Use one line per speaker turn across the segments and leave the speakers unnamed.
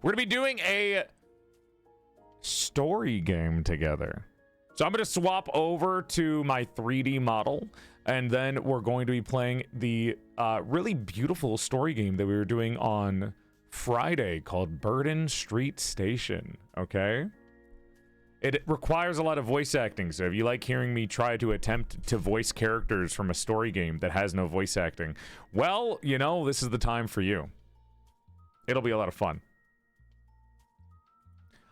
We're gonna be doing a story game together. So I'm gonna swap over to my 3D model, and then we're going to be playing the really beautiful story game that we were doing on Friday called Burden Street Station, okay? It requires a lot of voice acting, so if you like hearing me try to attempt to voice characters from a story game that has no voice acting, well, you know, this is the time for you. It'll be a lot of fun.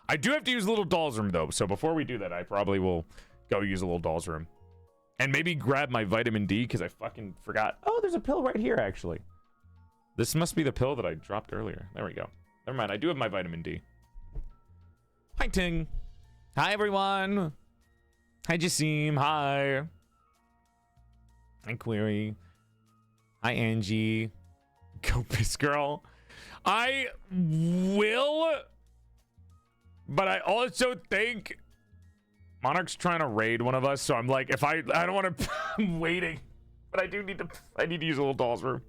I do have to use a little doll's room, though, so before we do that, I probably will go use a little doll's room. And maybe grab my vitamin D, because I fucking forgot. Oh, there's a pill right here, actually. This must be the pill that I dropped earlier. There we go. Never mind, I do have my vitamin D. Hi, Ting. Hi, everyone. Hi, Jassim. Hi. Hi, Query. Hi, Angie. Go Piss Girl. I will, but I also think Monarch's trying to raid one of us, so I'm like, if I don't want to, I'm waiting, but I need to use a little doll's room.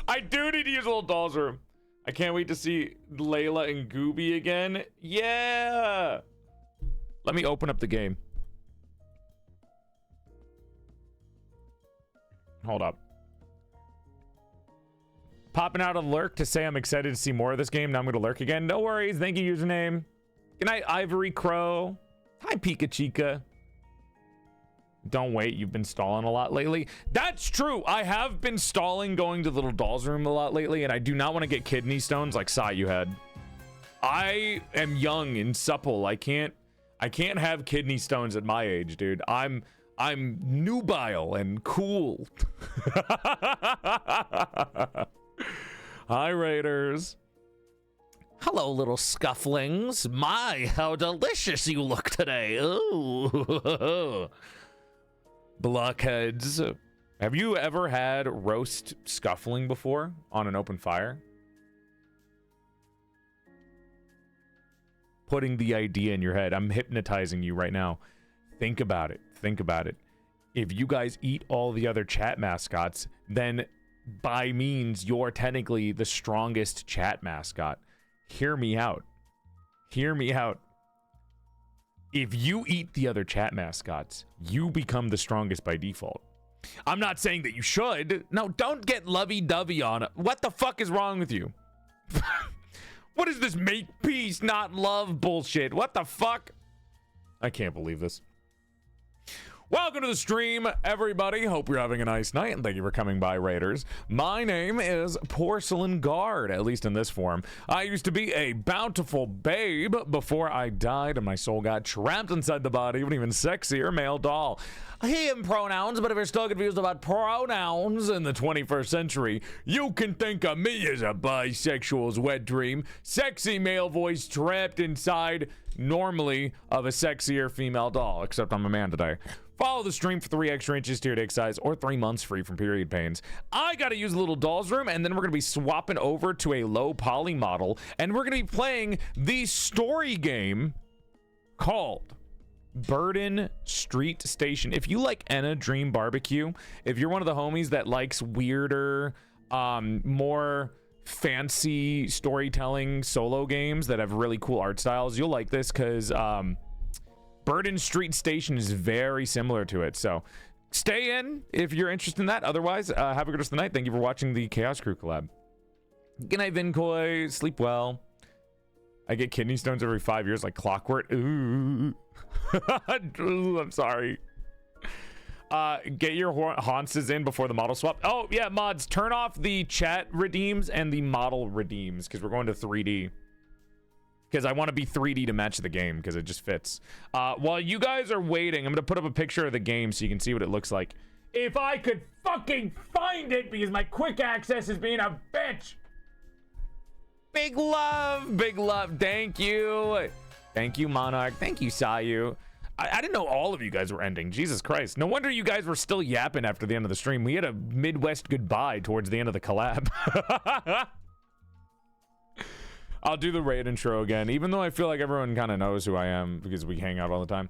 I do need to use a little doll's room. I can't wait to see Layla and Gooby again. Yeah. Let me open up the game. Hold up. Popping out a lurk to say I'm excited to see more of this game. Now I'm going to lurk again. No worries. Thank you, username. Good night, Ivory Crow. Hi, Pika Chica. Don't wait. You've been stalling a lot lately. That's true. I have been stalling going to the little doll's room a lot lately, and I do not want to get kidney stones like Sai you had. I am young and supple. I can't have kidney stones at my age, dude. I'm nubile and cool. Hi, Raiders. Hello, little scufflings. My, how delicious you look today. Ooh. Blockheads. Have you ever had roast scuffling before on an open fire? Putting the idea in your head. I'm hypnotizing you right now. Think about it. Think about it. If you guys eat all the other chat mascots, then by means, you're technically the strongest chat mascot. Hear me out. Hear me out. If you eat the other chat mascots, you become the strongest by default. I'm not saying that you should. No, don't get lovey-dovey on it. What the fuck is wrong with you? What is this make peace, not love bullshit? What the fuck? I can't believe this. Welcome to the stream, everybody. Hope you're having a nice night, and thank you for coming by, Raiders. My name is Porcelain Guard, at least in this form. I used to be a bountiful babe before I died and my soul got trapped inside the body of an even sexier male doll. Him pronouns, but if you're still confused about pronouns in the 21st century, you can think of me as a bisexual's wet dream. Sexy male voice trapped inside, normally, of a sexier female doll, except I'm a man today. Follow the stream for 3 extra inches to your dick size or 3 months free from period pains. I gotta use a little doll's room, and then we're gonna be swapping over to a low poly model, and we're gonna be playing the story game called Burden Street Station. If you like Enna Dream Barbecue, if you're one of the homies that likes weirder, more fancy storytelling solo games that have really cool art styles, you'll like this, because Burden Street Station is very similar to it. So stay in if you're interested in that. Otherwise, have a good rest of the night. Thank you for watching the Chaos Crew collab. Good night, Vincoy. Sleep well. I get kidney stones every 5 years like clockwork. Ooh. Ooh, I'm sorry. Get your haunces in before the model swap. Oh, yeah, mods. Turn off the chat redeems and the model redeems, because we're going to 3D. Because I want to be 3D to match the game, because it just fits. While you guys are waiting, I'm going to put up a picture of the game so you can see what it looks like. If I could fucking find it, because my quick access is being a bitch. Big love. Big love. Thank you. Thank you, Monarch. Thank you, Sayu. I didn't know all of you guys were ending. Jesus Christ. No wonder you guys were still yapping after the end of the stream. We had a Midwest goodbye towards the end of the collab. I'll do the raid intro again, even though I feel like everyone kind of knows who I am because we hang out all the time.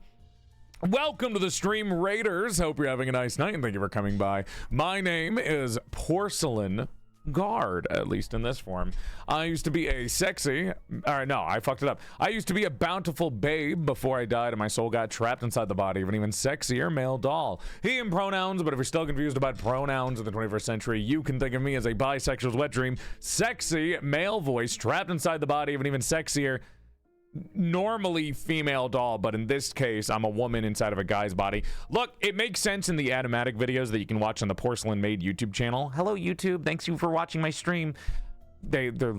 Welcome to the stream, Raiders. Hope you're having a nice night, and thank you for coming by. My name is Porcelain guard, at least in this form. I used to be a sexy, or no, I fucked it up. I used to be a bountiful babe before I died and my soul got trapped inside the body of an even sexier male doll. He and pronouns, but if you're still confused about pronouns in the 21st century, you can think of me as a bisexual's wet dream. Sexy male voice trapped inside the body of an even sexier, normally female doll, but in this case I'm a woman inside of a guy's body. Look, it makes sense in the animatic videos that you can watch on the PorcelainMaid YouTube channel. Hello YouTube, thanks you for watching my stream. They're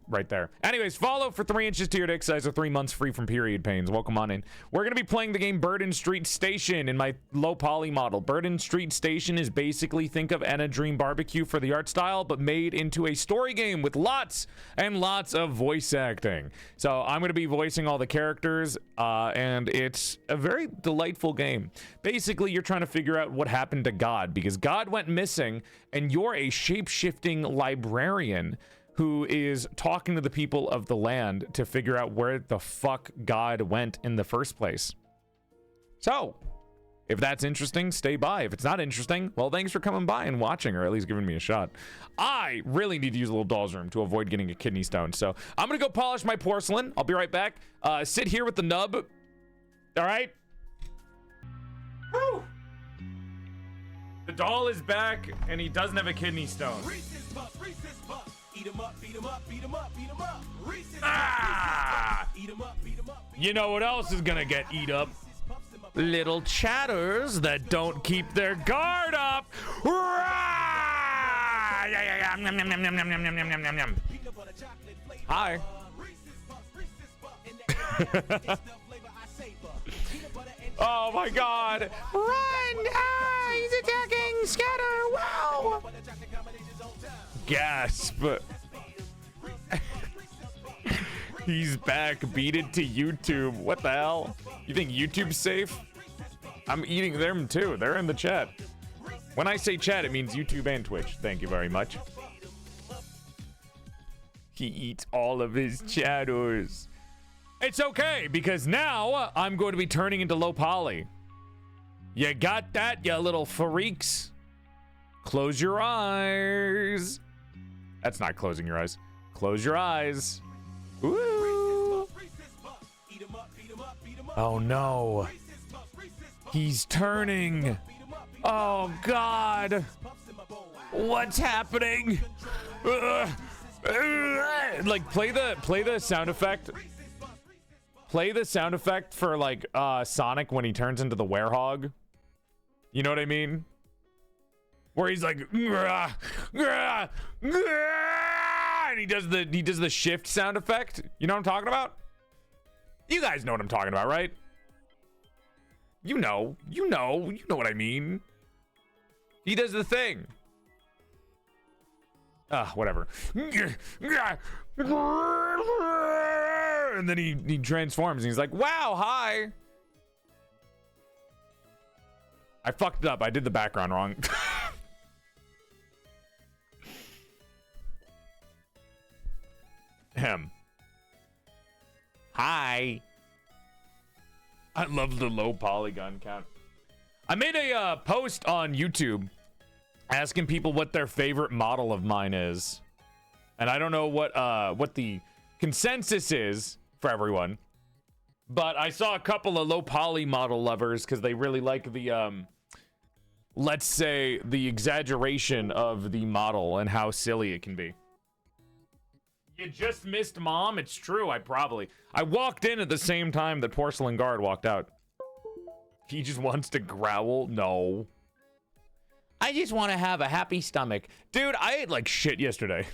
right there. Anyways, follow for 3 inches to your dick size or 3 months free from period pains. Welcome on in. We're gonna be playing the game Burden Street Station in my low poly model. Burden Street Station is basically, think of Anna Dream Barbecue for the art style, but made into a story game with lots and lots of voice acting. So I'm gonna be voicing all the characters, and it's a very delightful game. Basically, you're trying to figure out what happened to God, because God went missing, and you're a shape-shifting librarian who is talking to the people of the land to figure out where the fuck God went in the first place. So, if that's interesting, stay by. If it's not interesting, well, thanks for coming by and watching, or at least giving me a shot. I really need to use a little doll's room to avoid getting a kidney stone, so I'm gonna go polish my porcelain. I'll be right back. Sit here with the nub. All right? Woo! The doll is back, and he doesn't have a kidney stone. Eat 'em up, beat 'em up, beat 'em up, beat 'em up. Ah! Eat 'em up, beat 'em up. You know what else is gonna get eat up? Little chatters that don't keep their guard up. Hi. Oh my God! Run! Ah, he's attacking! Scatter! Wow! Gasp! He's back. Beat it to YouTube. What the hell? You think YouTube's safe? I'm eating them too. They're in the chat. When I say chat, it means YouTube and Twitch. Thank you very much. He eats all of his chatters. It's okay, because now I'm going to be turning into low poly. You got that, you little freaks? Close your eyes. That's not closing your eyes. Close your eyes. Woo. Oh no. He's turning. Oh God. What's happening? Like play the sound effect. Play the sound effect for like Sonic when he turns into the werehog. You know what I mean? Where he's like, grah, grah, grah, and he does the shift sound effect. You know what I'm talking about? You guys know what I'm talking about, right? You know what I mean. He does the thing. Whatever. And then he transforms and he's like, wow, hi. I fucked it up. I did the background wrong. Him. Hi. I love the low polygon count. I made a post on YouTube asking people what their favorite model of mine is. And I don't know what the consensus is for everyone. But I saw a couple of low poly model lovers because they really like the let's say the exaggeration of the model and how silly it can be. You just missed Mom? It's true, I walked in at the same time that Porcelain Guard walked out. He just wants to growl? No. I just want to have a happy stomach. Dude, I ate like shit yesterday.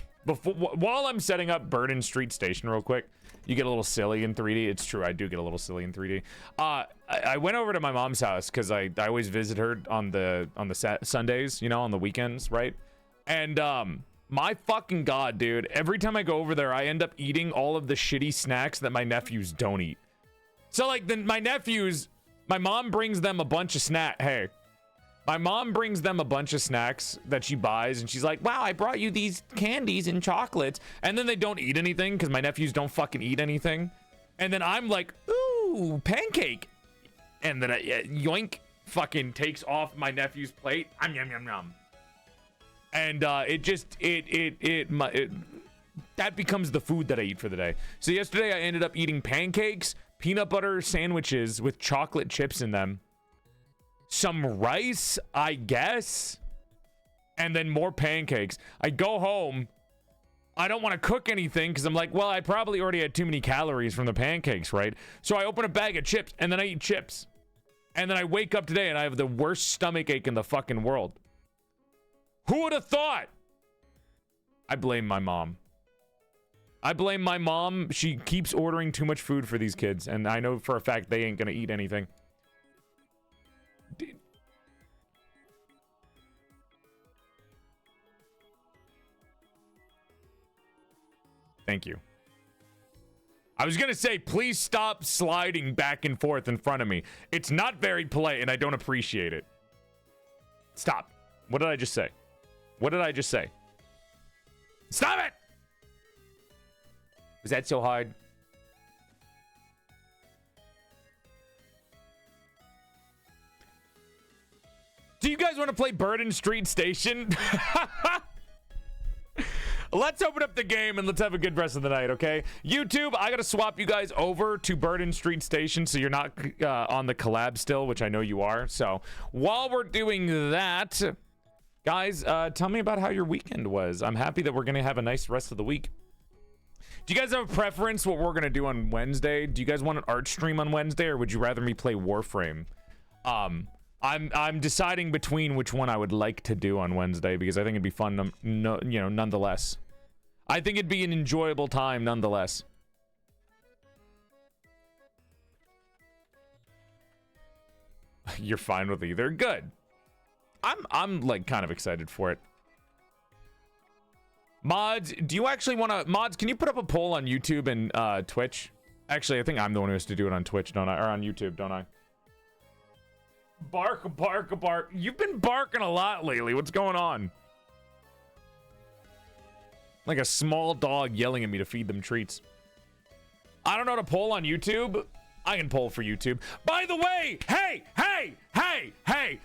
While I'm setting up Burden Street Station real quick, you get a little silly in 3D. It's true, I do get a little silly in 3D. I went over to my mom's house because I always visit her on the Sundays, you know, on the weekends, right? And my fucking God, dude, every time I go over there, I end up eating all of the shitty snacks that my nephews don't eat. So like my nephews, my mom brings them a bunch of my mom brings them a bunch of snacks that she buys, and she's like, wow, I brought you these candies and chocolates. And then they don't eat anything because my nephews don't fucking eat anything. And then I'm like, ooh, pancake. And then Yoink fucking takes off my nephew's plate. Yum, yum, yum. And that becomes the food that I eat for the day. So yesterday I ended up eating pancakes, peanut butter sandwiches with chocolate chips in them, some rice, I guess, and then more pancakes. I go home. I don't want to cook anything because I'm like, well, I probably already had too many calories from the pancakes, right? So I open a bag of chips and then I eat chips. And then I wake up today and I have the worst stomach ache in the fucking world. Who would have thought? I blame my mom. I blame my mom. She keeps ordering too much food for these kids, and I know for a fact they ain't gonna eat anything. Thank you. I was gonna say, please stop sliding back and forth in front of me. It's not very polite, and I don't appreciate it. Stop. What did I just say? What did I just say? Stop it! Was that so hard? Do you guys want to play Burden Street Station? Let's open up the game and let's have a good rest of the night, okay? YouTube, I gotta swap you guys over to Burden Street Station so you're not on the collab still, which I know you are. So while we're doing that, guys, tell me about how your weekend was. I'm happy that we're gonna have a nice rest of the week. Do you guys have a preference what we're gonna do on Wednesday? Do you guys want an art stream on Wednesday, or would you rather me play Warframe? I'm deciding between which one I would like to do on Wednesday because I think it'd be fun, nonetheless. I think it'd be an enjoyable time, nonetheless. You're fine with either. Good. I'm like kind of excited for it. Mods, do you actually want to... Mods, can you put up a poll on YouTube and Twitch? Actually, I think I'm the one who has to do it on Twitch, don't I? Or on YouTube, don't I? Bark, bark, bark. You've been barking a lot lately. What's going on? Like a small dog yelling at me to feed them treats. I don't know how to poll on YouTube. I can poll for YouTube. By the way, hey,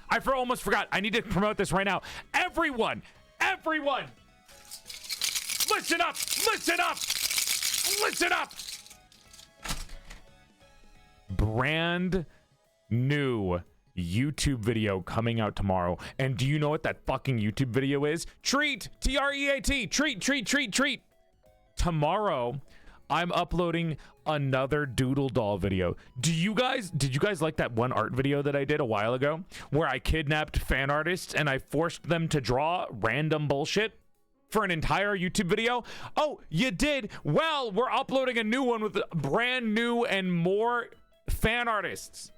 I almost forgot. I need to promote this right now. Everyone, listen up. Brand new YouTube video coming out tomorrow. And do you know what that fucking YouTube video is? Treat! T-R-E-A-T! Treat! Tomorrow, I'm uploading another Doodle Doll video. Did you guys like that one art video that I did a while ago? Where I kidnapped fan artists and I forced them to draw random bullshit for an entire YouTube video? Oh, you did? Well, we're uploading a new one with brand new and more fan artists.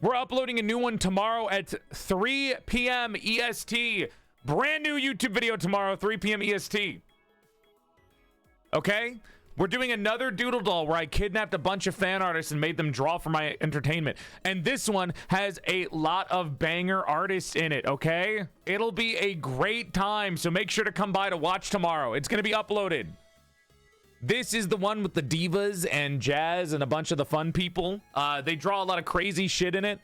We're uploading a new one tomorrow at 3 p.m. EST. Brand new YouTube video tomorrow, 3 p.m. EST. Okay? We're doing another Doodle Doll where I kidnapped a bunch of fan artists and made them draw for my entertainment. And this one has a lot of banger artists in it, okay? It'll be a great time, so make sure to come by to watch tomorrow. It's going to be uploaded. This is the one with the divas and Jazz and a bunch of the fun people. They draw a lot of crazy shit in it.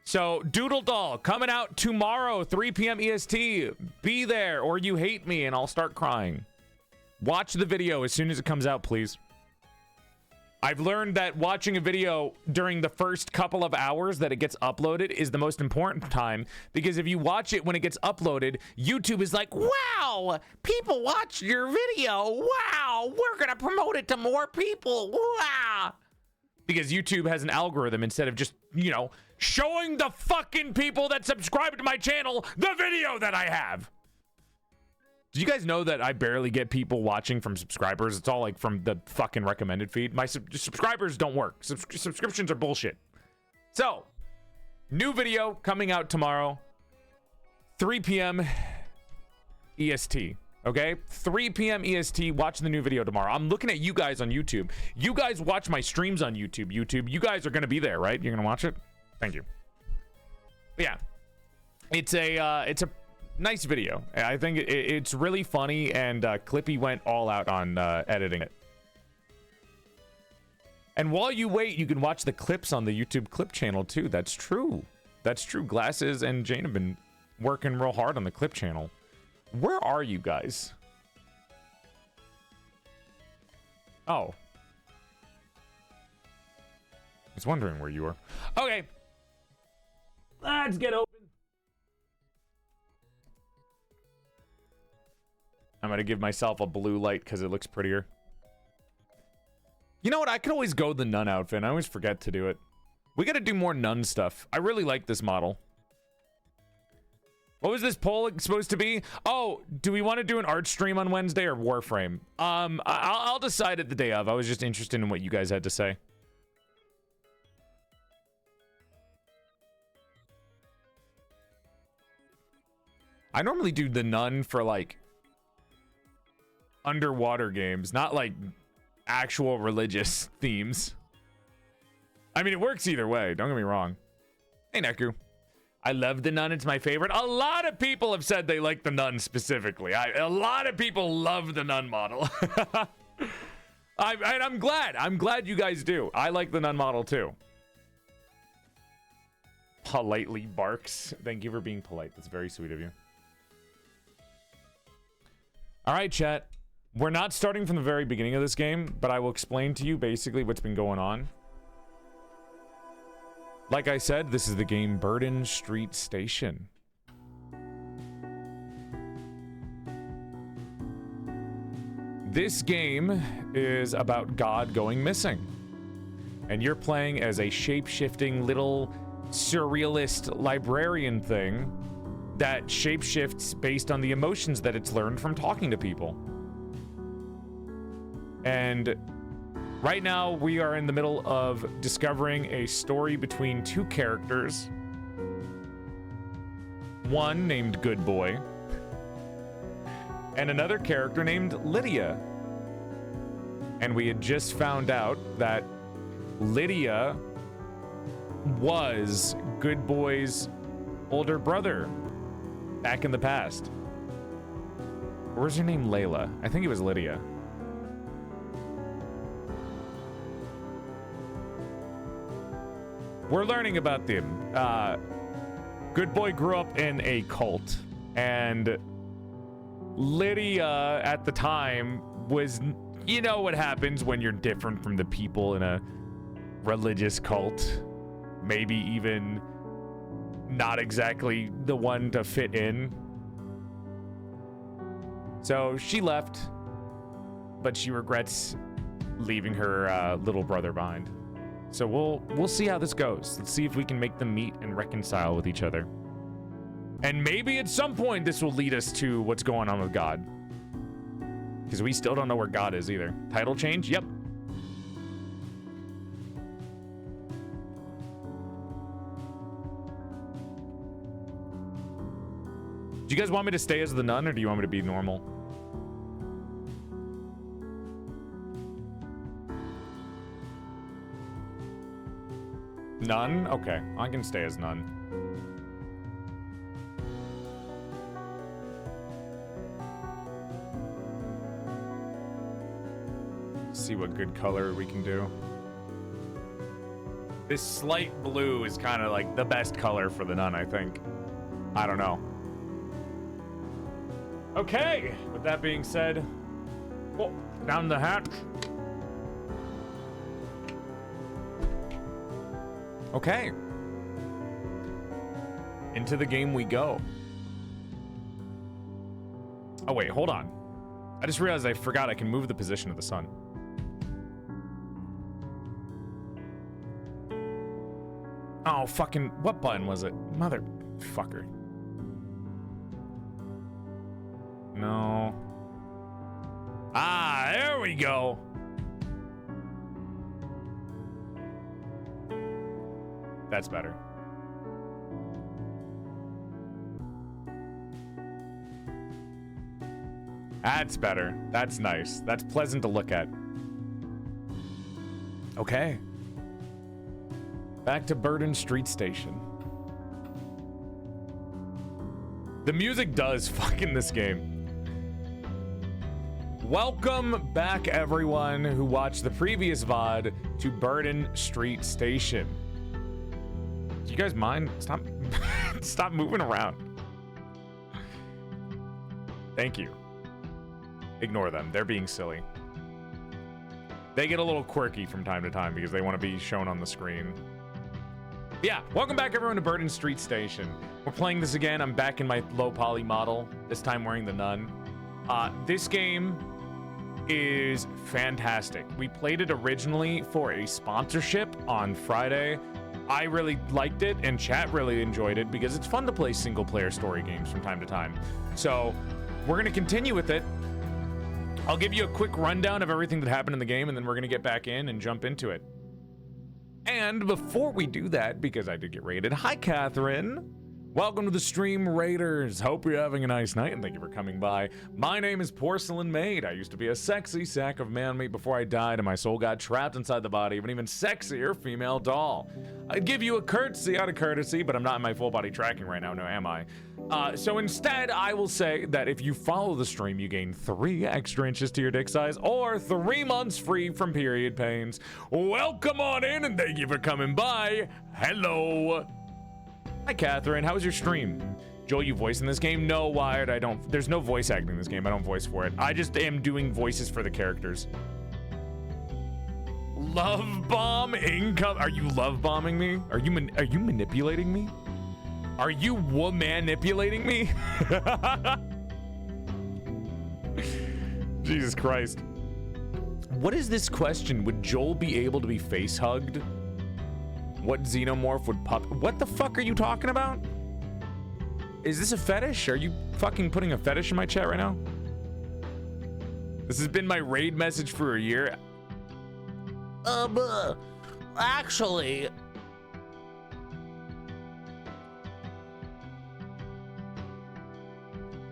So, Doodle Doll coming out tomorrow, 3 p.m. EST. Be there or you hate me and I'll start crying. Watch the video as soon as it comes out, please. I've learned that watching a video during the first couple of hours that it gets uploaded is the most important time, because if you watch it when it gets uploaded, YouTube is like, wow, people watch your video. Wow, we're going to promote it to more people. Wow. Because YouTube has an algorithm instead of just, showing the fucking people that subscribe to my channel the video that I have. Do you guys know that I barely get people watching from subscribers? It's all like from the fucking recommended feed. My subscribers don't work. Subscriptions are bullshit. So, new video coming out tomorrow, 3 p.m. EST. Okay? 3 p.m. EST. Watch the new video tomorrow. I'm looking at you guys on YouTube. You guys watch my streams on YouTube. You guys are going to be there, right? You're going to watch it? Thank you. But yeah. It's a nice video. I think it's really funny, and Clippy went all out on editing it. And while you wait, you can watch the clips on the YouTube clip channel too. That's true. Glasses and Jane have been working real hard on the clip channel. Where are you guys? Oh. I was wondering where you were. Okay. Let's get open. I'm going to give myself a blue light because it looks prettier. You know what? I could always go the nun outfit. I always forget to do it. We got to do more nun stuff. I really like this model. What was this poll supposed to be? Oh, do we want to do an art stream on Wednesday or Warframe? I'll decide it the day of. I was just interested in what you guys had to say. I normally do the nun for like underwater games, not like actual religious themes. I mean, it works either way. Don't get me wrong. Hey, Neku. I love the nun. It's my favorite. A lot of people have said they like the nun specifically. A lot of people love the nun model. I'm glad. I'm glad you guys do. I like the nun model too. Politely barks. Thank you for being polite. That's very sweet of you. All right, chat. We're not starting from the very beginning of this game, but I will explain to you basically what's been going on. Like I said, this is the game Burden Street Station. This game is about God going missing. And you're playing as a shape-shifting little surrealist librarian thing that shape-shifts based on the emotions that it's learned from talking to people. And right now, we are in the middle of discovering a story between two characters. One named Good Boy, and another character named Lydia. And we had just found out that Lydia was Good Boy's older brother back in the past. Or was her name Layla? I think it was Lydia. We're learning about them. Good Boy grew up in a cult, and Lydia at the time was, you know what happens when you're different from the people in a religious cult. Maybe even not exactly the one to fit in. So she left, but she regrets leaving her little brother behind. So we'll see how this goes. Let's see if we can make them meet and reconcile with each other. And maybe at some point this will lead us to what's going on with God. Because we still don't know where God is either. Title change? Yep. Do you guys want me to stay as the nun, or do you want me to be normal? Nun? Okay, I can stay as nun. See what good color we can do. This slight blue is kind of like the best color for the nun, I think. I don't know. Okay, with that being said, oh, down the hatch. Okay. Into the game we go. Oh, wait, hold on. I just realized I forgot I can move the position of the sun. Oh, fucking, what button was it? Motherfucker. No. Ah, there we go. That's better. That's better. That's nice. That's pleasant to look at. Okay. Back to Burden Street Station. The music does fuck in this game. Welcome back, everyone who watched the previous VOD to Burden Street Station. Do you guys mind? Stop moving around. Thank you. Ignore them. They're being silly. They get a little quirky from time to time because they want to be shown on the screen. Yeah, welcome back everyone to Burden Street Station. We're playing this again. I'm back in my low poly model, this time wearing the nun. This game is fantastic. We played it originally for a sponsorship on Friday. I really liked it and chat really enjoyed it because it's fun to play single player story games from time to time. So we're going to continue with it. I'll give you a quick rundown of everything that happened in the game and then we're going to get back in and jump into it. And before we do that, because I did get raided, hi Catherine. Welcome to the stream, Raiders. Hope you're having a nice night and thank you for coming by. My name is PorcelainMaid. I used to be a sexy sack of man meat before I died and my soul got trapped inside the body of an even sexier female doll. I'd give you a curtsy out of courtesy, but I'm not in my full body tracking right now, no am I? So instead, I will say that if you follow the stream, you gain 3 extra inches to your dick size or 3 months free from period pains. Welcome on in and thank you for coming by. Hello. Hi, Catherine. How was your stream? Joel, you voice in this game? No, Wired, I don't. There's no voice acting in this game. I don't voice for it. I just am doing voices for the characters. Love bomb income. Are you love bombing me? Are you manipulating me? Are you manipulating me? Jesus Christ. What is this question? Would Joel be able to be face hugged? What xenomorph would pop? What the fuck are you talking about? Is this a fetish? Are you fucking putting a fetish in my chat right now? This has been my raid message for a year. Actually.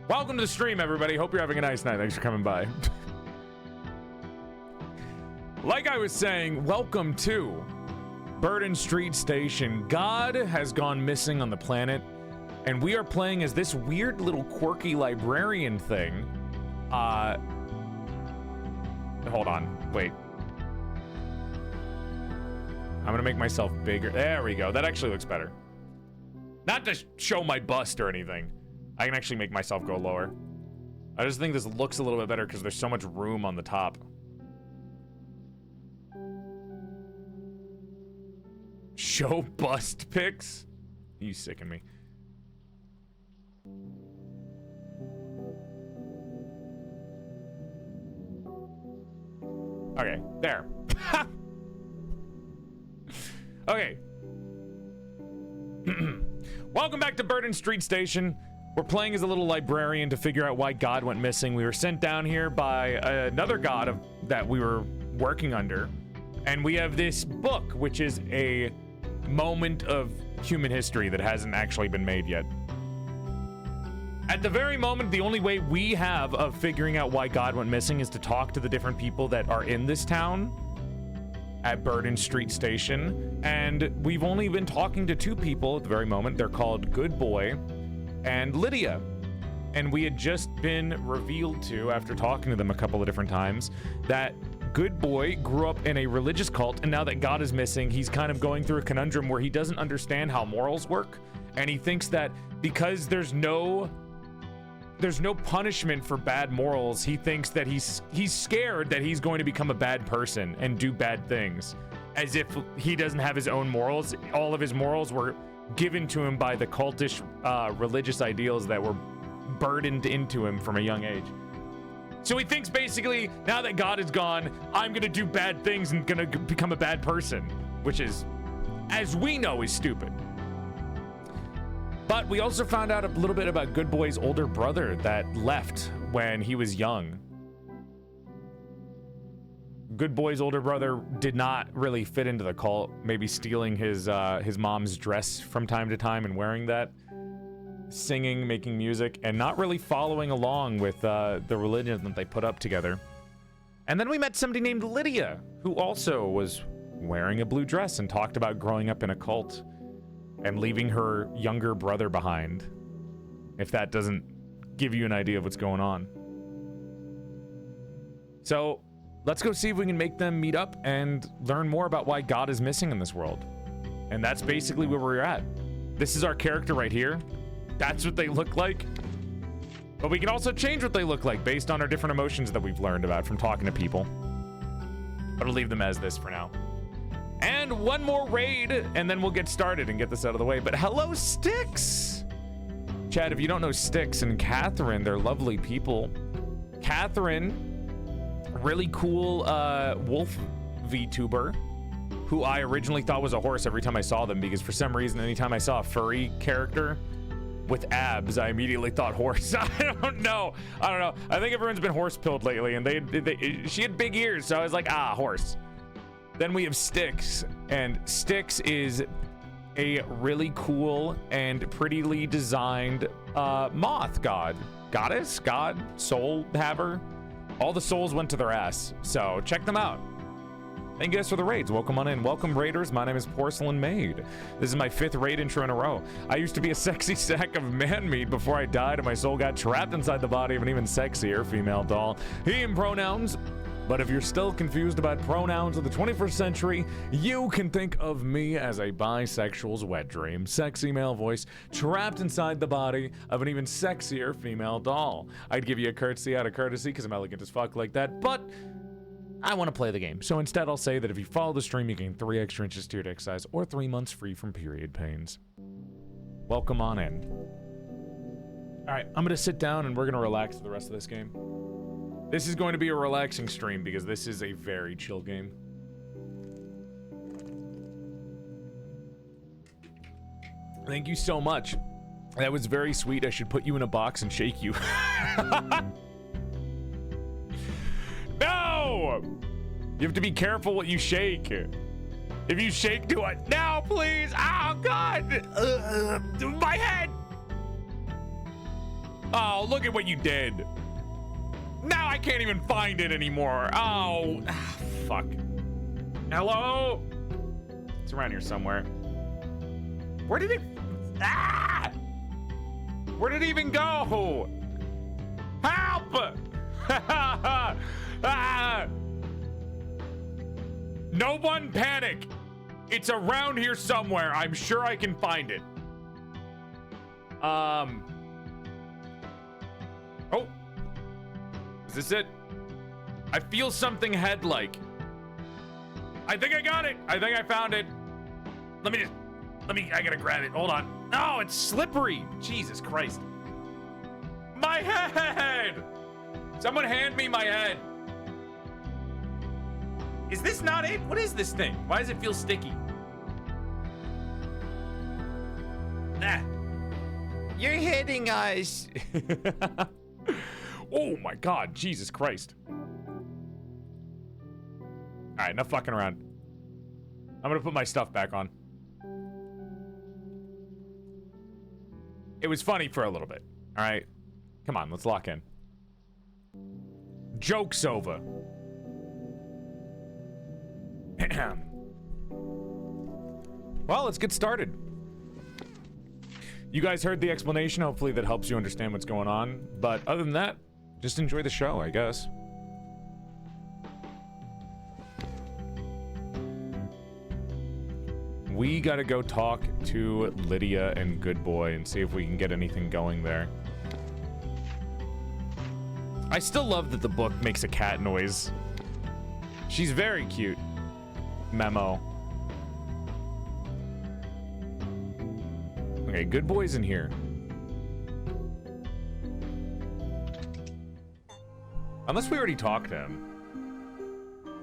Welcome to the stream, everybody. Hope you're having a nice night. Thanks for coming by. Like I was saying, welcome to Burden Street Station. God has gone missing on the planet, and we are playing as this weird little quirky librarian thing. Hold on, wait. I'm gonna make myself bigger. There we go. That actually looks better. Not to show my bust or anything. I can actually make myself go lower. I just think this looks a little bit better because there's so much room on the top. Show bust pics? You sicken me. Okay, there. Okay. Welcome back to Burden Street Station. We're playing as a little librarian to figure out why God went missing. We were sent down here by another god that we were working under. And we have this book, which is a moment of human history that hasn't actually been made yet. At the very moment, the only way we have of figuring out why God went missing is to talk to the different people that are in this town at Burden Street Station. And we've only been talking to 2 people at the very moment. They're called Good Boy and Lydia. And we had just been revealed to, after talking to them a couple of different times, that Good Boy grew up in a religious cult, and now that God is missing, he's kind of going through a conundrum where he doesn't understand how morals work, and he thinks that because there's no punishment for bad morals, he thinks that he's scared that he's going to become a bad person and do bad things, as if he doesn't have his own morals. All of his morals were given to him by the cultish religious ideals that were burdened into him from a young age. So he thinks basically, now that God is gone, I'm gonna do bad things and gonna become a bad person, which is, as we know, is stupid. But we also found out a little bit about Good Boy's older brother that left when he was young. Good Boy's older brother did not really fit into the cult, maybe stealing his mom's dress from time to time and wearing that, singing, making music, and not really following along with the religion that they put up together. And then we met somebody named Lydia, who also was wearing a blue dress and talked about growing up in a cult and leaving her younger brother behind, if that doesn't give you an idea of what's going on. So let's go see if we can make them meet up and learn more about why God is missing in this world. And that's basically where we're at. This is our character right here. That's what they look like. But we can also change what they look like based on our different emotions that we've learned about from talking to people. But I'll leave them as this for now. And one more raid, and then we'll get started and get this out of the way. But hello, Styx! Chad, if you don't know Styx and Catherine, they're lovely people. Catherine, really cool wolf VTuber, who I originally thought was a horse every time I saw them, because for some reason, anytime I saw a furry character with abs, I immediately thought horse. I don't know. I think everyone's been horse pilled lately, and she had big ears, so I was like, ah, horse. Then we have Styx, and Styx is a really cool and prettily designed moth goddess, soul haver. All the souls went to their ass, so check them out. Thank you guys for the raids. Welcome on in. Welcome, raiders. My name is PorcelainMaid. This is my 5th raid intro in a row. I used to be a sexy sack of man meat before I died and my soul got trapped inside the body of an even sexier female doll. He and pronouns. But if you're still confused about pronouns of the 21st century, you can think of me as a bisexual's wet dream. Sexy male voice trapped inside the body of an even sexier female doll. I'd give you a curtsy out of courtesy because I'm elegant as fuck like that, but I want to play the game. So instead I'll say that if you follow the stream, you gain 3 extra inches to your dick size or 3 months free from period pains. Welcome on in. All right, I'm going to sit down and we're going to relax the rest of this game. This is going to be a relaxing stream because this is a very chill game. Thank you so much. That was very sweet. I should put you in a box and shake you. No! You have to be careful what you shake. If you shake too much. No, please! Oh, God! My head! Oh, look at what you did. Now I can't even find it anymore. Oh, fuck. Hello? It's around here somewhere. Where did it? Ah! Where did it even go? Help! Ah! No one panic. It's around here somewhere. I'm sure I can find it. Oh. Is this it? I feel something head-like. I think I got it. I think I found it. I gotta grab it. Hold on. No, it's slippery. Jesus Christ. My head! Someone hand me my head. Is this not it? What is this thing? Why does it feel sticky? Ah. You're hitting us. Oh my God, Jesus Christ. All right, enough fucking around. I'm gonna put my stuff back on. It was funny for a little bit, all right? Come on, let's lock in. Joke's over. Well, let's get started. You guys heard the explanation. Hopefully that helps you understand what's going on. But other than that, just enjoy the show, I guess. We gotta go talk to Lydia and Good Boy and see if we can get anything going there. I still love that the book makes a cat noise. She's very cute. Memo. Okay, Good Boy's in here. Unless we already talked to him.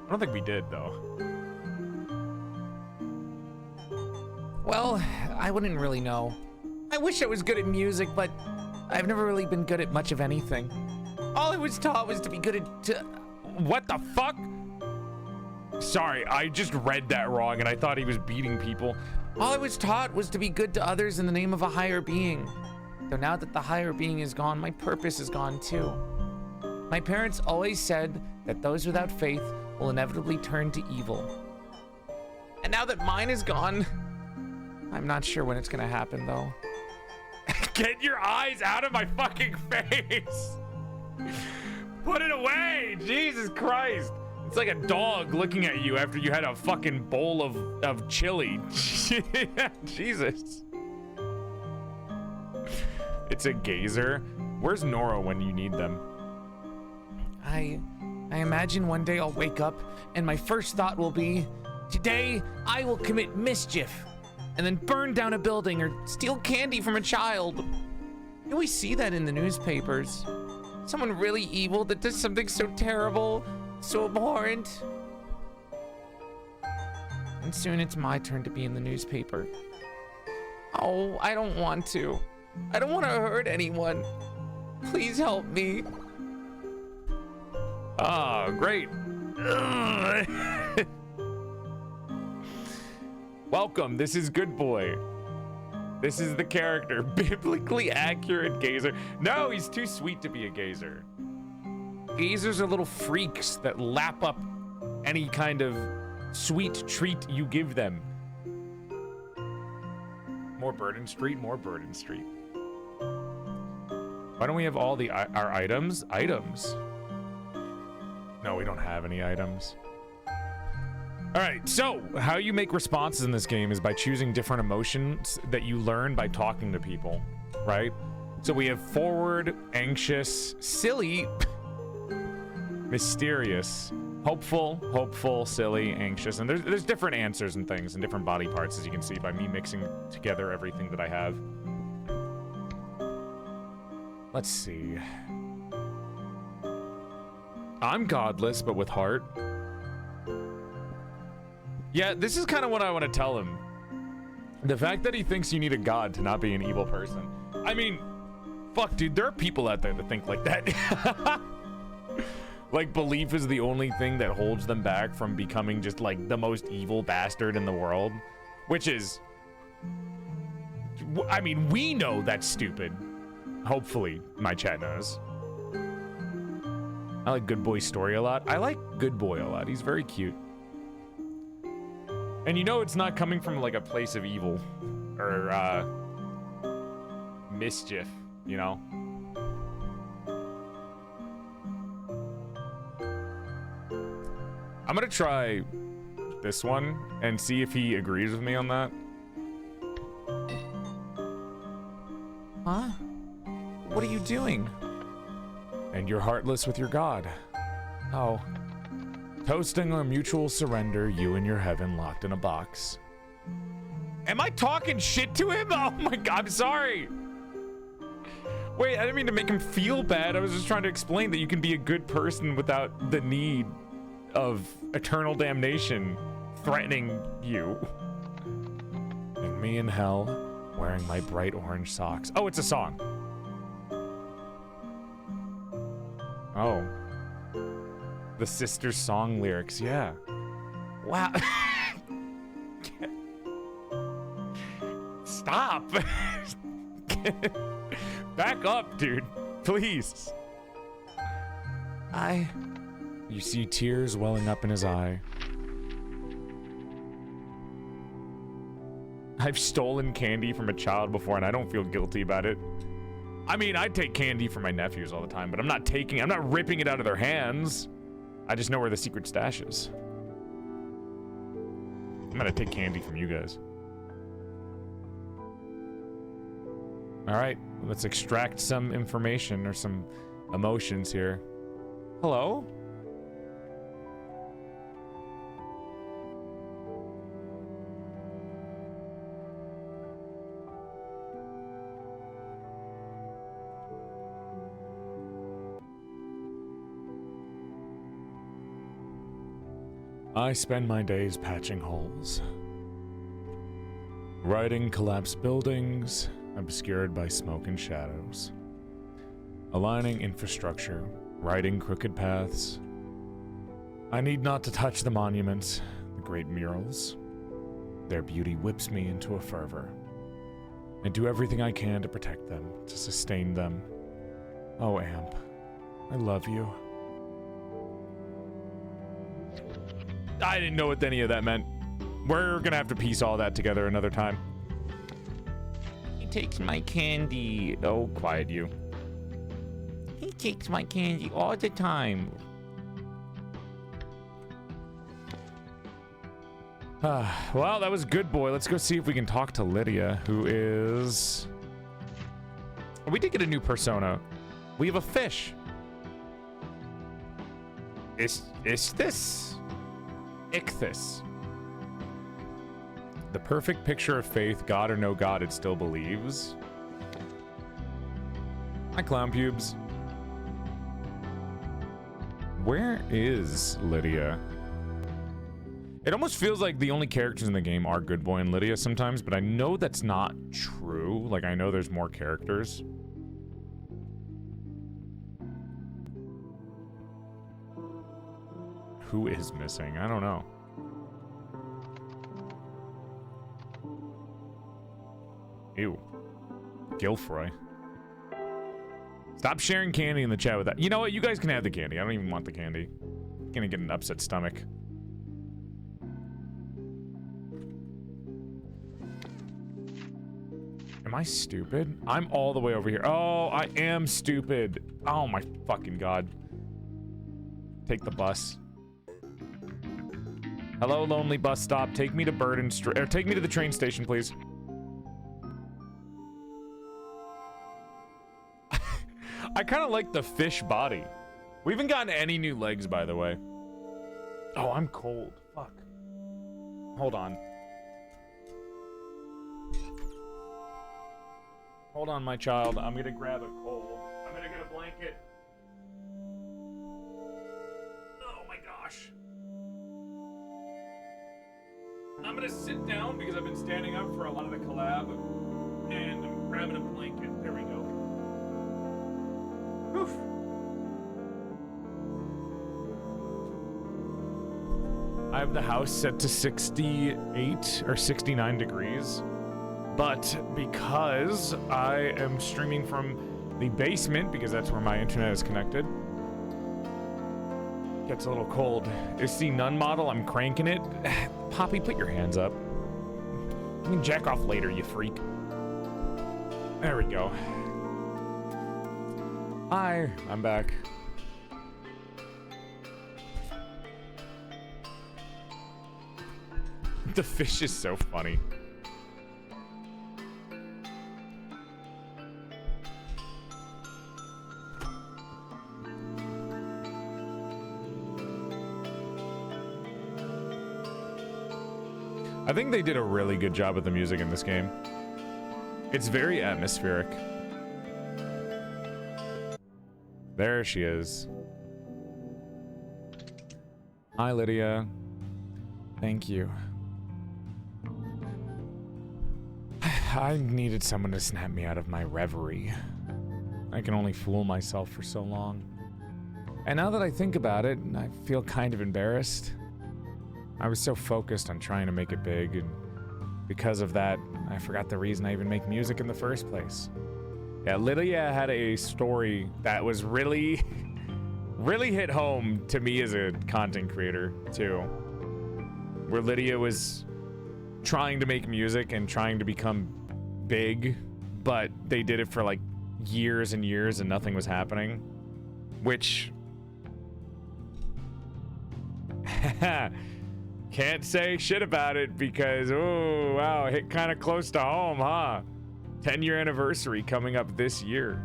I don't think we did, though.
Well, I wouldn't really know. I wish I was good at music, but I've never really been good at much of anything. All I was taught was to be good at...
What the fuck? Sorry, I just read that wrong and I thought he was beating people.
All I was taught was to be good to others in the name of a higher being. Though now that the higher being is gone, my purpose is gone too. My parents always said that those without faith will inevitably turn to evil. And now that mine is gone, I'm not sure when it's gonna happen though.
Get your eyes out of my fucking face! Put it away! Jesus Christ! It's like a dog looking at you after you had a fucking bowl of chili. Jesus. It's a gazer. Where's Nora when you need them?
I imagine one day I'll wake up and my first thought will be, today I will commit mischief and then burn down a building or steal candy from a child. You always see that in the newspapers. Someone really evil that does something so terrible, so abhorrent. And soon it's my turn to be in the newspaper. Oh, I don't want to. I don't want to hurt anyone. Please help me.
Ah, great. Welcome, this is Good Boy. This is the character, biblically accurate gazer. No, he's too sweet to be a gazer. Gazers are little freaks that lap up any kind of sweet treat you give them. More Burden Street, more Burden Street. Why don't we have all our items? Items. No, we don't have any items. All right, so how you make responses in this game is by choosing different emotions that you learn by talking to people, right? So we have forward, anxious, silly, mysterious, hopeful, silly, anxious, and there's different answers and things and different body parts, as you can see by me mixing together everything that I have. Let's see. I'm godless, but with heart. Yeah, this is kind of what I want to tell him. The fact that he thinks you need a god to not be an evil person. I mean, fuck, dude, there are people out there that think like that. Like, belief is the only thing that holds them back from becoming just, like, the most evil bastard in the world. Which is... I mean, we know that's stupid. Hopefully, my chat knows. I like Good Boy's story a lot. I like Good Boy a lot. He's very cute. And you know it's not coming from, like, a place of evil. Or, mischief, you know? I'm gonna try this one and see if he agrees with me on that.
Huh? What are you doing?
And you're heartless with your god.
Oh.
Toasting our mutual surrender, you and your heaven locked in a box. Am I talking shit to him? Oh my god, I'm sorry. Wait, I didn't mean to make him feel bad. I was just trying to explain that you can be a good person without the need of eternal damnation threatening you. And me in hell, wearing my bright orange socks. Oh, it's a song. Oh. The sister's song lyrics, yeah.
Wow.
Stop. Back up, dude. Please. You see tears welling up in his eye. I've stolen candy from a child before and I don't feel guilty about it. I mean, I take candy from my nephews all the time, but I'm not ripping it out of their hands. I just know where the secret stash is. I'm gonna take candy from you guys. All right, let's extract some information or some emotions here. Hello? I spend my days patching holes. Righting collapsed buildings, obscured by smoke and shadows. Aligning infrastructure, righting crooked paths. I need not to touch the monuments, the great murals. Their beauty whips me into a fervor. I do everything I can to protect them, to sustain them. Oh, Amp, I love you. I didn't know what any of that meant. We're gonna have to piece all that together another time.
He takes my candy.
Oh, quiet you.
He takes my candy all the time.
Well, that was Good Boy. Let's go see if we can talk to Lydia, who is... We did get a new persona. We have a fish. Is this? Ichthys. The perfect picture of faith, God or no God, it still believes. Hi, clown pubes. Where is Lydia? It almost feels like the only characters in the game are Good Boy and Lydia sometimes, but I know that's not true. Like, I know there's more characters. Who is missing? I don't know. Ew. Gilfroy. Stop sharing candy in the chat with that. You know what? You guys can have the candy. I don't even want the candy. I'm gonna get an upset stomach. Am I stupid? I'm all the way over here. Oh, I am stupid. Oh my fucking god. Take the bus. Hello, lonely bus stop. Take me to Burden Street, or take me to the train station, please. I kind of like the fish body. We haven't gotten any new legs, by the way. Oh, I'm cold. Fuck. Hold on. Hold on, my child. I'm gonna grab a coal. I'm gonna get a blanket. Oh my gosh. I'm gonna sit down because I've been standing up for a lot of the collab. And I'm grabbing a blanket. There we go. Oof. I have the house set to 68 or 69 degrees, but because I am streaming from the basement, because that's where my internet is connected, it gets a little cold. It's the nun model, I'm cranking it. Poppy, put your hands up. You can jack off later, you freak. There we go. Hi, I'm back. The fish is so funny. I think they did a really good job with the music in this game. It's very atmospheric. There she is. Hi, Lydia. Thank you. I needed someone to snap me out of my reverie. I can only fool myself for so long. And now that I think about it, I feel kind of embarrassed. I was so focused on trying to make it big, and because of that, I forgot the reason I even make music in the first place. Yeah, Lydia had a story that was really, really hit home to me as a content creator, too. Where Lydia was trying to make music and trying to become big, but they did it for like years and years and nothing was happening. Which... can't say shit about it because, oh, wow, it hit kind of close to home, huh? 10-year anniversary coming up this year.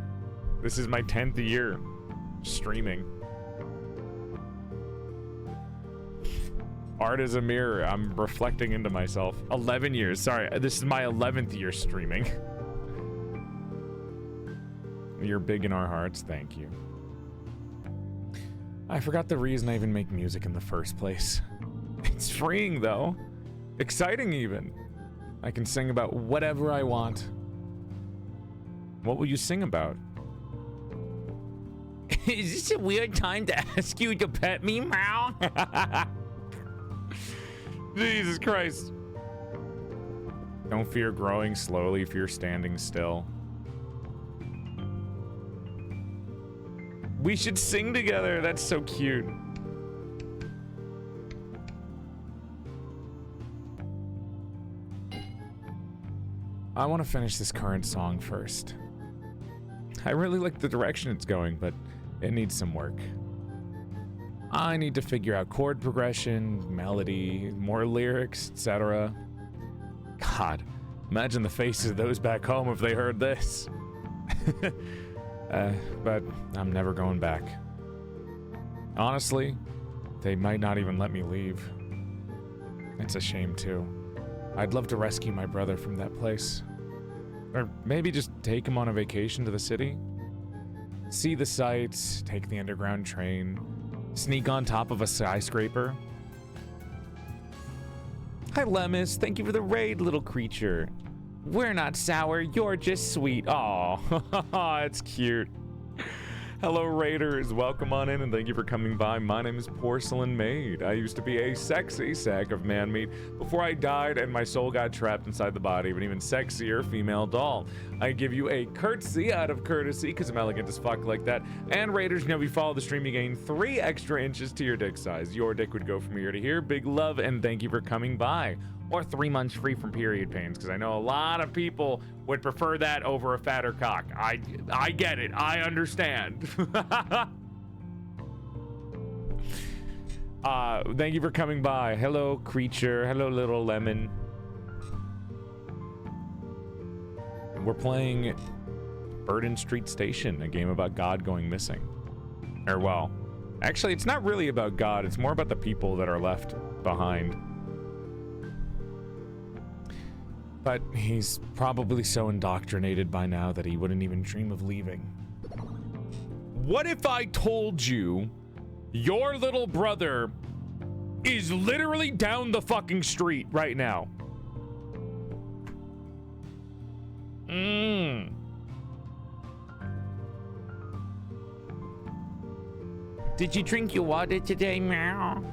This is my 10th year streaming. Art is a mirror. I'm reflecting into myself. 11 years. Sorry, this is my 11th year streaming. You're big in our hearts. Thank you. I forgot the reason I even make music in the first place. It's freeing, though. Exciting, even. I can sing about whatever I want. What will you sing about? Is this a weird time to ask you to pet me, meow? Jesus Christ. Don't fear growing slowly, fear standing still. We should sing together. That's so cute. I want to finish this current song first. I really like the direction it's going, but it needs some work. I need to figure out chord progression, melody, more lyrics, etc. God, imagine the faces of those back home if they heard this. But I'm never going back. Honestly, they might not even let me leave. It's a shame, too. I'd love to rescue my brother from that place. Or maybe just take him on a vacation to the city. See the sights, take the underground train, sneak on top of a skyscraper. Hi, Lemus. Thank you for the raid, little creature. We're not sour, you're just sweet. Aw, it's cute. Hello, Raiders. Welcome on in and thank you for coming by. My name is PorcelainMaid. I used to be a sexy sack of man meat before I died and my soul got trapped inside the body of an even sexier female doll. I give you a curtsy out of courtesy because I'm elegant as fuck like that. And Raiders, you know, if you follow the stream, you gain 3 extra inches to your dick size. Your dick would go from here to here. Big love and thank you for coming by. Or 3 months free from period pains, because I know a lot of people would prefer that over a fatter cock. I get it. I understand. Thank you for coming by. Hello, creature. Hello, little lemon. We're playing Burden Street Station, a game about God going missing. Or, well, actually, it's not really about God. It's more about the people that are left behind. But he's probably so indoctrinated by now that he wouldn't even dream of leaving. What if I told you your little brother is literally down the fucking street right now?
Did you drink your water today, meow?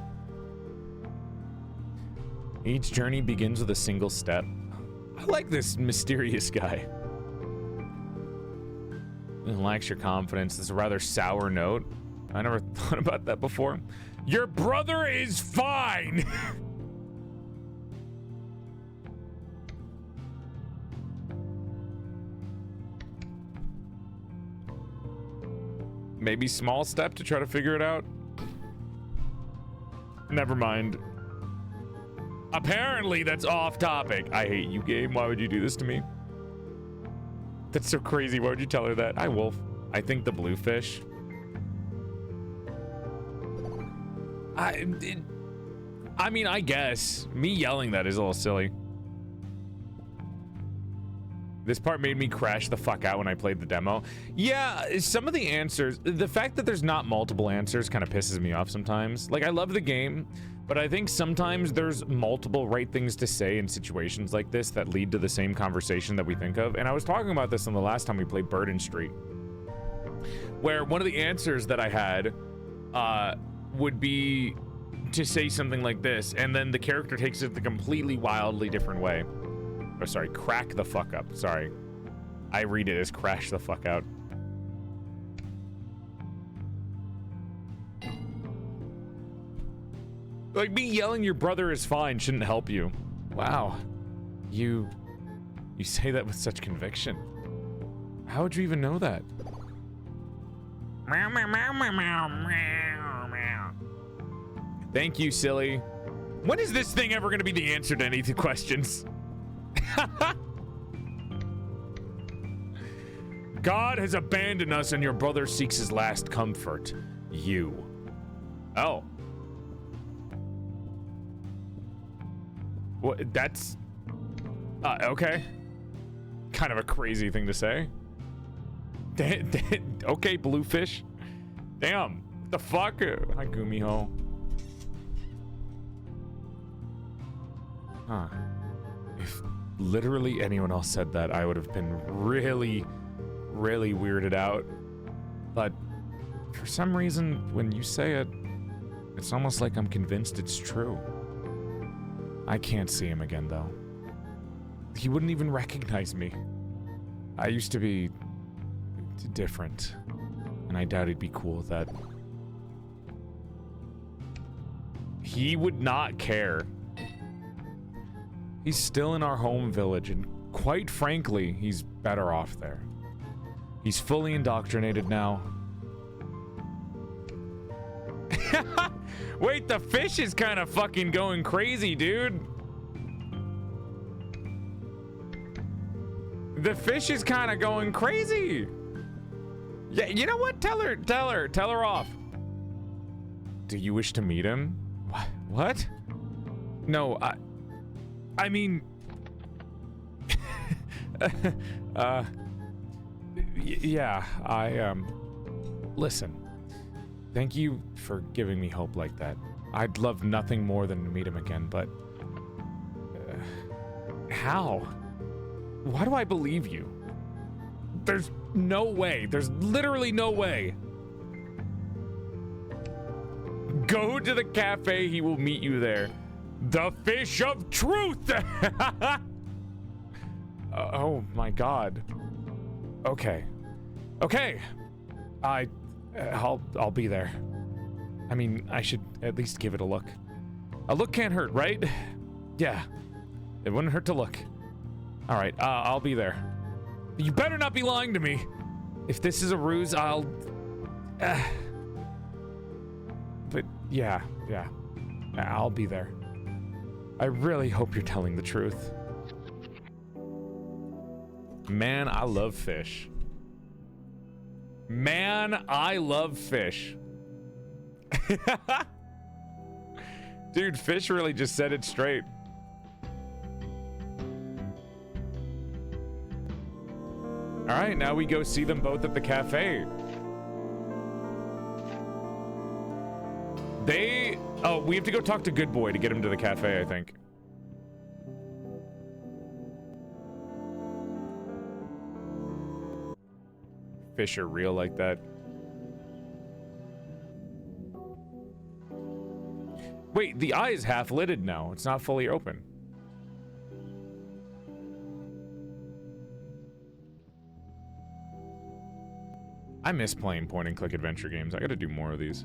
Each journey begins with a single step. I like this mysterious guy. It lacks your confidence. This is a rather sour note. I never thought about that before. Your brother is fine! Maybe small step to try to figure it out? Never mind. Apparently, that's off topic. I hate you, game. Why would you do this to me? That's so crazy. Why would you tell her that? Hi, Wolf. I think the bluefish. I mean, I guess. Me yelling that is a little silly. This part made me crash the fuck out when I played the demo. Yeah, some of the answers, the fact that there's not multiple answers kind of pisses me off sometimes. Like, I love the game, but I think sometimes there's multiple right things to say in situations like this that lead to the same conversation that we think of. And I was talking about this on the last time we played Burden Street, where one of the answers that I had would be to say something like this, and then the character takes it the completely wildly different way. Oh, sorry, crack the fuck up. Sorry. I read it as crash the fuck out. Like, me yelling your brother is fine shouldn't help you. Wow. You say that with such conviction. How would you even know that? Meow, meow, meow, meow, meow, meow, meow. Thank you, silly. When is this thing ever gonna be the answer to any of the questions? God has abandoned us and your brother seeks his last comfort. You. Oh. What? That's... okay. Kind of a crazy thing to say. Okay, bluefish. Damn. What the fuck? Hi, Gumiho. Huh. If literally anyone else said that, I would have been really, really weirded out. But for some reason, when you say it, it's almost like I'm convinced it's true. I can't see him again, though. He wouldn't even recognize me. I used to be different, and I doubt he'd be cool with that. He would not care. He's still in our home village, and quite frankly, he's better off there. He's fully indoctrinated now. Wait, the fish is kind of fucking going crazy, dude. The fish is kind of going crazy. Yeah, you know what? Tell her off. Do you wish to meet him? What? No, I mean, yeah, listen, thank you for giving me hope like that. I'd love nothing more than to meet him again, but, how? Why do I believe you? There's no way. There's literally no way. Go to the cafe, he will meet you there. The fish of truth! Oh my god. Okay. Okay. I'll be there. I mean, I should at least give it a look. A look can't hurt, right? Yeah. It wouldn't hurt to look. All right, I'll be there. You better not be lying to me. If this is a ruse, I'll... But yeah, I'll be there. I really hope you're telling the truth. Man, I love fish. Man, I love fish. Dude, fish really just said it straight. All right, now we go see them both at the cafe. Oh, we have to go talk to Good Boy to get him to the cafe, I think. Fish are real like that. Wait, the eye is half lidded now. It's not fully open. I miss playing point and click adventure games. I gotta do more of these.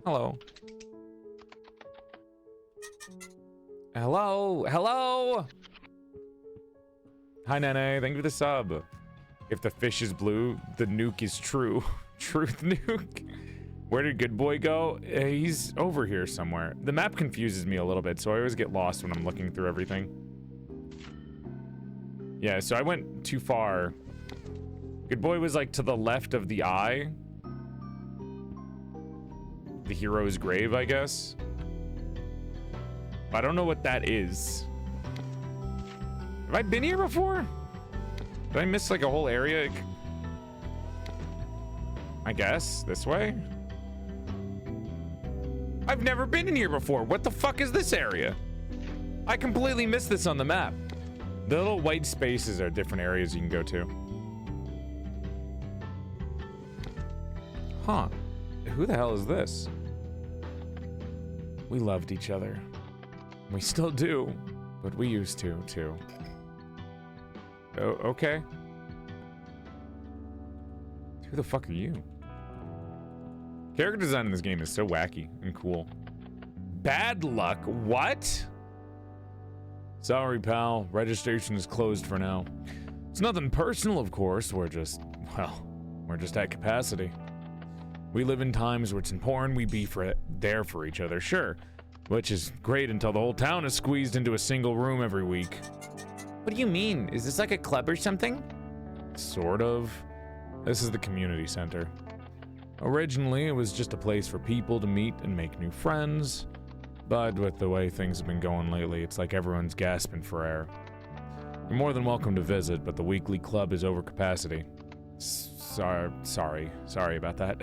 Hello. Hello? Hello? Hi, Nene. Thank you for the sub. If the fish is blue, the nuke is true. Truth nuke. Where did Good Boy go? He's over here somewhere. The map confuses me a little bit, so I always get lost when I'm looking through everything. Yeah, so I went too far. Good Boy was like to the left of the eye. The hero's grave, I guess. I don't know what that is. Have I been here before? Did I miss like a whole area? I guess this way? I've never been in here before. What the fuck is this area? I completely missed this on the map. The little white spaces are different areas you can go to. Huh. Who the hell is this? We loved each other. We still do, but we used to, too. Oh, okay. Who the fuck are you? Character design in this game is so wacky and cool. Bad luck? What? Sorry, pal. Registration is closed for now. It's nothing personal, of course. We're just at capacity. We live in times where it's important we be there for each other, sure. Which is great until the whole town is squeezed into a single room every week.
What do you mean? Is this like a club or something?
Sort of. This is the community center. Originally, it was just a place for people to meet and make new friends. But with the way things have been going lately, it's like everyone's gasping for air. You're more than welcome to visit, but the weekly club is over capacity. Sorry about that.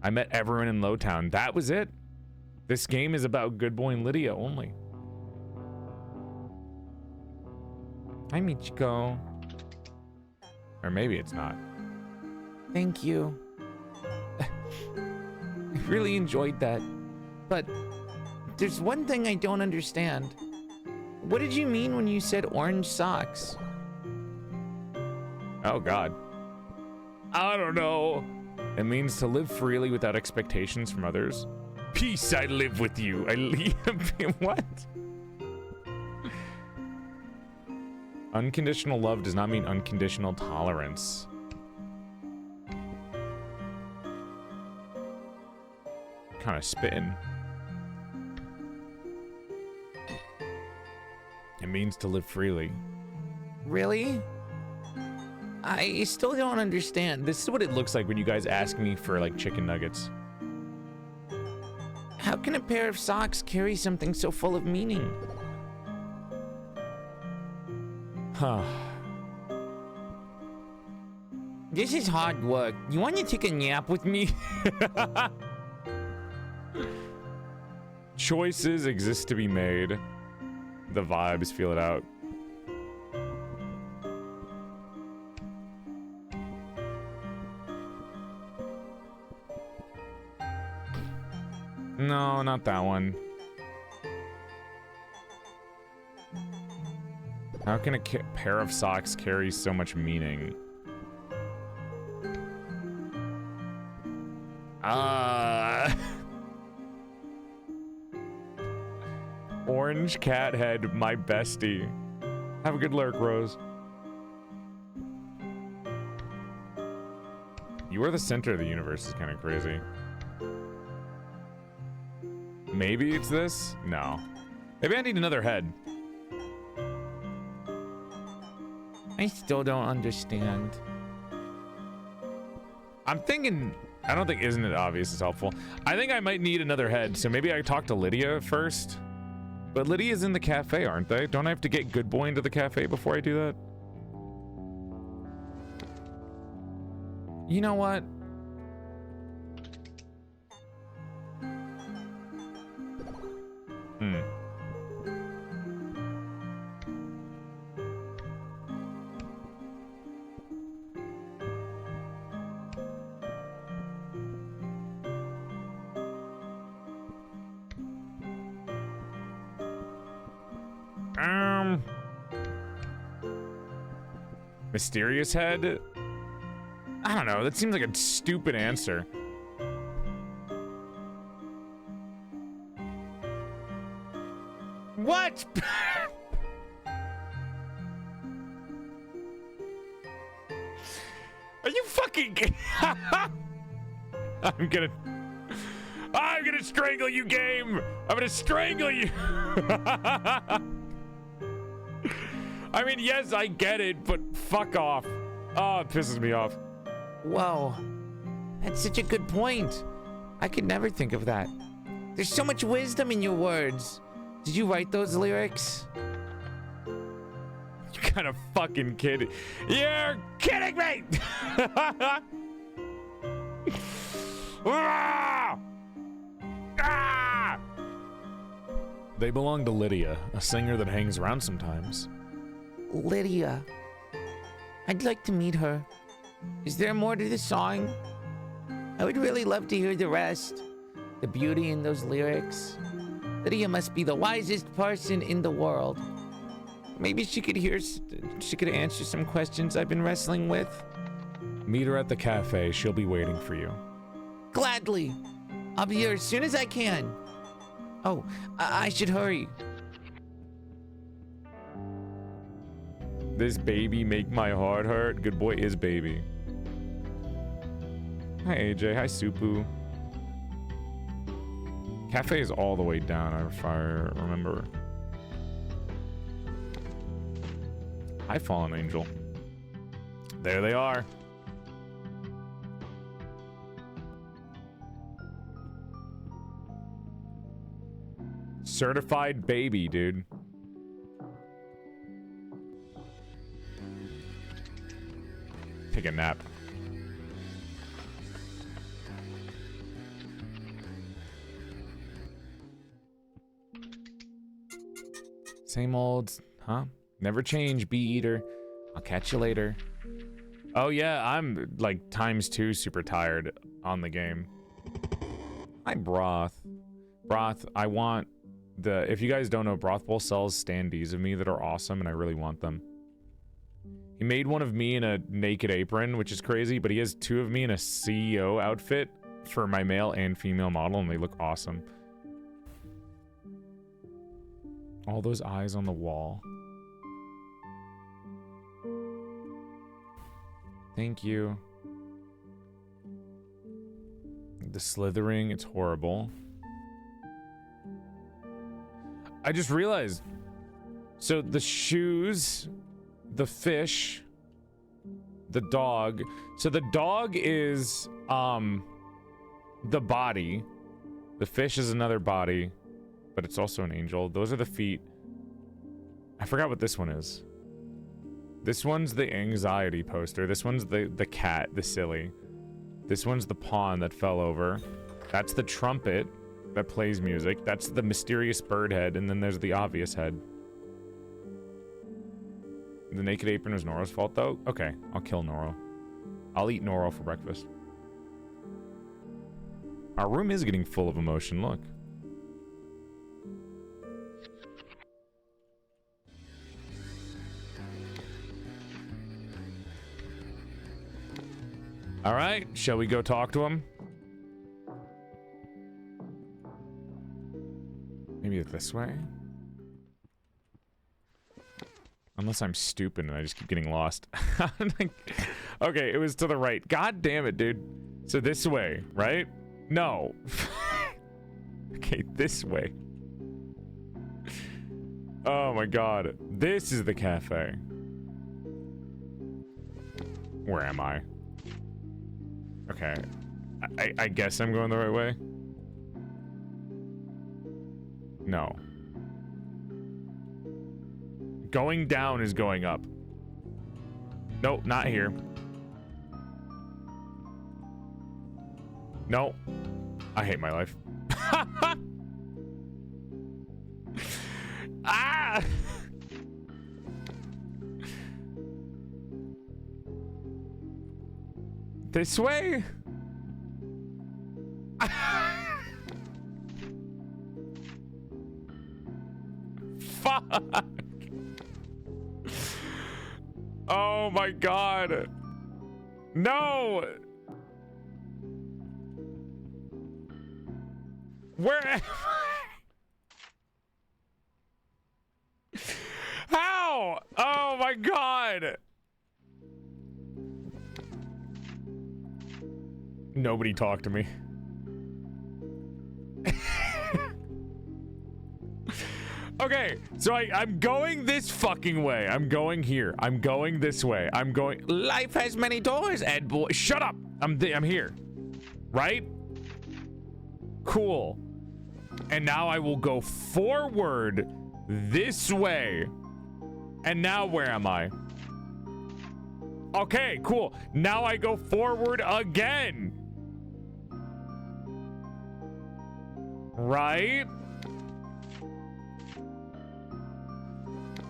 I met everyone in Lowtown. That was it? This game is about Good Boy and Lydia only. Hi, Michiko. Or maybe it's not.
Thank you. I really enjoyed that. But there's one thing I don't understand. What did you mean when you said orange socks?
Oh, God. I don't know. It means to live freely without expectations from others. Peace, I live with you. I leave. What? Unconditional love does not mean unconditional tolerance. Kind of spitting. It means to live freely.
Really? I still don't understand.
This is what it looks like when you guys ask me for like chicken nuggets.
How can a pair of socks carry something so full of meaning?
Huh.
This is hard work. You want to take a nap with me?
Choices exist to be made. The vibes, feel it out. No, not that one. How can a pair of socks carry so much meaning? Orange cat head, my bestie. Have a good lurk, Rose. You are the center of the universe is kind of crazy. Maybe it's this? No. Maybe I need another head.
I still don't understand.
I'm thinking, I don't think isn't it obvious is helpful. I think I might need another head, so maybe I talk to Lydia first. But Lydia's in the cafe, aren't they? Don't I have to get Good Boy into the cafe before I do that?
You know what?
Mysterious head? I don't know, that seems like a stupid answer. What? Are you fucking I'm gonna strangle you, game! I'm gonna strangle you! I mean, yes, I get it, but fuck off. Oh, it pisses me off.
Whoa. That's such a good point. I could never think of that. There's so much wisdom in your words. Did you write those lyrics?
You kind of fucking kidding. You're kidding me! Ah! Ah! They belong to Lydia, a singer that hangs around sometimes.
Lydia. I'd like to meet her. Is there more to the song? I would really love to hear the rest. The beauty in those lyrics. Lydia must be the wisest person in the world. Maybe she could answer some questions I've been wrestling with.
Meet her at the cafe. She'll be waiting for you.
Gladly. I'll be here as soon as I can. Oh, I should hurry.
This baby make my heart hurt. Good Boy is baby. Hi AJ, hi Supu. Cafe is all the way down, if I remember. Hi Fallen Angel. There they are. Certified baby, dude. Take a nap. Same old, huh? Never change, bee eater. I'll catch you later. Oh yeah, I'm like ×2 super tired on the game. Hi Broth. Broth, I want the, if you guys don't know, Broth Bowl sells standees of me that are awesome and I really want them. He made one of me in a naked apron, which is crazy, but he has two of me in a CEO outfit for my male and female model, and they look awesome. All those eyes on the wall. Thank you. The slithering, it's horrible. I just realized So the shoes, the fish, the dog. So the dog is the body. The fish is another body, but it's also an angel. Those are the feet. I forgot what this one is. This one's the anxiety poster. This one's the cat, the silly. This one's the pawn that fell over. That's the trumpet that plays music. That's the mysterious bird head, and then there's the obvious head. The naked apron was Noro's fault, though? Okay, I'll kill Noro. I'll eat Noro for breakfast. Our room is getting full of emotion, look. All right, shall we go talk to him? Maybe this way? Unless I'm stupid and I just keep getting lost. I'm like, okay, it was to the right. God damn it, dude. So this way, right? No. Okay, this way. Oh my god. This is the cafe. Where am I? Okay. I guess I'm going the right way. No. Going down is going up. Nope, not here. No. I hate my life. Ah! This way? Fuck. Oh my god. No. Where am I? How? Oh my god. Nobody talk to me. Okay, so I'm going this fucking way. I'm going here. I'm going this way. I'm going. Life has many doors, Ed boy. Shut up. I'm here. Right? Cool. And now I will go forward this way. And now where am I? Okay, cool. Now I go forward again. Right?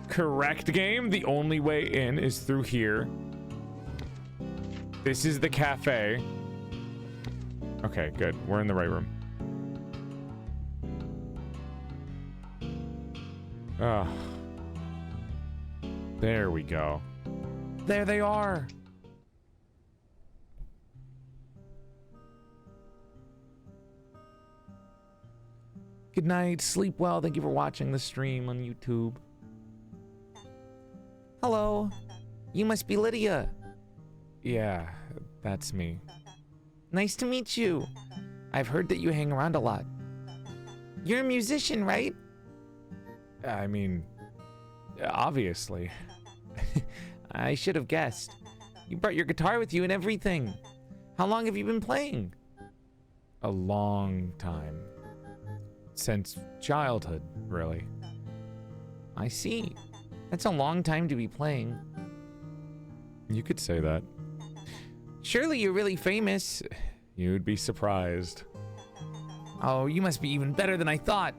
Correct, game. The only way in is through here. This is the cafe. Okay, good. We're in the right room. Ah. There we go. There they are. Good night. Sleep well. Thank you for watching the stream on YouTube.
Hello. You must be Lydia.
Yeah, that's me.
Nice to meet you. I've heard that you hang around a lot. You're a musician, right?
I mean, obviously.
I should have guessed. You brought your guitar with you and everything. How long have you been playing?
A long time. Since childhood, really.
I see. That's a long time to be playing.
You could say that.
Surely you're really famous.
You'd be surprised.
Oh, you must be even better than I thought.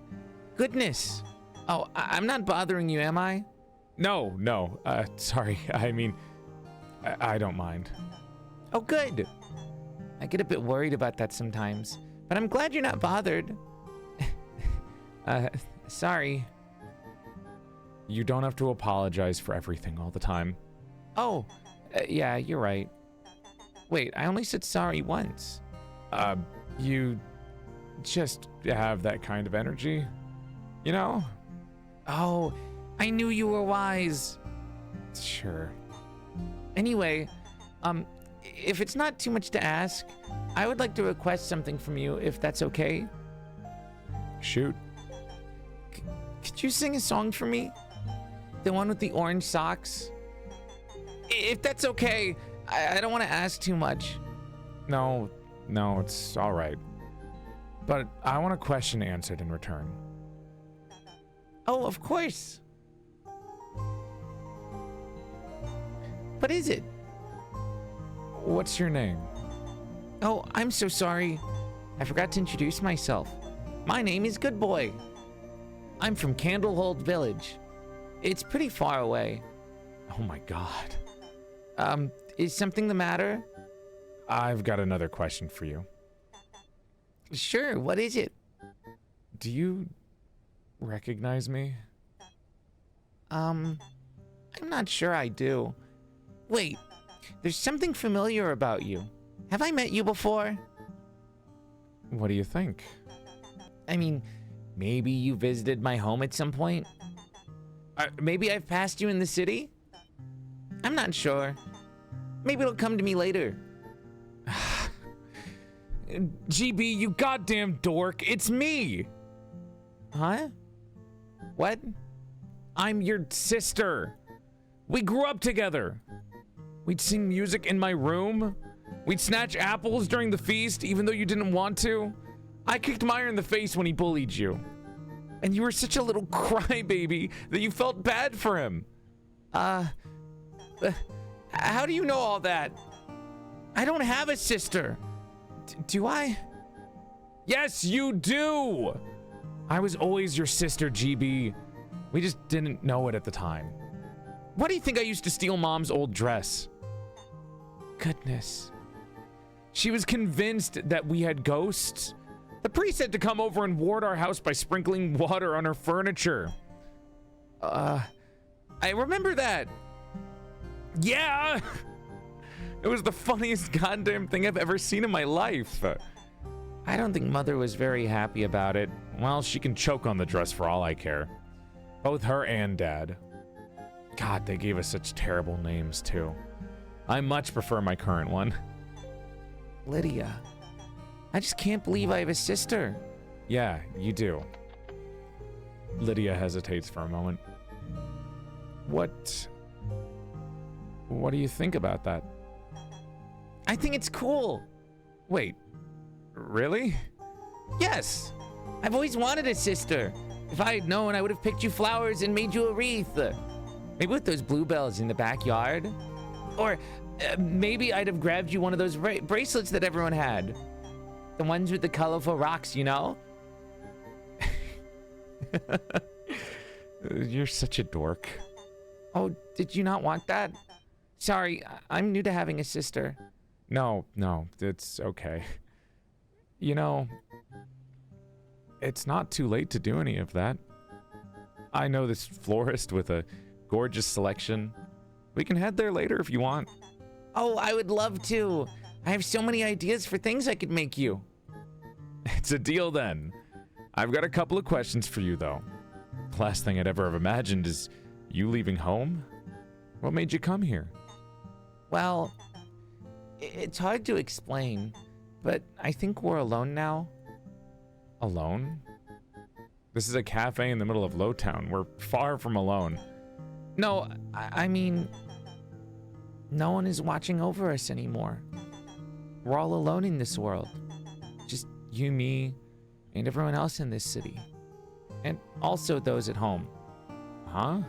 Goodness. Oh, I'm not bothering you, am I?
No. Sorry. I mean, I don't mind.
Oh, good. I get a bit worried about that sometimes, but I'm glad you're not bothered. Sorry.
You don't have to apologize for everything all the time.
Oh, yeah, you're right. Wait, I only said sorry once.
You just have that kind of energy, you know?
Oh, I knew you were wise.
Sure.
Anyway, if it's not too much to ask, I would like to request something from you, if that's okay.
Shoot.
Could you sing a song for me? The one with the orange socks? If that's okay, I don't want to ask too much.
No, it's all right. But I want a question answered in return.
Oh, of course. What is it?
What's your name?
Oh, I'm so sorry. I forgot to introduce myself. My name is Good Boy. I'm from Candlehold Village. It's pretty far away.
Oh my god.
Is something the matter?
I've got another question for you.
Sure, what is it?
Do you recognize me?
I'm not sure I do. Wait, there's something familiar about you. Have I met you before?
What do you think?
I mean, maybe you visited my home at some point? Maybe I've passed you in the city? I'm not sure. Maybe it'll come to me later.
GB, you goddamn dork, it's me!
Huh? What?
I'm your sister. We grew up together. We'd sing music in my room. We'd snatch apples during the feast, even though you didn't want to. I kicked Meyer in the face when he bullied you. And you were such a little crybaby that you felt bad for him.
How do you know all that? I don't have a sister. Do I?
Yes, you do! I was always your sister, GB. We just didn't know it at the time. Why do you think I used to steal Mom's old dress?
Goodness.
She was convinced that we had ghosts. The priest had to come over and ward our house by sprinkling water on her furniture.
I remember that.
Yeah! It was the funniest goddamn thing I've ever seen in my life.
I don't think Mother was very happy about it.
Well, she can choke on the dress for all I care. Both her and Dad. God, they gave us such terrible names, too. I much prefer my current one.
Lydia. I just can't believe I have a sister.
Yeah, you do. Lydia hesitates for a moment. What do you think about that?
I think it's cool.
Wait, really?
Yes. I've always wanted a sister. If I had known, I would have picked you flowers and made you a wreath. Maybe with those bluebells in the backyard. Or maybe I'd have grabbed you one of those bracelets that everyone had. The ones with the colorful rocks, you know?
You're such a dork.
Oh, did you not want that? Sorry, I'm new to having a sister.
No, it's okay. You know, it's not too late to do any of that. I know this florist with a gorgeous selection. We can head there later if you want.
Oh, I would love to. I have so many ideas for things I could make you.
It's a deal then. I've got a couple of questions for you though. The last thing I'd ever have imagined is you leaving home. What made you come here?
Well, it's hard to explain, but I think we're alone now.
Alone? This is a cafe in the middle of Lowtown. We're far from alone.
No, I mean, no one is watching over us anymore. We're all alone in this world. Just you, me, and everyone else in this city. And also those at home.
Huh?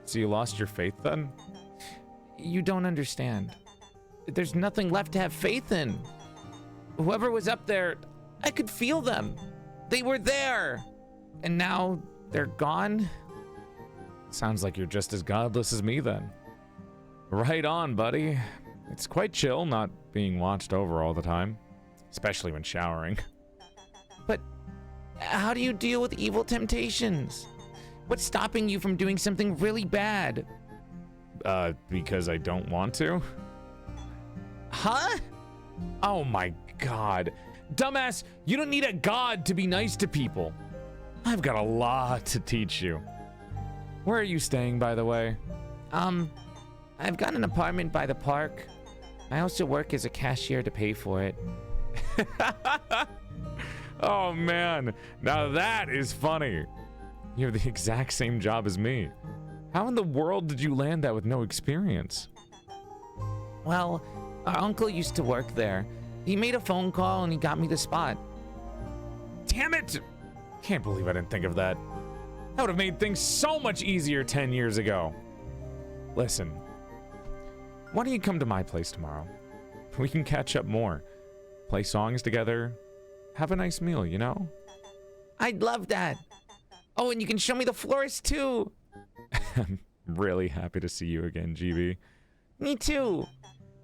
So you lost your faith then?
You don't understand. There's nothing left to have faith in. Whoever was up there, I could feel them. They were there. And now they're gone.
Sounds like you're just as godless as me then. Right on, buddy. It's quite chill not being watched over all the time, especially when showering.
But how do you deal with evil temptations? What's stopping you from doing something really bad?
Because I don't want to?
Huh?
Oh my god. Dumbass, you don't need a god to be nice to people. I've got a lot to teach you. Where are you staying, by the way?
I've got an apartment by the park. I also work as a cashier to pay for it.
Oh man, now that is funny. You have the exact same job as me. How in the world did you land that with no experience?
Well, our uncle used to work there. He made a phone call and he got me the spot.
Damn it! Can't believe I didn't think of that. That would have made things so much easier 10 years ago. Listen, why don't you come to my place tomorrow? We can catch up more. Play songs together. Have a nice meal, you know?
I'd love that. Oh, and you can show me the florist too.
I'm really happy to see you again, GB.
Me too.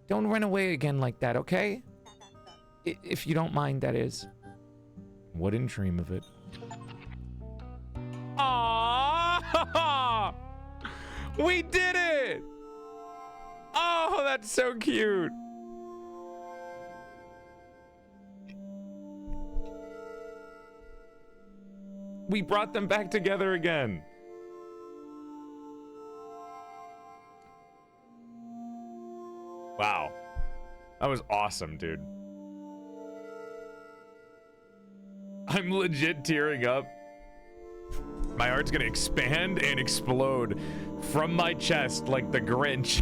Don't run away again like that, okay? If you don't mind, that is.
Wouldn't dream of it. Aww! We did it! Oh, that's so cute. We brought them back together again. Wow. That was awesome, dude. I'm legit tearing up. My heart's gonna expand and explode from my chest like the Grinch.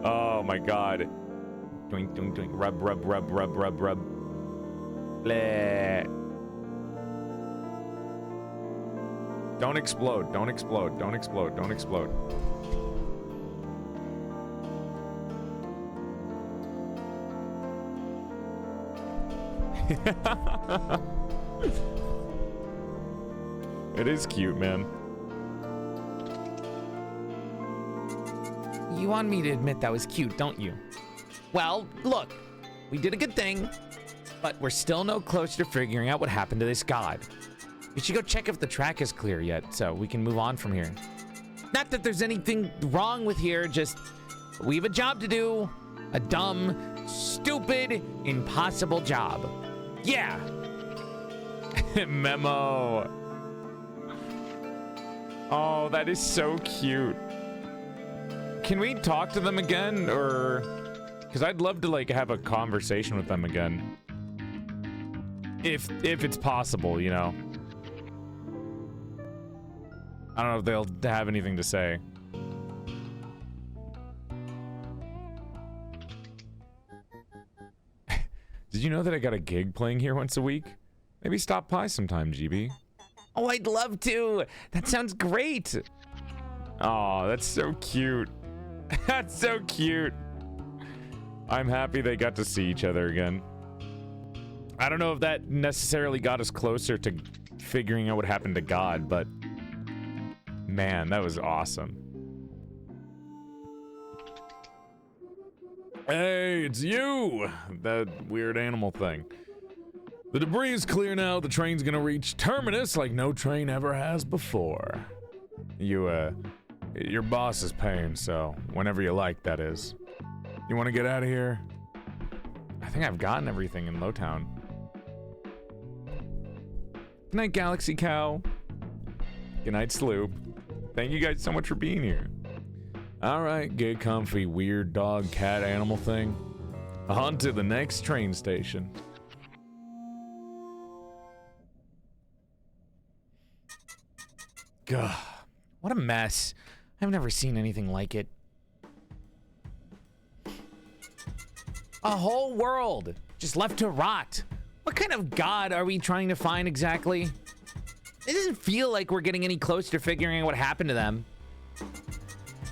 Oh my god. Doink, doink, doink. Rub, rub, rub, rub, rub, rub. Bleh. Don't explode, don't explode, don't explode, don't explode. It is cute, man.
You want me to admit that was cute, don't you? Well, look, we did a good thing, but we're still no closer to figuring out what happened to this god. We should go check if the track is clear yet, so we can move on from here. Not that there's anything wrong with here, just we have a job to do. A dumb, stupid, impossible job. Yeah.
Memo. Oh, that is so cute. Can we talk to them again, or... Because I'd love to, like, have a conversation with them again. If it's possible, you know. I don't know if they'll have anything to say. Did you know that I got a gig playing here once a week? Maybe stop by sometime, GB.
Oh, I'd love to. That sounds great.
Oh, that's so cute. That's so cute. I'm happy they got to see each other again. I don't know if that necessarily got us closer to figuring out what happened to God, but man, that was awesome. Hey, it's you! That weird animal thing. The debris is clear now. The train's gonna reach terminus like no train ever has before. Your boss is paying, so whenever you like, that is. You want to get out of here? I think I've gotten everything in Lowtown. Good night, Galaxy Cow. Good night, Sloop. Thank you guys so much for being here. Alright, get comfy, weird dog, cat, animal thing. On to the next train station.
Gah, what a mess. I've never seen anything like it. A whole world just left to rot. What kind of god are we trying to find exactly? It doesn't feel like we're getting any closer to figuring out what happened to them.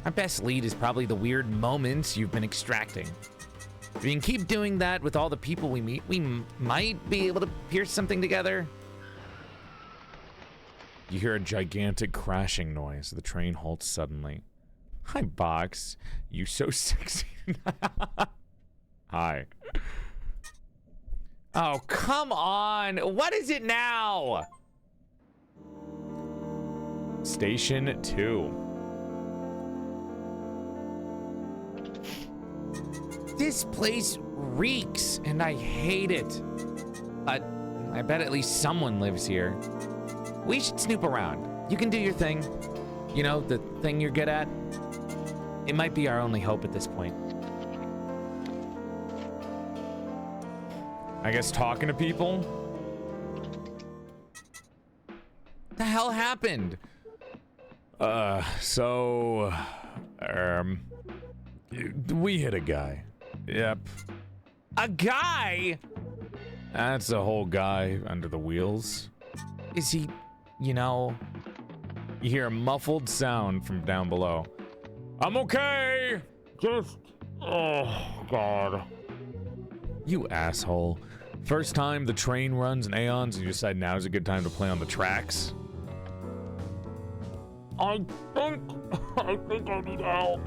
Our best lead is probably the weird moments you've been extracting. If we can keep doing that with all the people we meet, we might be able to pierce something together.
You hear a gigantic crashing noise. The train halts suddenly. Hi, Box. You so sexy. Hi.
Oh, come on. What is it now?
Station 2.
This place reeks, and I hate it. But I bet at least someone lives here. We should snoop around. You can do your thing. You know, the thing you're good at. It might be our only hope at this point.
I guess talking to people?
The hell happened?
So, we hit a guy. Yep.
A guy?
That's a whole guy under the wheels.
Is he, you know...
You hear a muffled sound from down below. I'm okay! Just... Oh, God. You asshole. First time the train runs in Aeons and you decide now's a good time to play on the tracks? I think I need help.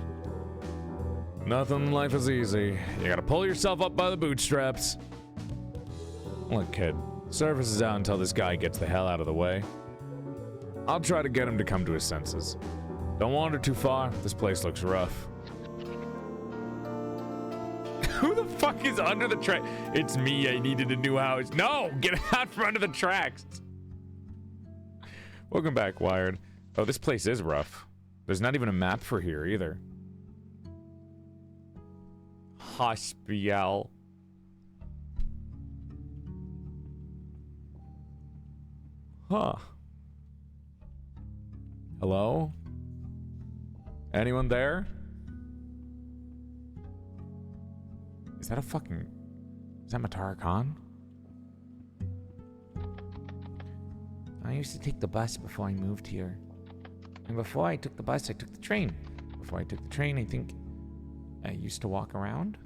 Nothing in life is easy. You gotta pull yourself up by the bootstraps. Look, kid. Service is out until this guy gets the hell out of the way. I'll try to get him to come to his senses. Don't wander too far. This place looks rough. Who the fuck is under the track? It's me. I needed a new house. No! Get out from under the tracks. Welcome back, Wired. Oh, this place is rough. There's not even a map for here either. Hospital. Huh. Hello? Anyone there? Is that a fucking... Is that Matara Khan?
I used to take the bus before I moved here. And before I took the bus, I took the train. Before I took the train, I think I used to walk around.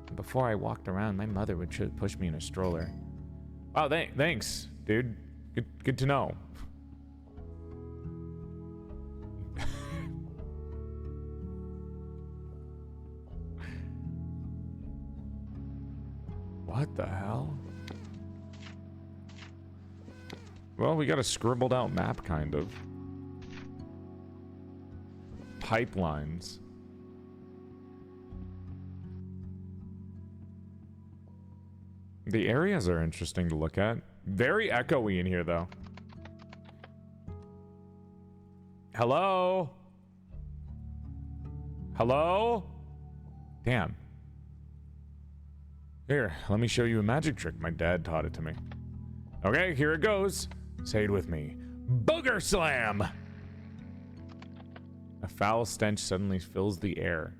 And before I walked around, my mother would push me in a stroller.
Oh, thanks, dude. Good to know. What the hell? Well, we got a scribbled out map, kind of. Pipelines. The areas are interesting to look at. Very echoey in here, though. Hello? Hello? Damn. Here, let me show you a magic trick. My dad taught it to me. Okay, here it goes. Say it with me. Booger slam! A foul stench suddenly fills the air.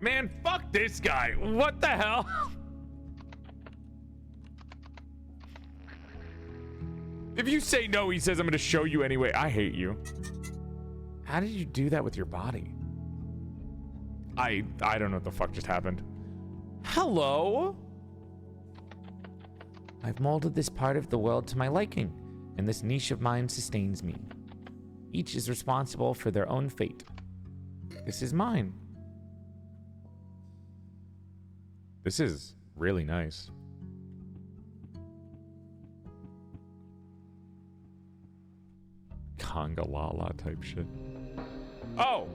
Man, fuck this guy. What the hell? If you say no, he says I'm gonna show you anyway. I hate you. How did you do that with your body? I don't know what the fuck just happened. Hello?
I've molded this part of the world to my liking, and this niche of mine sustains me. Each is responsible for their own fate. This is mine.
This is really nice. Congalala type shit. Oh!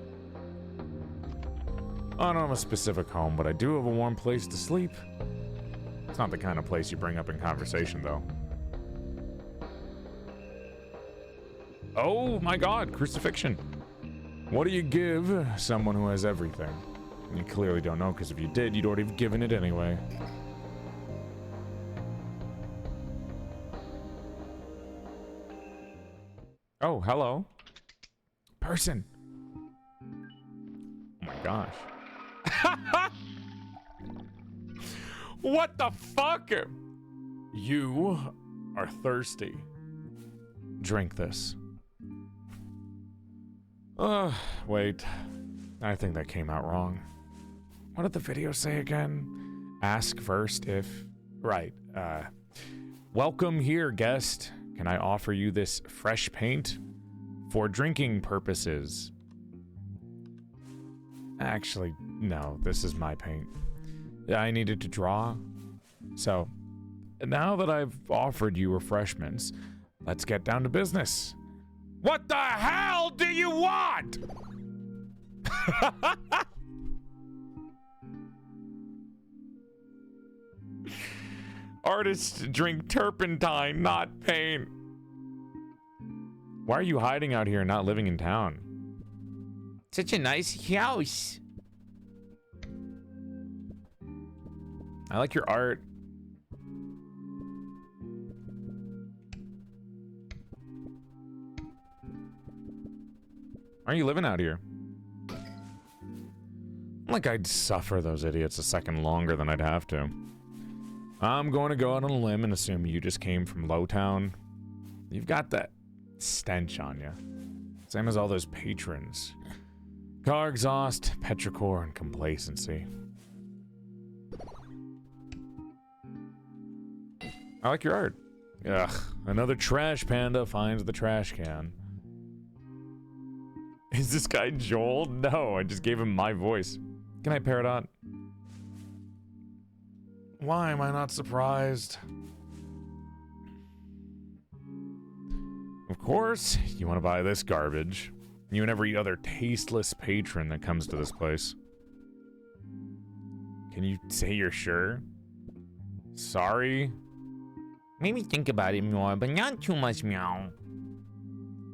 I don't have a specific home, but I do have a warm place to sleep. It's not the kind of place you bring up in conversation, though. Oh my god, crucifixion. What do you give someone who has everything? You clearly don't know, because if you did, you'd already have given it anyway. Oh, hello. Person. Oh my gosh. What the fuck? You are thirsty. Drink this. Wait. I think that came out wrong. What did the video say again? Ask first if... Right. Welcome here, guest. Can I offer you this fresh paint? For drinking purposes. Actually, no. This is my paint. I needed to draw. So, now that I've offered you refreshments, let's get down to business. What the hell do you want? Artists drink turpentine, not paint. Why are you hiding out here and not living in town?
Such a nice house.
I like your art. Why are you living out here? Like I'd suffer those idiots a second longer than I'd have to. I'm going to go out on a limb and assume you just came from Lowtown. You've got that stench on you. Same as all those patrons. Car exhaust, petrichor, and complacency. I like your art. Ugh, another trash panda finds the trash can. Is this guy Joel? No, I just gave him my voice. Can I pair it on? Why am I not surprised? Of course, you want to buy this garbage. You and every other tasteless patron that comes to this place. Can you say you're sure? Sorry?
Maybe think about it more, but not too much, meow.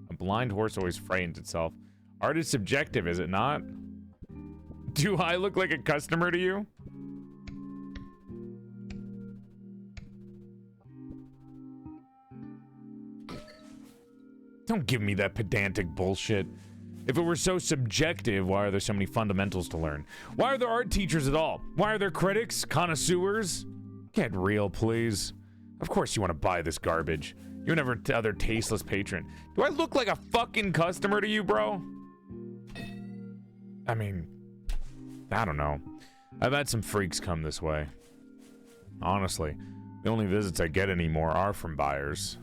A blind horse always frightens itself. Art is subjective, is it not? Do I look like a customer to you? Don't give me that pedantic bullshit. If it were so subjective, why are there so many fundamentals to learn? Why are there art teachers at all? Why are there critics, connoisseurs? Get real, please. Of course you want to buy this garbage. You and every other tasteless patron. Do I look like a fucking customer to you, bro? I mean, I don't know. I've had some freaks come this way. Honestly, the only visits I get anymore are from buyers.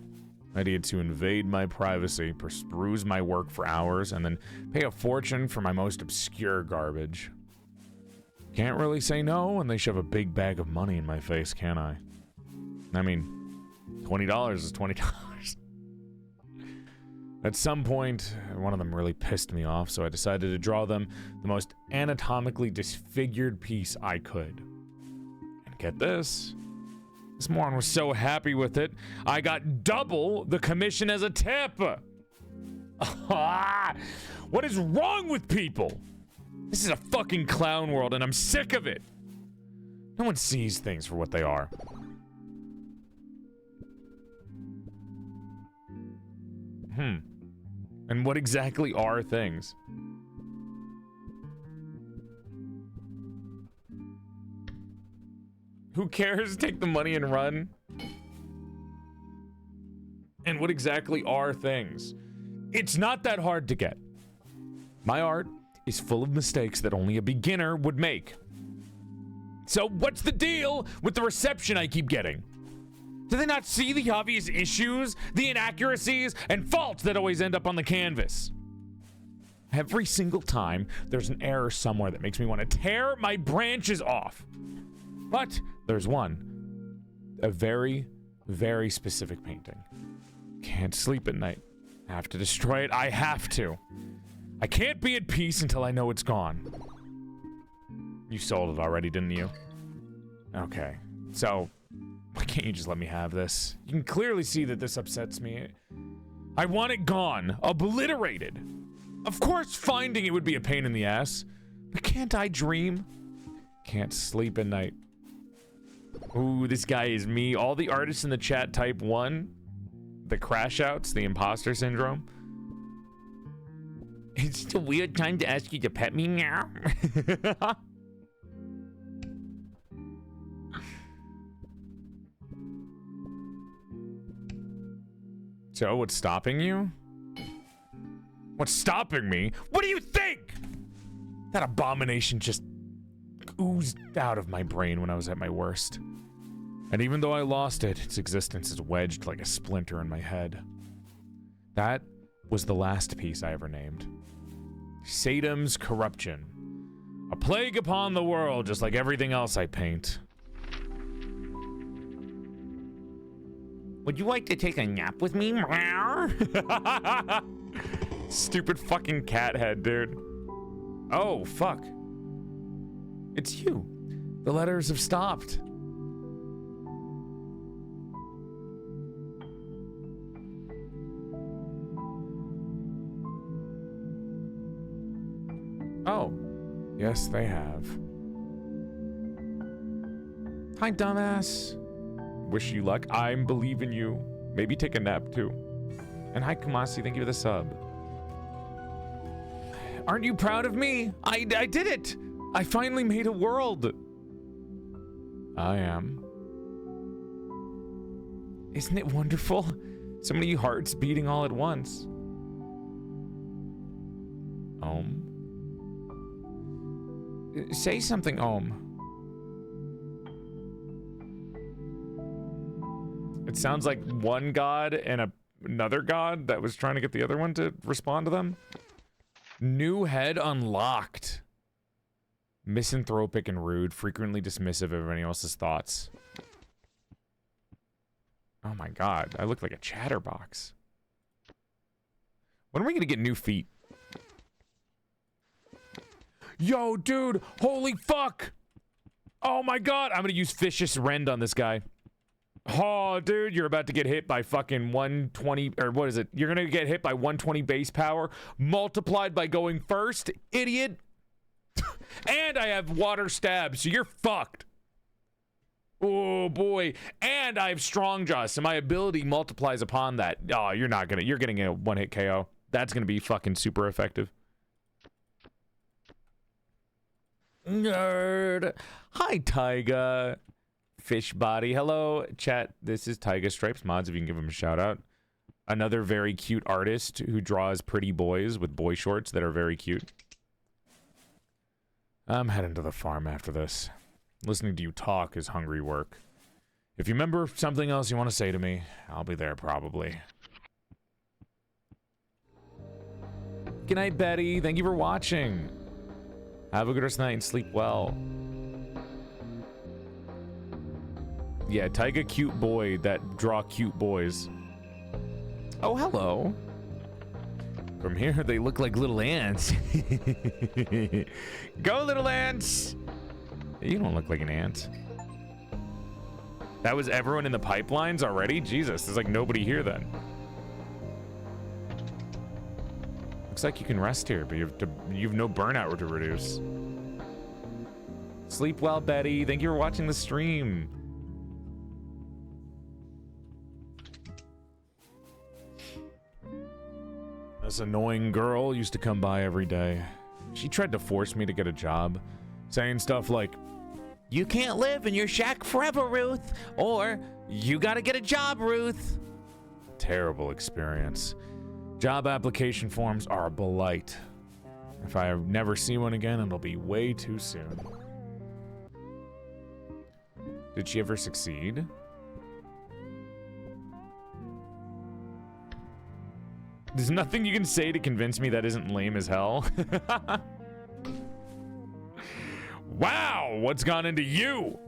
Idiots who invade my privacy, peruse my work for hours, and then pay a fortune for my most obscure garbage. Can't really say no when they shove a big bag of money in my face, can I? I mean, $20 is $20. At some point, one of them really pissed me off, so I decided to draw them the most anatomically disfigured piece I could. And get this. This moron was so happy with it, I got double the commission as a tip! What is wrong with people? This is a fucking clown world and I'm sick of it! No one sees things for what they are. And what exactly are things? Who cares? Take the money and run. And what exactly are things? It's not that hard to get. My art is full of mistakes that only a beginner would make. So what's the deal with the reception I keep getting? Do they not see the obvious issues, the inaccuracies, and faults that always end up on the canvas? Every single time, there's an error somewhere that makes me want to tear my branches off. But there's one. A very, very specific painting. Can't sleep at night. Have to destroy it. I have to. I can't be at peace until I know it's gone. You sold it already, didn't you? Okay. So, why can't you just let me have this? You can clearly see that this upsets me. I want it gone. Obliterated. Of course finding it would be a pain in the ass. But can't I dream? Can't sleep at night. Ooh, this guy is me. All the artists in the chat type 1. The crash outs, the imposter syndrome. It's a weird time to ask you to pet me now. So, what's stopping you? What's stopping me? What do you think? That abomination just oozed out of my brain when I was at my worst. And even though I lost it, its existence is wedged like a splinter in my head. That was the last piece I ever named. Satan's Corruption. A plague upon the world, just like everything else I paint.
Would you like to take a nap with me?
Stupid fucking cat head, dude. Oh, fuck. It's you. The letters have stopped. Yes, they have. Hi, dumbass. Wish you luck. I'm believing you. Maybe take a nap, too. And hi, Kumasi. Thank you for the sub. Aren't you proud of me? I did it! I finally made a world! I am. Isn't it wonderful? So many hearts beating all at once. Om. Say something, Om. It sounds like one god and another god that was trying to get the other one to respond to them. New head unlocked. Misanthropic and rude, frequently dismissive of everybody else's thoughts. Oh my god, I look like a chatterbox. When are we gonna get new feet? Yo, dude, holy fuck! Oh my god, I'm gonna use Vicious Rend on this guy. Oh, dude, you're about to get hit by fucking 120, or what is it? You're gonna get hit by 120 base power, multiplied by going first, idiot. And I have water stab, so you're fucked. Oh boy, and I have strong jaw, so my ability multiplies upon that. Oh, you're getting a one-hit KO. That's gonna be fucking super effective. Nerd. Hi, Tyga. Fish body. Hello, chat. This is Tyga Stripes Mods, if you can give him a shout out. Another very cute artist who draws pretty boys with boy shorts that are very cute. I'm heading to the farm after this. Listening to you talk is hungry work. If you remember something else you want to say to me, I'll be there probably. Good night, Betty. Thank you for watching. Have a good rest of the night and sleep well. Yeah, Tyga cute boy that draw cute boys. Oh, hello. From here, they look like little ants. Go, little ants! You don't look like an ant. That was everyone in the pipelines already? Jesus, there's like nobody here then. Looks like you can rest here, but you have no burnout to reduce. Sleep well, Betty. Thank you for watching the stream. This annoying girl used to come by every day. She tried to force me to get a job, saying stuff like, "You can't live in your shack forever, Ruth," or "You gotta get a job, Ruth." Terrible experience. Job application forms are a blight. If I never see one again, it'll be way too soon. Did she ever succeed? There's nothing you can say to convince me that isn't lame as hell. Wow, what's gone into you?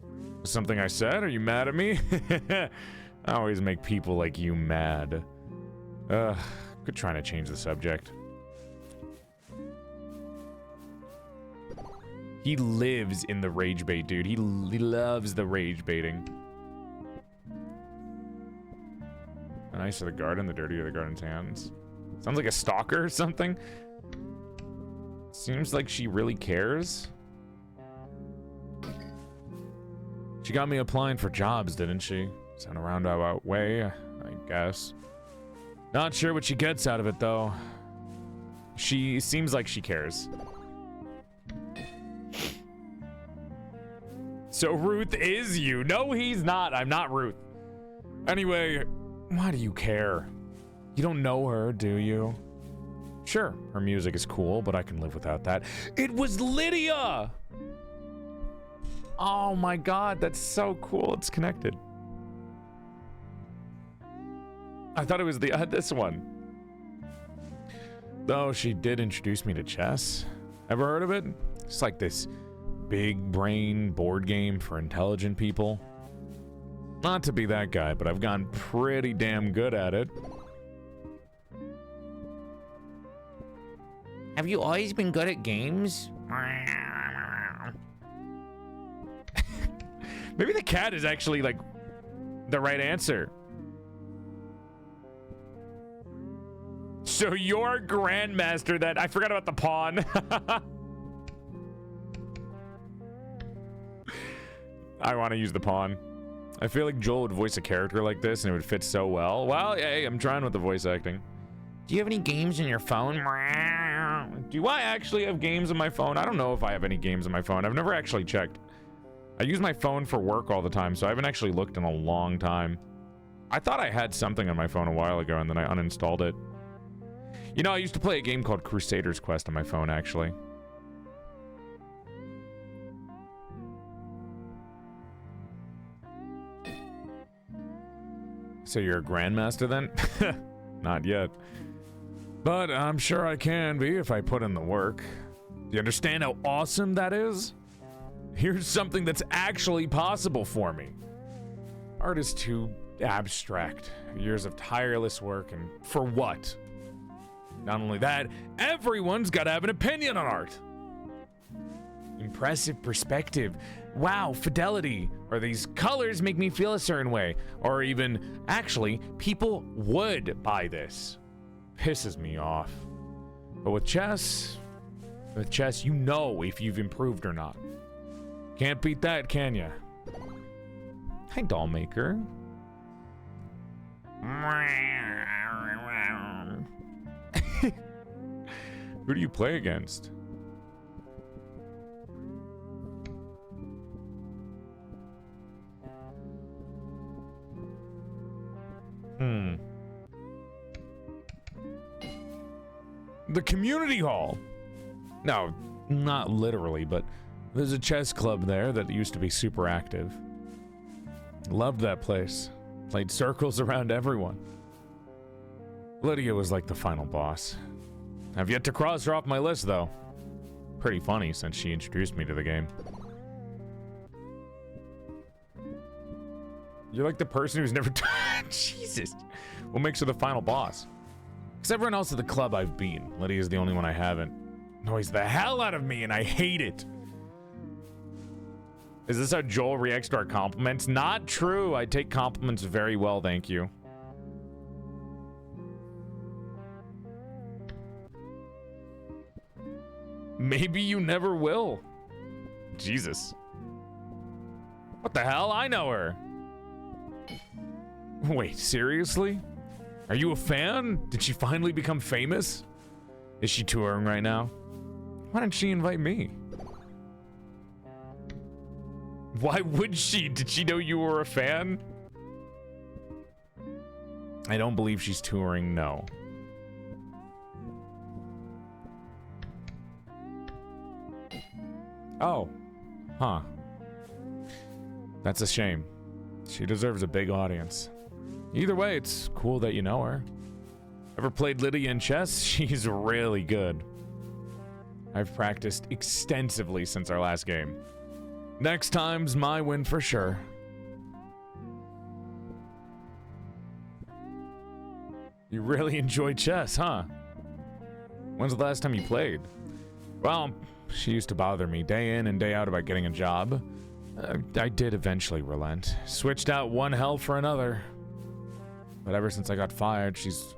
Something I said? Are you mad at me? I always make people like you mad. Quit trying to change the subject. He lives in the rage bait, dude. He loves the rage baiting. The nicer the garden, the dirtier the garden's hands. Sounds like a stalker or something. Seems like she really cares. She got me applying for jobs, didn't she? Sound a roundabout way, I guess. Not sure what she gets out of it, though. She seems like she cares. So Ruth is you. No, he's not. I'm not Ruth. Anyway, why do you care? You don't know her, do you? Sure, her music is cool, but I can live without that. It was Lydia! Oh my god, that's so cool. It's connected. I thought it was this one. Though she did introduce me to chess. Ever heard of it? It's like this big brain board game for intelligent people. Not to be that guy, but I've gotten pretty damn good at it.
Have you always been good at games?
Maybe the cat is actually like the right answer. So you're Grandmaster that I forgot about the pawn. I want to use the pawn. I feel like Joel would voice a character like this and it would fit so well. Well, hey, I'm trying with the voice acting. Do you have any games in your phone? Do I actually have games on my phone? I don't know if I have any games on my phone. I've never actually checked. I use my phone for work all the time, so I haven't actually looked in a long time. I thought I had something on my phone a while ago, and then I uninstalled it. You know, I used to play a game called Crusader's Quest on my phone, actually. So you're a grandmaster then? Not yet. But I'm sure I can be if I put in the work. Do you understand how awesome that is? Here's something that's actually possible for me. Art is too abstract. Years of tireless work, and for what? Not only that, everyone's got to have an opinion on art. Impressive perspective. Wow, fidelity. Or these colors make me feel a certain way. Or even, actually, people would buy this. Pisses me off. But with chess, you know if you've improved or not. Can't beat that, can ya? Hi, doll maker. Who do you play against? The community hall. No, not literally, but there's a chess club there that used to be super active. Loved that place. Played circles around everyone. Lydia was like the final boss. I've yet to cross her off my list, though. Pretty funny since she introduced me to the game. You're like the person who's never... Jesus. What makes her the final boss? Because everyone else at the club I've beaten. Lydia's the only one I haven't. Annoys the hell out of me, and I hate it. Is this how Joel reacts to our compliments? Not true. I take compliments very well, thank you. Maybe you never will. Jesus. What the hell? I know her. Wait, seriously? Are you a fan? Did she finally become famous? Is she touring right now? Why didn't she invite me? Why would she? Did she know you were a fan? I don't believe she's touring, no. Oh. Huh. That's a shame. She deserves a big audience. Either way, it's cool that you know her. Ever played Lydia in chess? She's really good. I've practiced extensively since our last game. Next time's my win for sure. You really enjoy chess, huh? When's the last time you played? Well, she used to bother me day in and day out about getting a job. I did eventually relent. Switched out one hell for another. But ever since I got fired, she's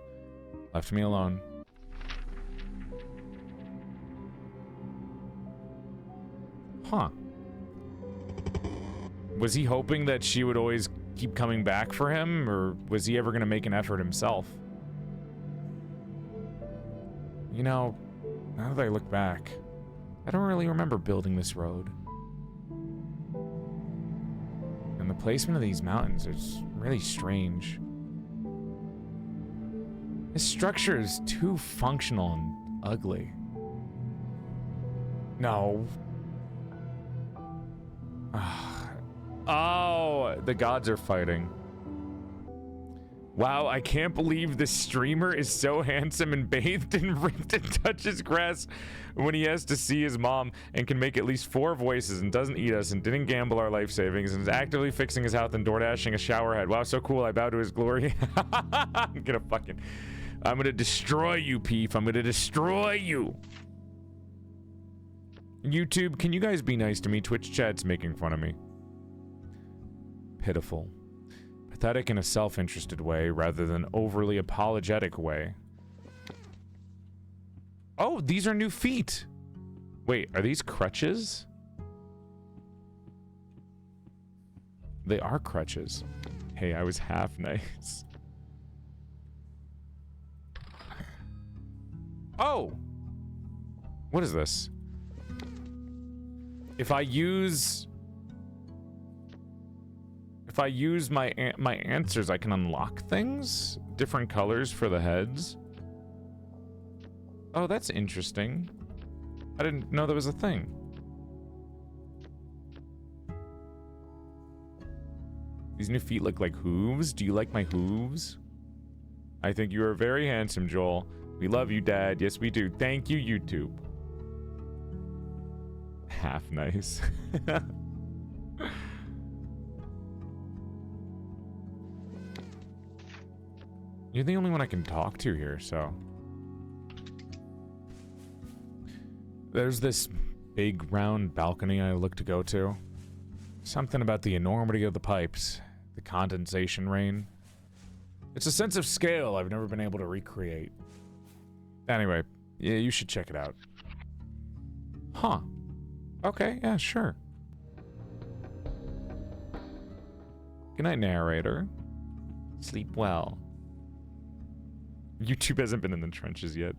left me alone. Huh. Was he hoping that she would always keep coming back for him, or was he ever going to make an effort himself? You know, now that I look back, I don't really remember building this road. And the placement of these mountains is really strange. This structure is too functional and ugly. No. Oh, the gods are fighting. Wow, I can't believe this streamer is so handsome and bathed and ripped and touches grass when he has to see his mom and can make at least 4 voices and doesn't eat us and didn't gamble our life savings and is actively fixing his health and door dashing a shower head. Wow, so cool. I bow to his glory. I'm gonna destroy you, Peef. I'm gonna destroy you. YouTube, can you guys be nice to me? Twitch chat's making fun of me. Pitiful. Pathetic in a self-interested way rather than overly apologetic way. Oh, these are new feet. Wait, are these crutches? They are crutches. Hey, I was half nice. Oh! What is this? If I use my answers, I can unlock things? Different colors for the heads? Oh, that's interesting. I didn't know there was a thing. These new feet look like hooves. Do you like my hooves? I think you are very handsome, Joel. We love you, Dad. Yes, we do. Thank you, YouTube. Half nice. You're the only one I can talk to here, so... There's this big round balcony I look to go to. Something about the enormity of the pipes, the condensation rain. It's a sense of scale I've never been able to recreate. Anyway, yeah, you should check it out. Huh. Okay, yeah, sure. Good night, narrator. Sleep well. YouTube hasn't been in the trenches yet.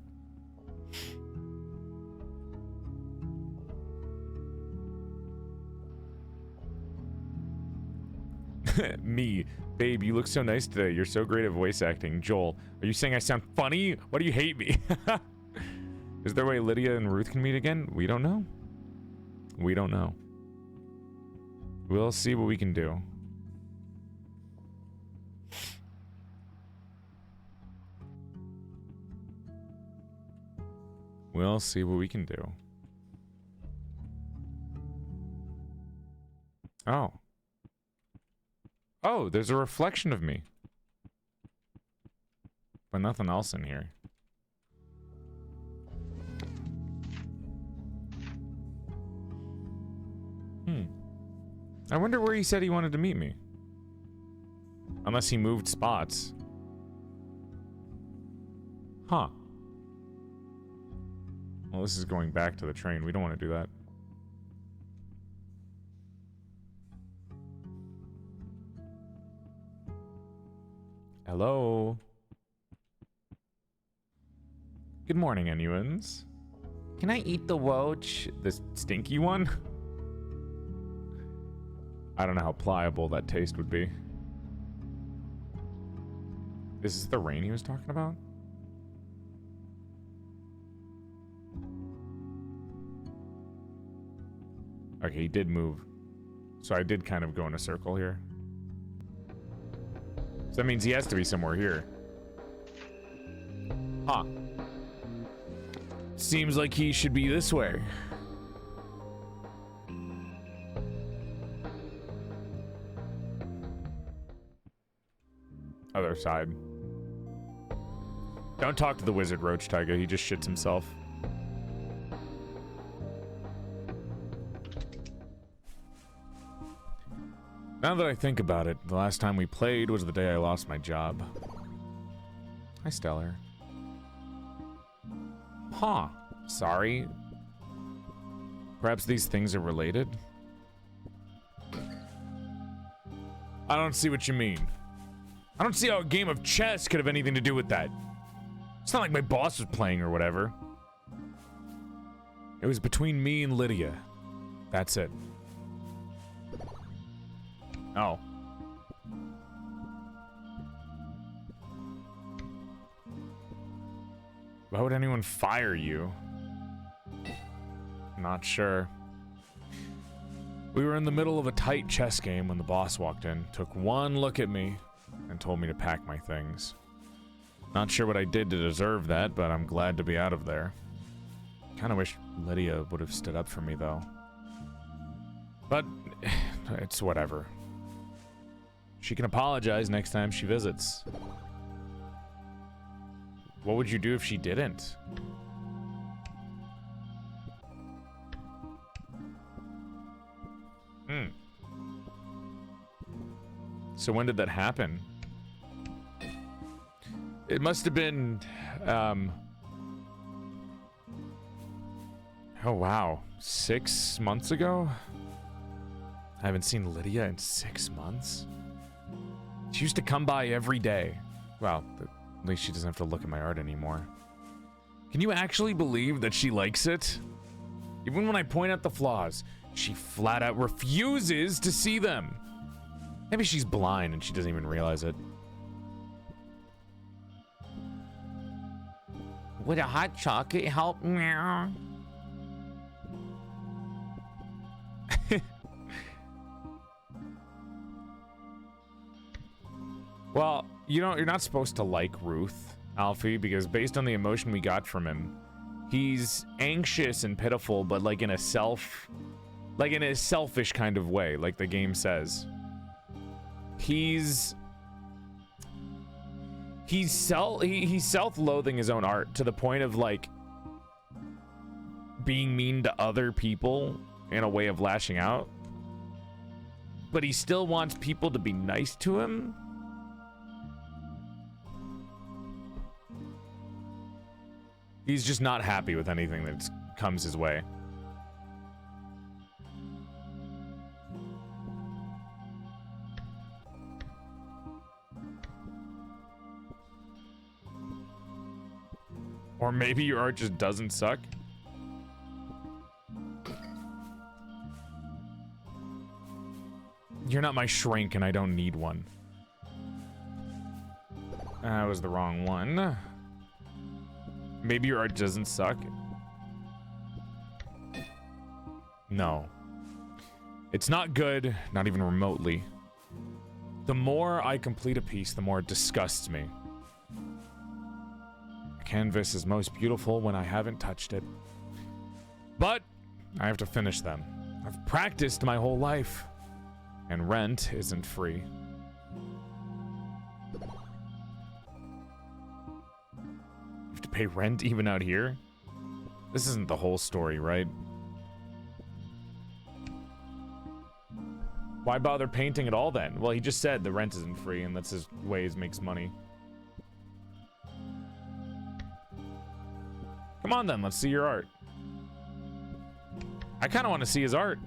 Me. Babe, you look so nice today. You're so great at voice acting. Joel, are you saying I sound funny? Why do you hate me? Is there a way Lydia and Ruth can meet again? We don't know. We don't know. We'll see what we can do. We'll see what we can do. Oh. Oh, there's a reflection of me. But nothing else in here. I wonder where he said he wanted to meet me. Unless he moved spots. Huh. Well, this is going back to the train. We don't want to do that. Hello. Good morning, Enuans. Can I eat the Woach? The stinky one? I don't know how pliable that taste would be. Is this the rain he was talking about? Okay, he did move. So I did kind of go in a circle here. So that means he has to be somewhere here. Huh. Seems like he should be this way. Other side. Don't talk to the wizard, Roach Tiger. He just shits himself. Now that I think about it, the last time we played was the day I lost my job. Hi, Stellar. Huh. Sorry. Perhaps these things are related? I don't see what you mean. I don't see how a game of chess could have anything to do with that. It's not like my boss was playing or whatever. It was between me and Lydia. That's it. Oh. Why would anyone fire you? Not sure. We were in the middle of a tight chess game when the boss walked in, took one look at me, and told me to pack my things. Not sure what I did to deserve that, but I'm glad to be out of there. Kinda wish Lydia would have stood up for me, though. But it's whatever. She can apologize next time she visits. What would you do if she didn't? So when did that happen? It must have been, oh wow, 6 months ago? I haven't seen Lydia in 6 months. She used to come by every day. Well, at least she doesn't have to look at my art anymore. Can you actually believe that she likes it? Even when I point out the flaws, she flat out refuses to see them. Maybe she's blind and she doesn't even realize it.
Would a hot chocolate help? Meow.
Well, you know, you're not supposed to like Ruth, Alfie, because based on the emotion we got from him, he's anxious and pitiful, but like in a selfish kind of way, like the game says. He's self-loathing his own art to the point of like being mean to other people in a way of lashing out. But he still wants people to be nice to him. He's just not happy with anything that comes his way. Or maybe your art just doesn't suck. You're not my shrink and I don't need one. That was the wrong one. Maybe your art doesn't suck. No. It's not good, not even remotely. The more I complete a piece, the more it disgusts me. A canvas is most beautiful when I haven't touched it. But I have to finish them. I've practiced my whole life. And rent isn't free. You have to pay rent even out here? This isn't the whole story, right? Why bother painting at all then? Well, he just said the rent isn't free and that's his way he makes money. Come on then, let's see your art. I kind of want to see his art.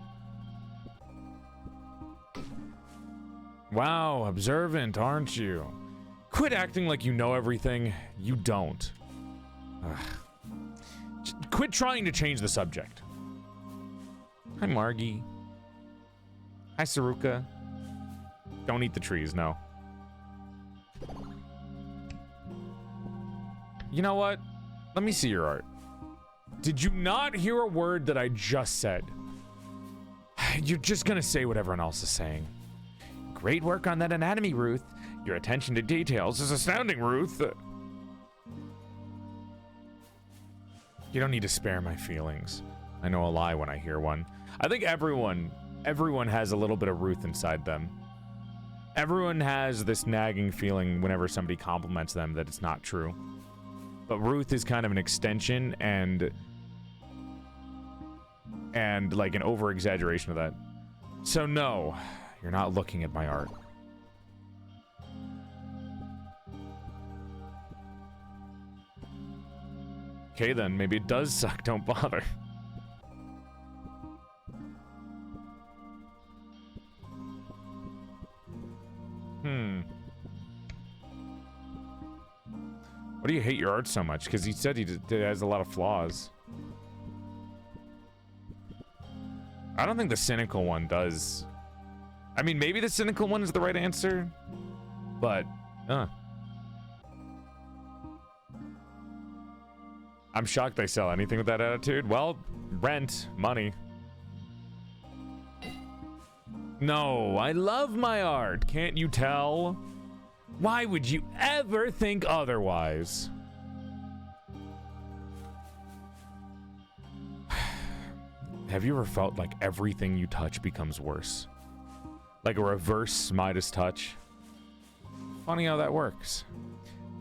Wow, observant, aren't you? Quit acting like you know everything. You don't. Quit trying to change the subject. Hi, Margie. Hi, Saruka. Don't eat the trees, no. You know what? Let me see your art. Did you not hear a word that I just said? You're just gonna say what everyone else is saying. Great work on that anatomy, Ruth. Your attention to details is astounding, Ruth. You don't need to spare my feelings. I know a lie when I hear one. I think everyone has a little bit of Ruth inside them. Everyone has this nagging feeling whenever somebody compliments them that it's not true. But Ruth is kind of an extension and like an over-exaggeration of that. So no. You're not looking at my art. Okay then, maybe it does suck, don't bother. Why do you hate your art so much? Because he said it has a lot of flaws. I don't think the cynical one does. I mean, maybe the cynical one is the right answer, but, I'm shocked they sell anything with that attitude. Well, rent, money. No, I love my art, can't you tell? Why would you ever think otherwise? Have you ever felt like everything you touch becomes worse? Like a reverse Midas touch. Funny how that works.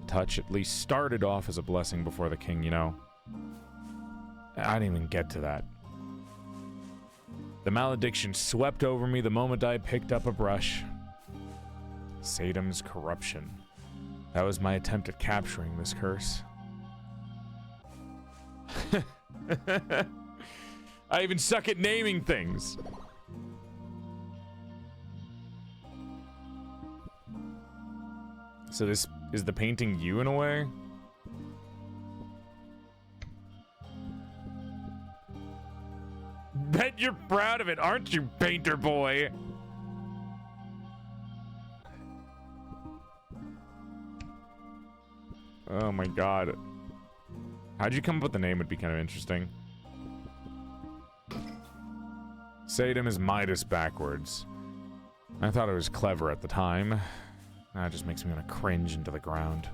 The touch at least started off as a blessing before the king, you know. I didn't even get to that. The malediction swept over me the moment I picked up a brush. Satan's corruption. That was my attempt at capturing this curse. I even suck at naming things. So this is the painting you in a way? Bet you're proud of it, aren't you, painter boy? Oh my god. How'd you come up with the name? Would be kind of interesting. Sadum is Midas backwards. I thought it was clever at the time. That just makes me want to cringe into the ground.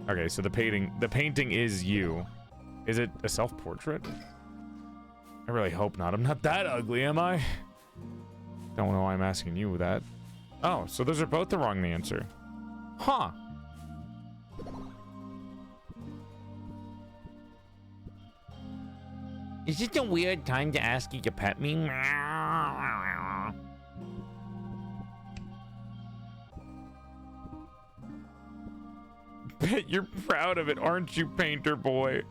Okay, so the painting is you. Is it a self-portrait? I really hope not. I'm not that ugly, am I? Don't know why I'm asking you that. Oh, so those are both the wrong answer. Huh.
Is this a weird time to ask you to pet me?
Bet you're proud of it, aren't you, painter boy?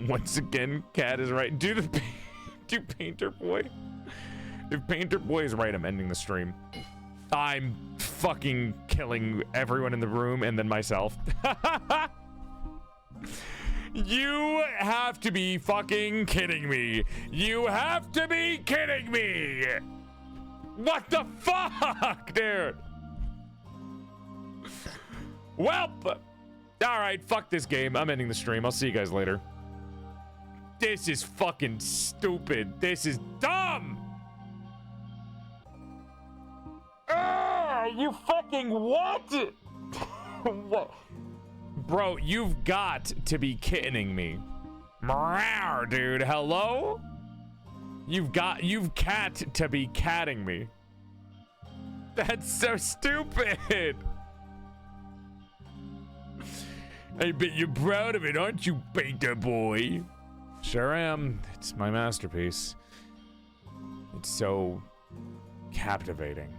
Once again, Cat is right. Do painter boy. If painter boy is right, I'm ending the stream. I'm fucking killing everyone in the room and then myself. You have to be fucking kidding me. You have to be kidding me. What the fuck, dude? Welp. All right, fuck this game. I'm ending the stream. I'll see you guys later. This is fucking stupid. This is dumb. You fucking what? What? Bro, you've got to be kidding me. Meow, dude. Hello? You've got to be catting me. That's so stupid. I bet you're proud of it, aren't you, painter boy? Sure am. It's my masterpiece. It's so captivating.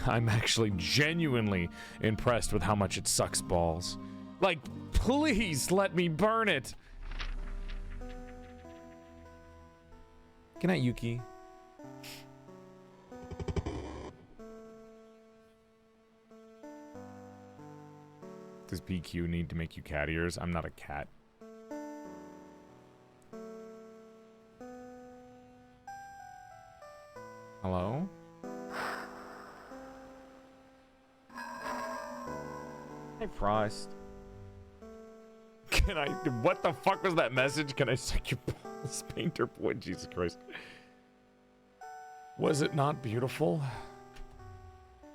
I'm actually genuinely impressed with how much it sucks balls. Like, please let me burn it. Good night, Yuki. Does PQ need to make you cat ears? I'm not a cat. Hello? Hey, Frost. Can I... What the fuck was that message? Can I suck your balls, painter boy? Jesus Christ. Was it not beautiful?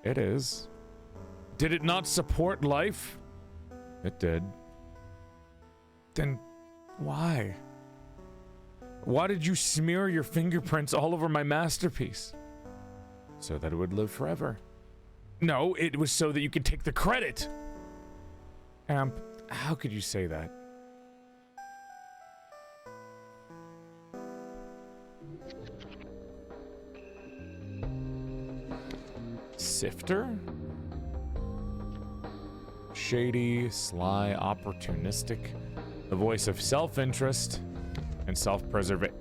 It is. Did it not support life? It did. Then why? Why did you smear your fingerprints all over my masterpiece? So that it would live forever. No, it was so that you could take the credit. How could you say that? Sifter? Shady, sly, opportunistic, the voice of self-interest and self-preservation.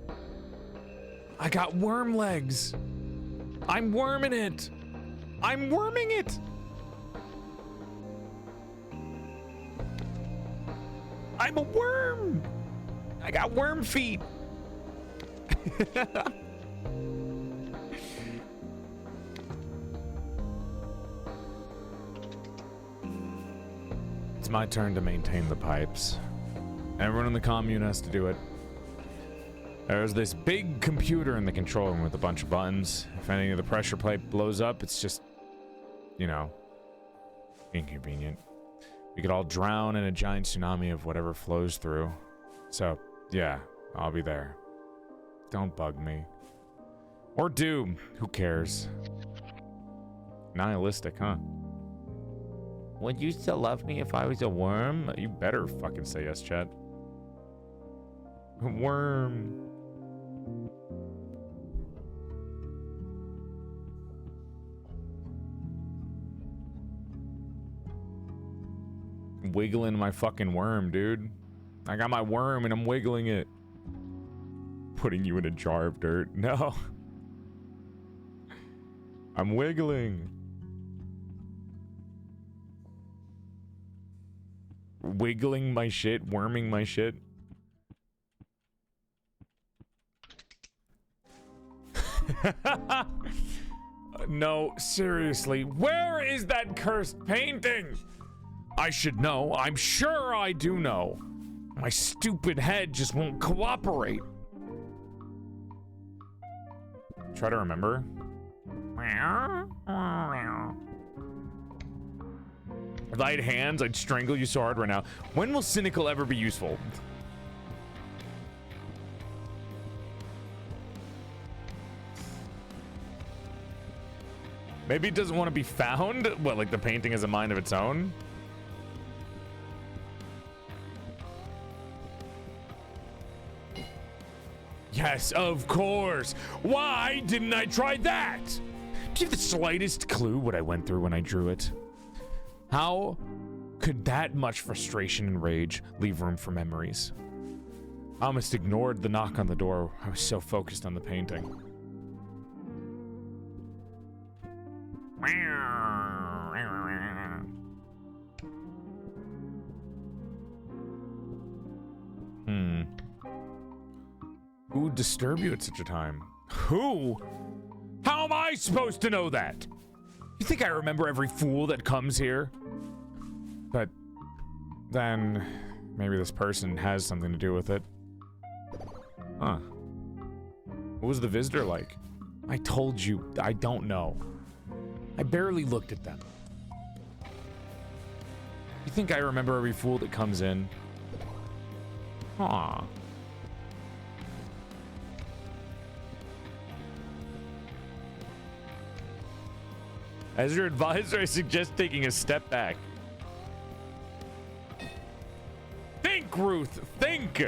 I got worm legs. I'm worming it. I'm worming it. I'm a worm. I got worm feet. It's my turn to maintain the pipes. Everyone in the commune has to do it. There's this big computer in the control room with a bunch of buttons. If any of the pressure pipe blows up, it's just, you know, inconvenient. We could all drown in a giant tsunami of whatever flows through. So, yeah, I'll be there. Don't bug me. Or do. Who cares? Nihilistic, huh?
Would you still love me if I was a worm?
You better fucking say yes, chat. Worm. Wiggling my fucking worm, dude. I got my worm and I'm wiggling it. putting you in a jar of dirt. No. I'm wiggling. Wiggling my shit, worming my shit. No, seriously, where is that cursed painting? I should know. I'm sure I do know. My stupid head just won't cooperate. Try to remember. If I had hands, I'd strangle you so hard right now. When will cynical ever be useful? Maybe it doesn't want to be found? What, like the painting has a mind of its own? Yes, of course. Why didn't I try that? Do you have the slightest clue what I went through when I drew it? How could that much frustration and rage leave room for memories? I almost ignored the knock on the door. I was so focused on the painting. Who would disturb you at such a time? Who? How am I supposed to know that? You think I remember every fool that comes here? But then maybe this person has something to do with it. Huh. What was the visitor like? I told you, I don't know. I barely looked at them. You think I remember every fool that comes in? Aw. As your advisor, I suggest taking a step back. Think, Ruth, think!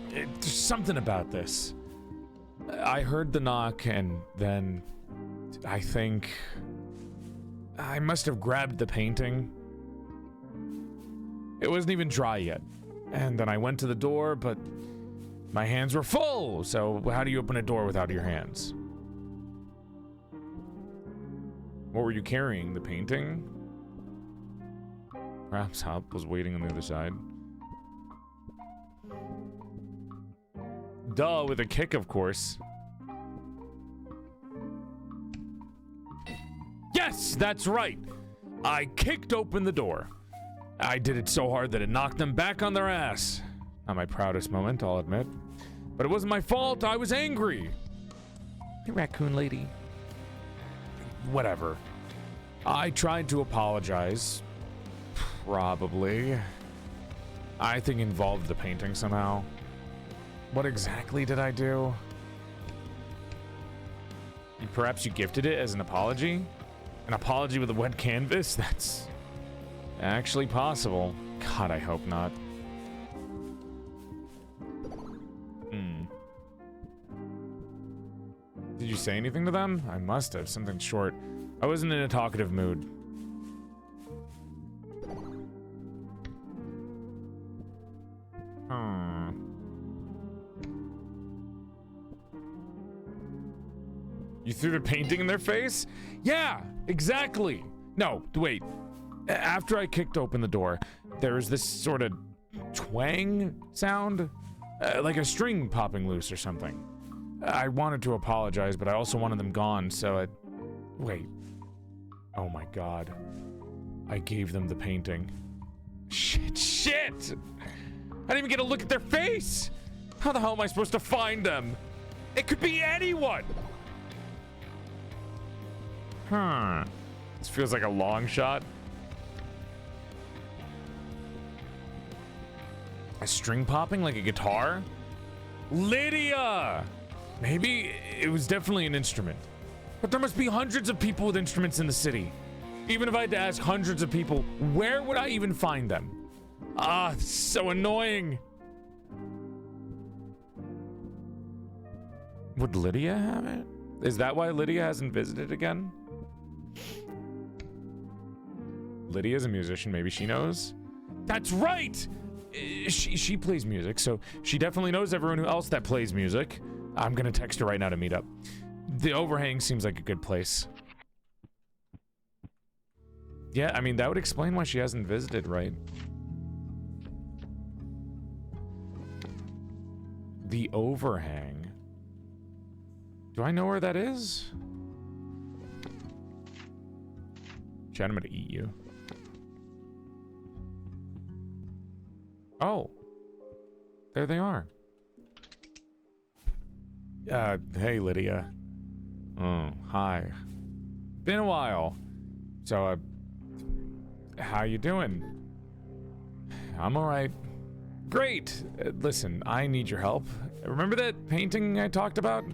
There's something about this. I heard the knock, and then I think I must have grabbed the painting. It wasn't even dry yet. And then I went to the door, but my hands were full. So how do you open a door without your hands? What were you carrying? The painting? Perhaps Hop was waiting on the other side. Duh, with a kick, of course. Yes, that's right. I kicked open the door. I did it so hard that it knocked them back on their ass. Not my proudest moment, I'll admit. But it wasn't my fault. I was angry. Hey, raccoon lady. Whatever. I tried to apologize. Probably. I think involved the painting somehow. What exactly did I do? Perhaps you gifted it as an apology? An apology with a wet canvas? That's actually possible. God, I hope not. Did you say anything to them? I must have. Something short. I wasn't in a talkative mood. You threw the painting in their face? Yeah, exactly. No, wait. After I kicked open the door, there was this sort of twang sound, like a string popping loose or something. I wanted to apologize, but I also wanted them gone, so I... Wait. Oh my god. I gave them the painting. Shit! I didn't even get a look at their face! How the hell am I supposed to find them? It could be anyone! This feels like a long shot. A string popping like a guitar? Lydia! Maybe it was definitely an instrument. But there must be hundreds of people with instruments in the city. Even if I had to ask hundreds of people, where would I even find them? Ah, it's so annoying. Would Lydia have it? Is that why Lydia hasn't visited again? Lydia's a musician, maybe she knows? That's right! she plays music, so she definitely knows everyone else that plays music. I'm gonna text her right now to meet up. The overhang seems like a good place. Yeah, I mean, that would explain why she hasn't visited, right? The overhang. Do I know where that is? Chad, I'm gonna eat you. Oh. There they are. Hey, Lydia. Oh, hi. Been a while. So, how you doing? I'm alright. Great! Listen, I need your help. Remember that painting I talked about?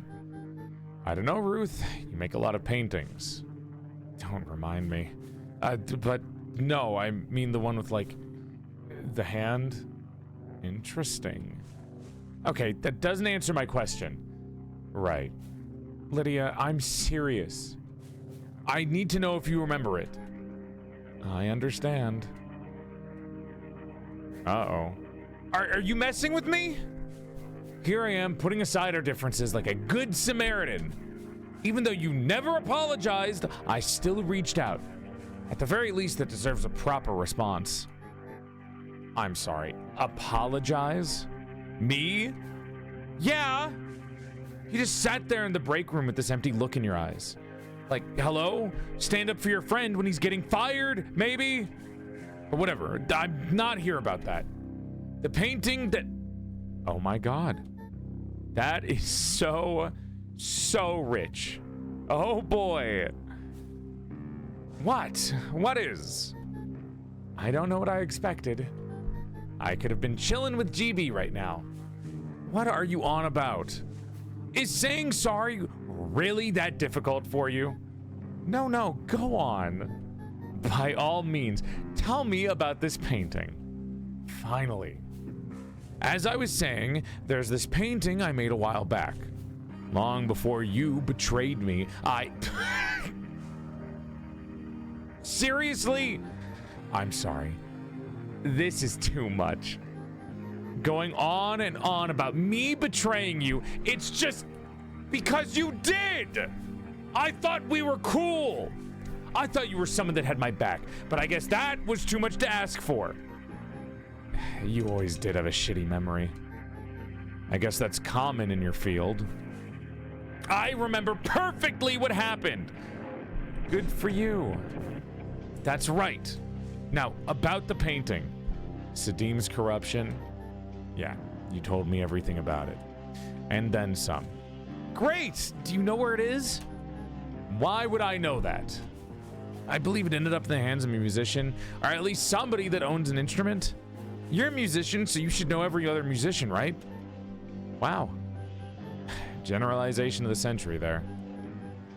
I don't know, Ruth. You make a lot of paintings. Don't remind me. But no, I mean the one with, like, the hand. Interesting. Okay, that doesn't answer my question. Right. Lydia, I'm serious. I need to know if you remember it. I understand. Uh-oh. Are you messing with me? Here I am, putting aside our differences like a good Samaritan. Even though you never apologized, I still reached out. At the very least, that deserves a proper response. I'm sorry. Apologize? Me? Yeah! You just sat there in the break room with this empty look in your eyes. Like, hello? Stand up for your friend when he's getting fired, maybe? Or whatever. I'm not here about that. The painting that... Oh my god. That is so rich. Oh boy. What? What is? I don't know what I expected. I could have been chilling with GB right now. What are you on about? Is saying sorry really that difficult for you? No, go on. By all means, tell me about this painting. Finally. As I was saying, there's this painting I made a while back. Long before you betrayed me, Seriously? I'm sorry. This is too much. Going on and on about me betraying you, it's just because you did! I thought we were cool! I thought you were someone that had my back, but I guess that was too much to ask for. You always did have a shitty memory. I guess that's common in your field. I remember perfectly what happened! Good for you. That's right. Now, about the painting. Sadim's corruption. Yeah, you told me everything about it. And then some. Great! Do you know where it is? Why would I know that? I believe it ended up in the hands of a musician, or at least somebody that owns an instrument. You're a musician, so you should know every other musician, right? Wow. Generalization of the century there.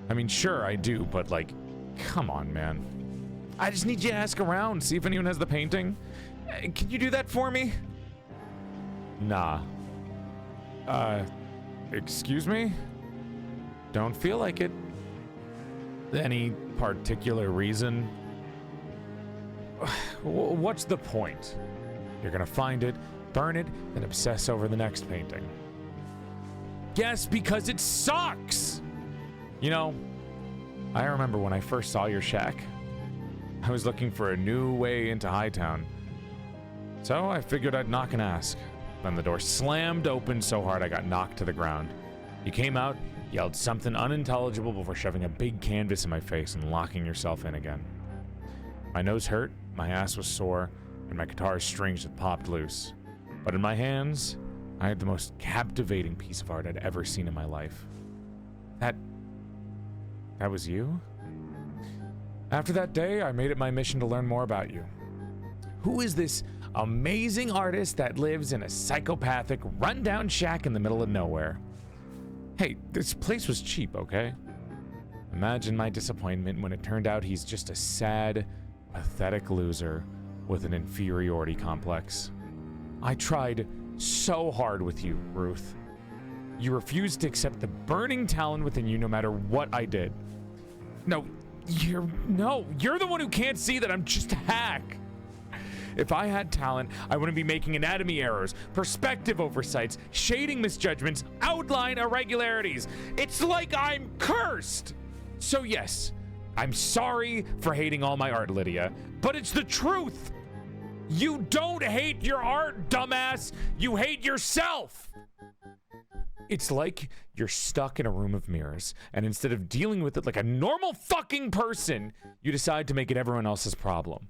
I mean, sure, I do, but like, come on, man. I just need you to ask around, see if anyone has the painting. Can you do that for me? Nah. Excuse me? Don't feel like it. Any particular reason? What's the point? You're gonna find it, burn it, then obsess over the next painting. Yes, because it sucks! You know, I remember when I first saw your shack. I was looking for a new way into Hightown. So I figured I'd knock and ask. Then the door slammed open so hard I got knocked to the ground. You came out, yelled something unintelligible before shoving a big canvas in my face and locking yourself in again. My nose hurt, my ass was sore, and my guitar strings had popped loose. But in my hands, I had the most captivating piece of art I'd ever seen in my life. That was you? After that day, I made it my mission to learn more about you. Who is this amazing artist that lives in a psychopathic, rundown shack in the middle of nowhere? Hey, this place was cheap, okay? Imagine my disappointment when it turned out he's just a sad, pathetic loser with an inferiority complex. I tried so hard with you, Ruth. You refused to accept the burning talent within you no matter what I did. No, you're the one who can't see that I'm just a hack. If I had talent, I wouldn't be making anatomy errors, perspective oversights, shading misjudgments, outline irregularities. It's like I'm cursed. So yes, I'm sorry for hating all my art, Lydia, but it's the truth. You don't hate your art, dumbass. You hate yourself. It's like you're stuck in a room of mirrors, and instead of dealing with it like a normal fucking person, you decide to make it everyone else's problem.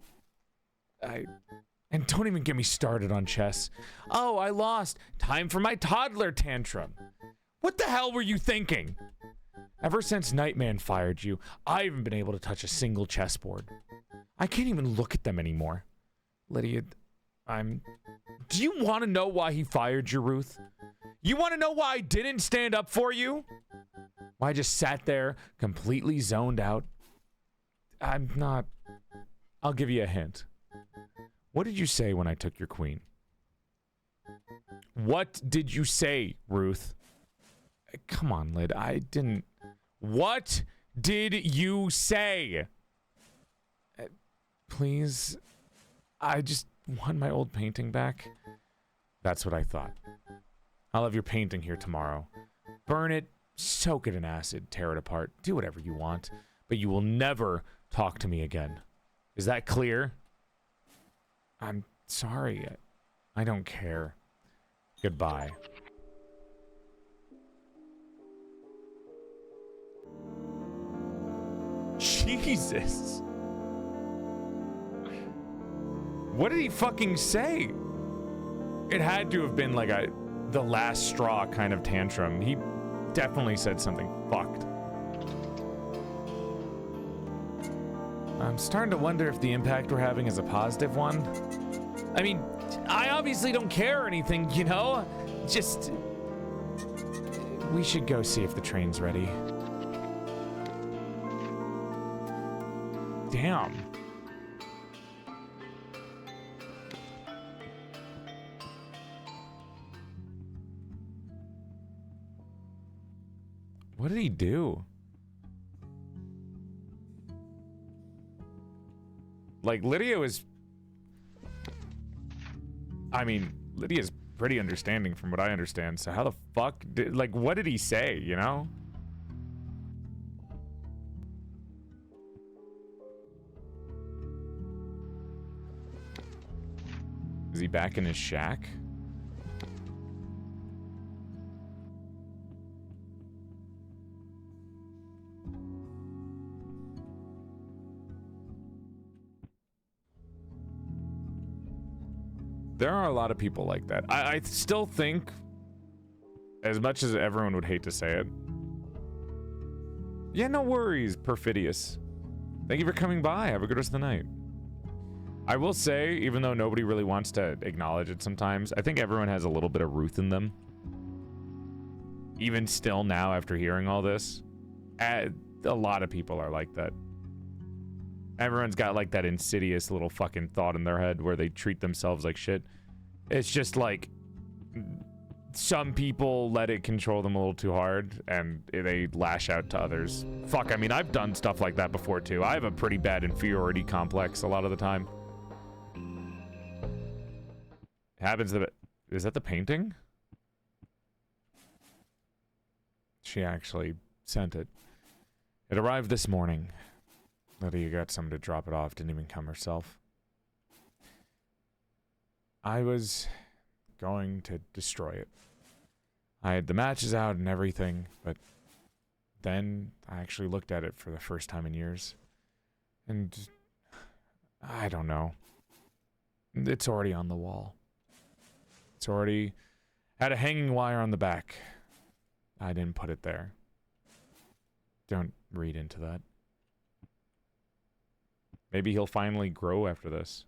And don't even get me started on chess. Oh, I lost. Time for my toddler tantrum. What the hell were you thinking? Ever since Nightman fired you, I haven't been able to touch a single chessboard. I can't even look at them anymore. Lydia, do you want to know why he fired you, Ruth? You want to know why I didn't stand up for you? Why I just sat there, completely zoned out? I'll give you a hint. What did you say when I took your queen? What did you say, Ruth? Come on, Lyd, I didn't... What did you say? Please, I just want my old painting back. That's what I thought. I'll have your painting here tomorrow. Burn it, soak it in acid, tear it apart, do whatever you want, but you will never talk to me again. Is that clear? I'm sorry. I don't care. Goodbye. Jesus. What did he fucking say? It had to have been like the last straw kind of tantrum. He definitely said something fucked. I'm starting to wonder if the impact we're having is a positive one. I mean, I obviously don't care or anything, you know? Just... we should go see if the train's ready. Damn. What did he do? Like, Lydia was... I mean, Lydia's pretty understanding from what I understand, so how the fuck did... Like, what did he say, you know? Is he back in his shack? There are a lot of people like that. I still think, as much as everyone would hate to say it, yeah, no worries, Perfidious. Thank you for coming by. Have a good rest of the night. I will say, even though nobody really wants to acknowledge it sometimes, I think everyone has a little bit of Ruth in them. Even still now, after hearing all this, a lot of people are like that. Everyone's got like that insidious little fucking thought in their head where they treat themselves like shit. It's just like some people let it control them a little too hard and they lash out to others. Fuck, I mean, I've done stuff like that before too. I have a pretty bad inferiority complex a lot of the time. It happens that... Is that the painting? She actually sent it. It arrived this morning. Lydia got someone to drop it off, didn't even come herself. I was going to destroy it. I had the matches out and everything, but then I actually looked at it for the first time in years. And I don't know. It's already on the wall. It's already had a hanging wire on the back. I didn't put it there. Don't read into that. Maybe he'll finally grow after this.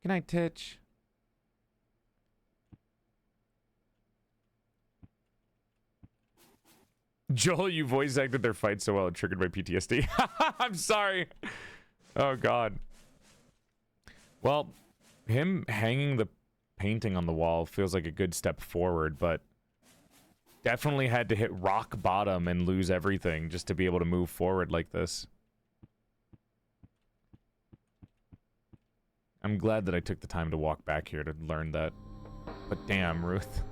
Good night, Titch. Joel, you voice acted their fight so well it triggered my PTSD. I'm sorry. Oh, God. Well, him hanging the painting on the wall feels like a good step forward, but definitely had to hit rock bottom and lose everything just to be able to move forward like this. I'm glad that I took the time to walk back here to learn that. But damn, Ruth.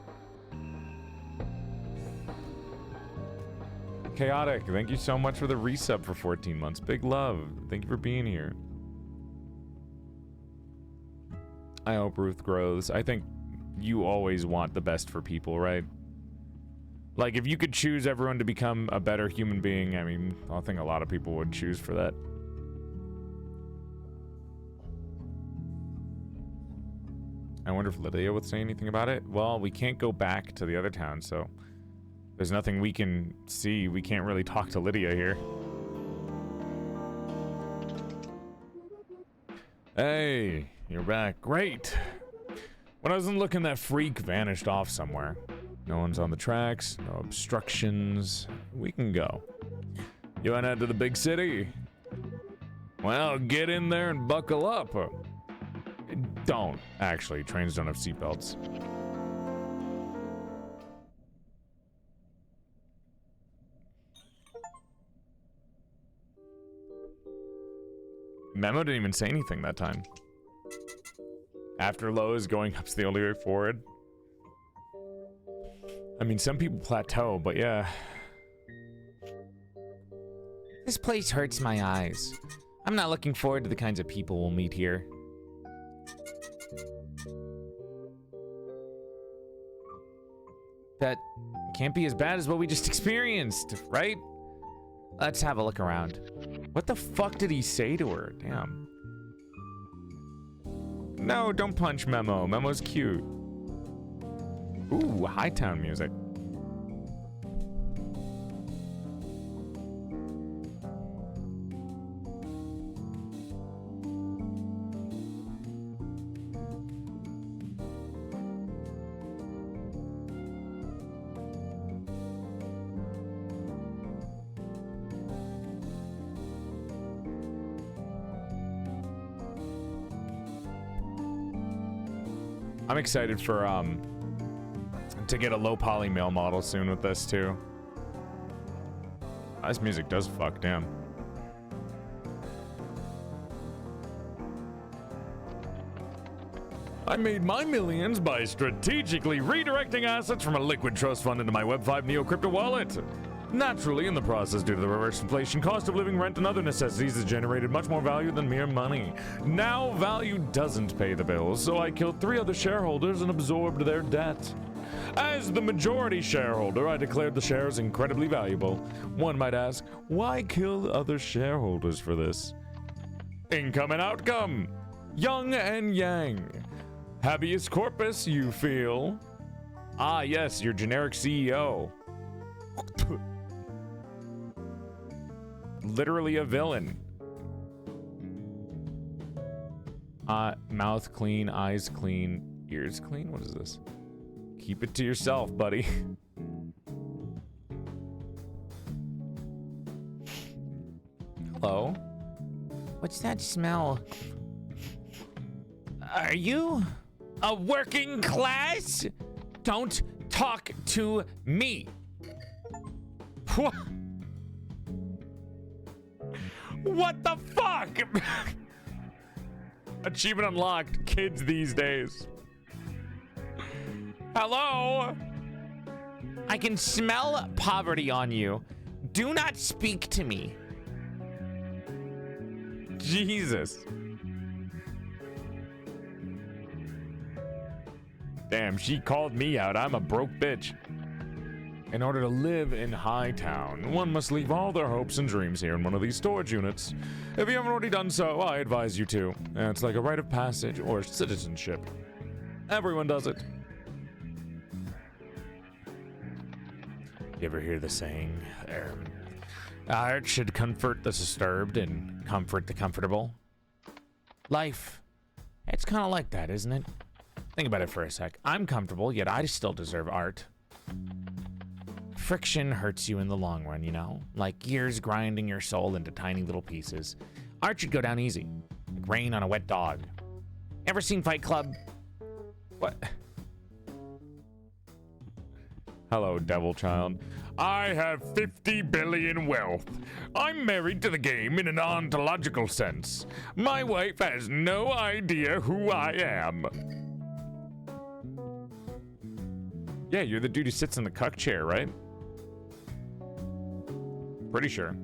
Chaotic, thank you so much for the resub for 14 months. Big love. Thank you for being here. I hope Ruth grows. I think you always want the best for people, right? Like, if you could choose everyone to become a better human being, I mean, I think a lot of people would choose for that. I wonder if Lydia would say anything about it. Well, we can't go back to the other town, so there's nothing we can see. We can't really talk to Lydia here. Hey, you're back. Great. When I wasn't looking, that freak vanished off somewhere. No one's on the tracks, no obstructions. We can go. You wanna head to the big city? Well, get in there and buckle up. Don't, actually. Trains don't have seatbelts. Memo didn't even say anything that time. After lows, going up's the only way forward. I mean, some people plateau, but yeah.
This place hurts my eyes. I'm not looking forward to the kinds of people we'll meet here. That can't be as bad as what we just experienced, right? Let's have a look around.
What the fuck did he say to her? Damn. No, don't punch Memo. Memo's cute. Ooh, Hightown music. I'm excited for to get a low poly male model soon with this too. This music does fuck, damn. I made my millions by strategically redirecting assets from a liquid trust fund into my Web5 Neo crypto wallet. Naturally, in the process, due to the reverse inflation, cost of living, rent, and other necessities has generated much more value than mere money. Now, value doesn't pay the bills, so I killed 3 other shareholders and absorbed their debt. As the majority shareholder, I declared the shares incredibly valuable. One might ask, why kill other shareholders for this? Income and outcome. Yin and yang. Habeas corpus, you feel? Ah, yes, your generic CEO. Literally a villain. Mouth clean, eyes clean, ears clean? What is this? Keep it to yourself, buddy. Hello?
What's that smell? Are you a working class? Don't talk to me.
What the fuck? Achievement unlocked. Kids these days. Hello?
I can smell poverty on you. Do not speak to me.
Jesus. Damn, she called me out. I'm a broke bitch. In order to live in Hightown, one must leave all their hopes and dreams here in one of these storage units. If you haven't already done so, I advise you to. It's like a rite of passage or citizenship. Everyone does it. You ever hear the saying, art should comfort the disturbed and comfort the comfortable?
Life. It's kind of like that, isn't it? Think about it for a sec. I'm comfortable, yet I still deserve art. Friction hurts you in the long run, you know? Like gears grinding your soul into tiny little pieces. Art should go down easy. Like rain on a wet dog. Ever seen Fight Club?
What? Hello, devil child. I have 50 billion wealth. I'm married to the game in an ontological sense. My wife has no idea who I am. Yeah, you're the dude who sits in the cuck chair, right? Pretty sure.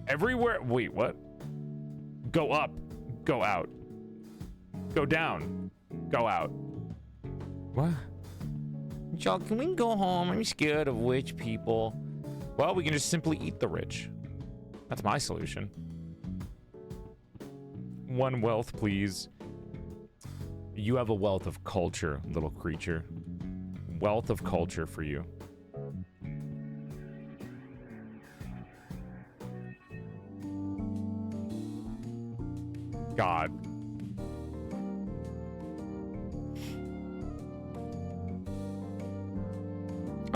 Everywhere. Wait, what? Go up. Go out. Go down. Go out. What? Y'all, can we go home? I'm scared of rich people. Well, we can just simply eat the rich. That's my solution. One wealth, please. You have a wealth of culture, little creature. Wealth of culture for you. God.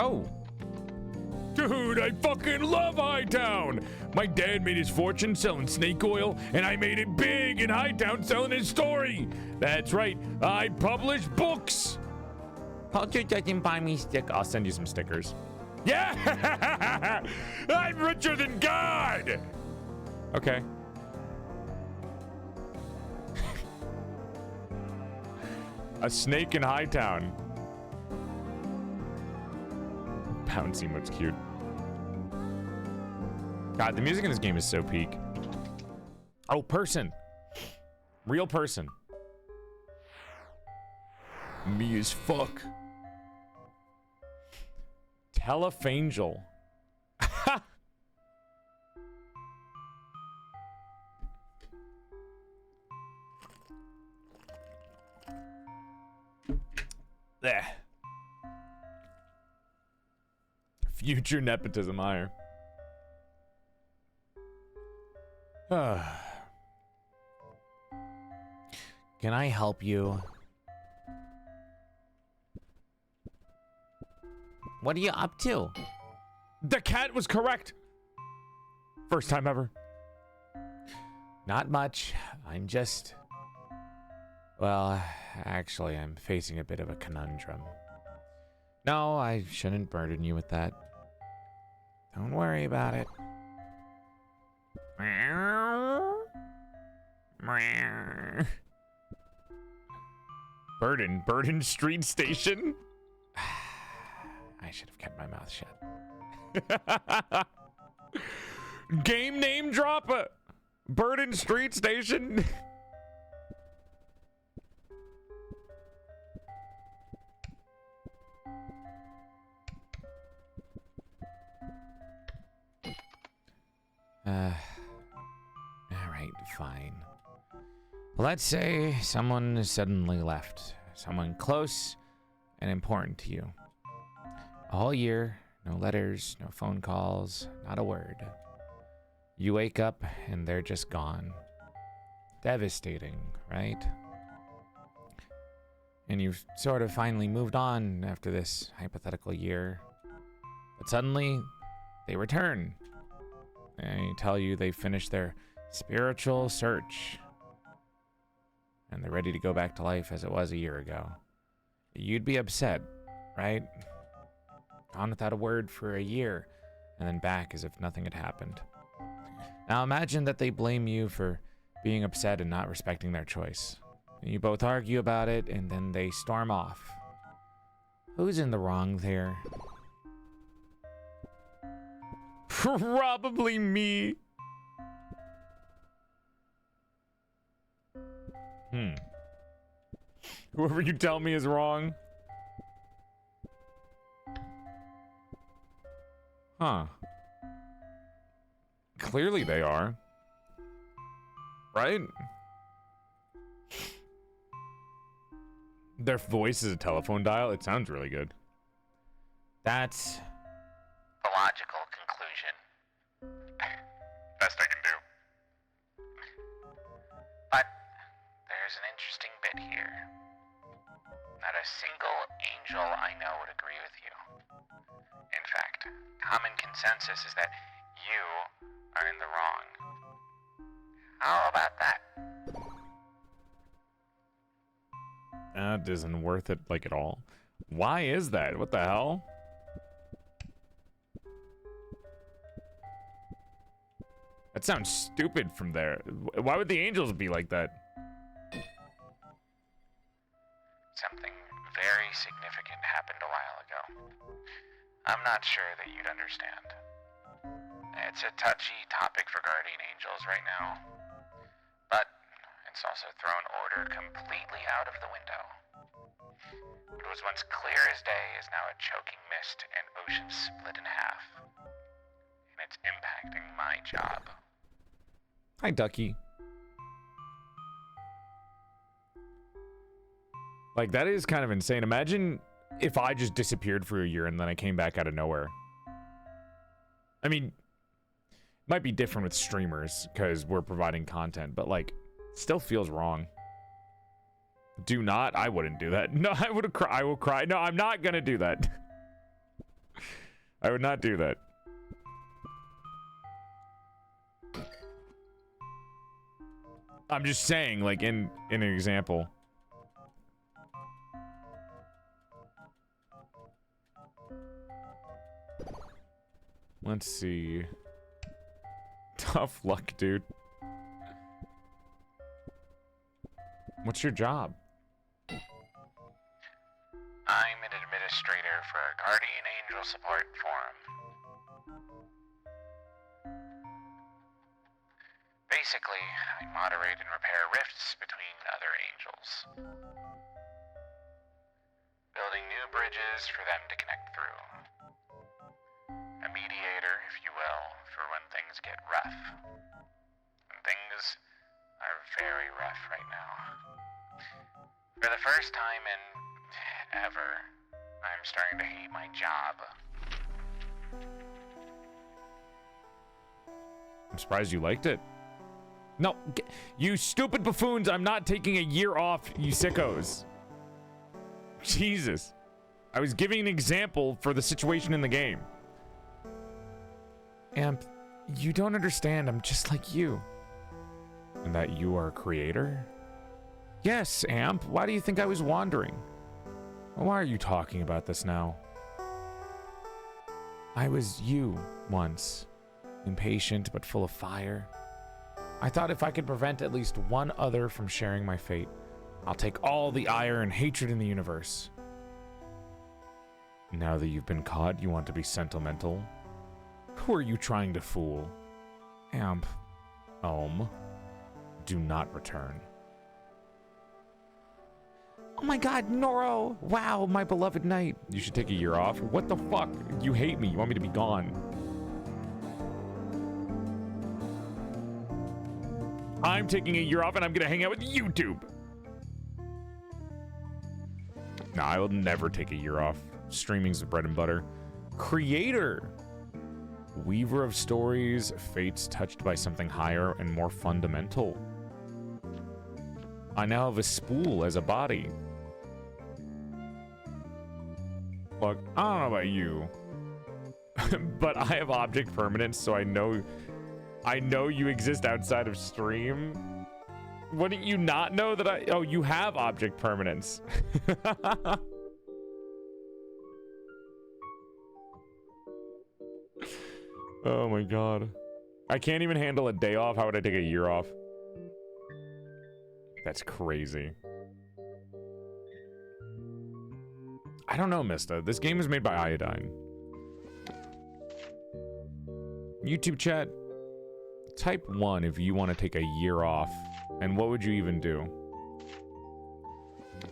Oh. Dude, I fucking love Hightown. My dad made his fortune selling snake oil, and I made it big in Hightown selling his story. That's right. I publish books. Culture doesn't buy me stick. I'll send you some stickers. Yeah! I'm richer than God! Okay. A snake in Hightown. Bouncy looks cute. God, the music in this game is so peak. Oh, person. Real person. Me as fuck. Telephangel. There. Future nepotism hire. Can I help you? What are you up to? The cat was correct. First time ever. Not much. I'm just... Well, actually, I'm facing a bit of a conundrum. No, I shouldn't burden you with that. Don't worry about it. Burden Street Station? I should have kept my mouth shut. Game name drop? Burden Street Station? Alright, fine. Let's say someone suddenly left. Someone close and important to you. A whole year, no letters, no phone calls, not a word. You wake up and they're just gone. Devastating, right? And you've sort of finally moved on after this hypothetical year. But suddenly, they return. They tell you they finished their spiritual search. And they're ready to go back to life as it was a year ago. You'd be upset, right? Gone without a word for a year, and then back as if nothing had happened. Now imagine that they blame you for being upset and not respecting their choice. You both argue about it, and then they storm off. Who's in the wrong there? Probably me. Whoever you tell me is wrong. Huh. Clearly they are. Right? Their voice is a telephone dial. It sounds really good. That's
the logical conclusion. Best I can do. But there's an interesting bit here. Not a single angel I know would agree with you. In fact, common consensus is that you are in the wrong. How about that?
That isn't worth it, like, at all. Why is that? What the hell? That sounds stupid from there. Why would the angels be like that?
Something very significant happened a while ago. I'm not sure that you'd understand. It's a touchy topic for guardian angels right now. But it's also thrown order completely out of the window. What was once clear as day is now a choking mist and ocean split in half. And it's impacting my job.
Hi, Ducky. Like, that is kind of insane. Imagine if I just disappeared for a year and then I came back out of nowhere. I mean, it might be different with streamers because we're providing content, but, like, still feels wrong. Do not. I wouldn't do that. No, I would cry. I will cry. No, I'm not gonna do that. I would not do that. I'm just saying, like, in an example. Let's see. Tough luck, dude. What's your job?
I'm an administrator for a guardian angel support forum. Basically, I moderate and repair rifts between other angels. Building new bridges for them to connect through. A mediator, if you will, for when things get rough. And things are very rough right now. For the first time in ever, I'm starting to hate my job.
I'm surprised you liked it. No, you stupid buffoons, I'm not taking a year off, you sickos. Jesus. I was giving an example for the situation in the game.
Amp, you don't understand. I'm just like you.
And that you are a creator?
Yes, Amp. Why do you think I was wandering?
Why are you talking about this now?
I was you once. Impatient but full of fire. I thought if I could prevent at least one other from sharing my fate, I'll take all the ire and hatred in the universe.
Now that you've been caught, you want to be sentimental? Who are you trying to fool?
Amp.
Do not return.
Oh my god, Noro! Wow, my beloved knight.
You should take a year off? What the fuck? You hate me. You want me to be gone. I'm taking a year off and I'm gonna hang out with YouTube. No, I will never take a year off. Streaming's the bread and butter. Creator. Weaver of stories, fates touched by something higher and more fundamental. I now have a spool as a body. Look, I don't know about you, but I have object permanence, so I know you exist outside of stream. Wouldn't you not know that oh, you have object permanence. Oh my god. I can't even handle a day off. How would I take a year off? That's crazy. I don't know, Mista. This game is made by Iodine. YouTube chat, type 1 if you want to take a year off. And what would you even do?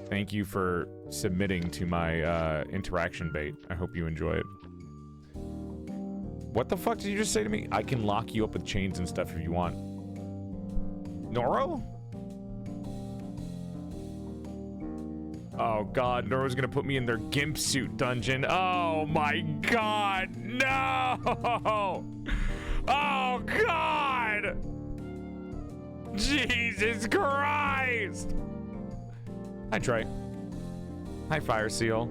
Thank you for submitting to my interaction bait. I hope you enjoy it. What the fuck did you just say to me? I can lock you up with chains and stuff if you want. Noro? Oh god, Noro's gonna put me in their gimp suit dungeon. Oh my god, no! Oh god! Jesus Christ! Hi, Trey. Hi, Fire Seal.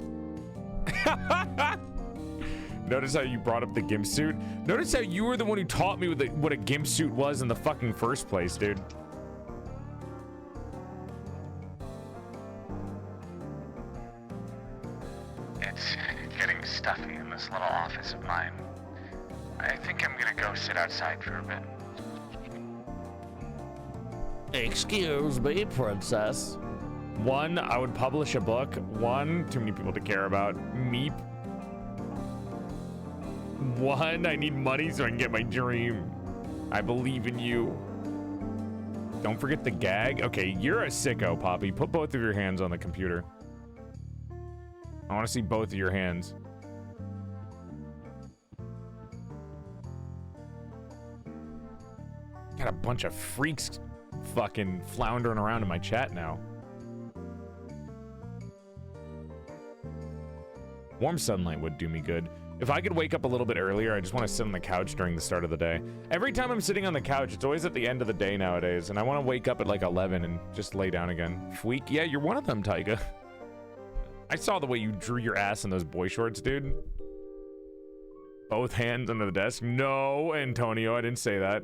Notice how you brought up the gimp suit? Notice how you were the one who taught me what a gimp suit was in the fucking first place, dude.
It's getting stuffy in this little office of mine. I think I'm gonna go sit outside for a bit.
Excuse me, princess.
One, I would publish a book. One, too many people to care about. Meep. One, I need money so I can get my dream. I believe in you. Don't forget the gag. Okay, you're a sicko, Poppy. Put both of your hands on the computer. I want to see both of your hands. Got a bunch of freaks fucking floundering around in my chat now. Warm sunlight would do me good. If I could wake up a little bit earlier, I just want to sit on the couch during the start of the day. Every time I'm sitting on the couch, it's always at the end of the day nowadays, and I want to wake up at like 11 and just lay down again. Fweek? Yeah, you're one of them, Tyga. I saw the way you drew your ass in those boy shorts, dude. Both hands under the desk. No, Antonio, I didn't say that.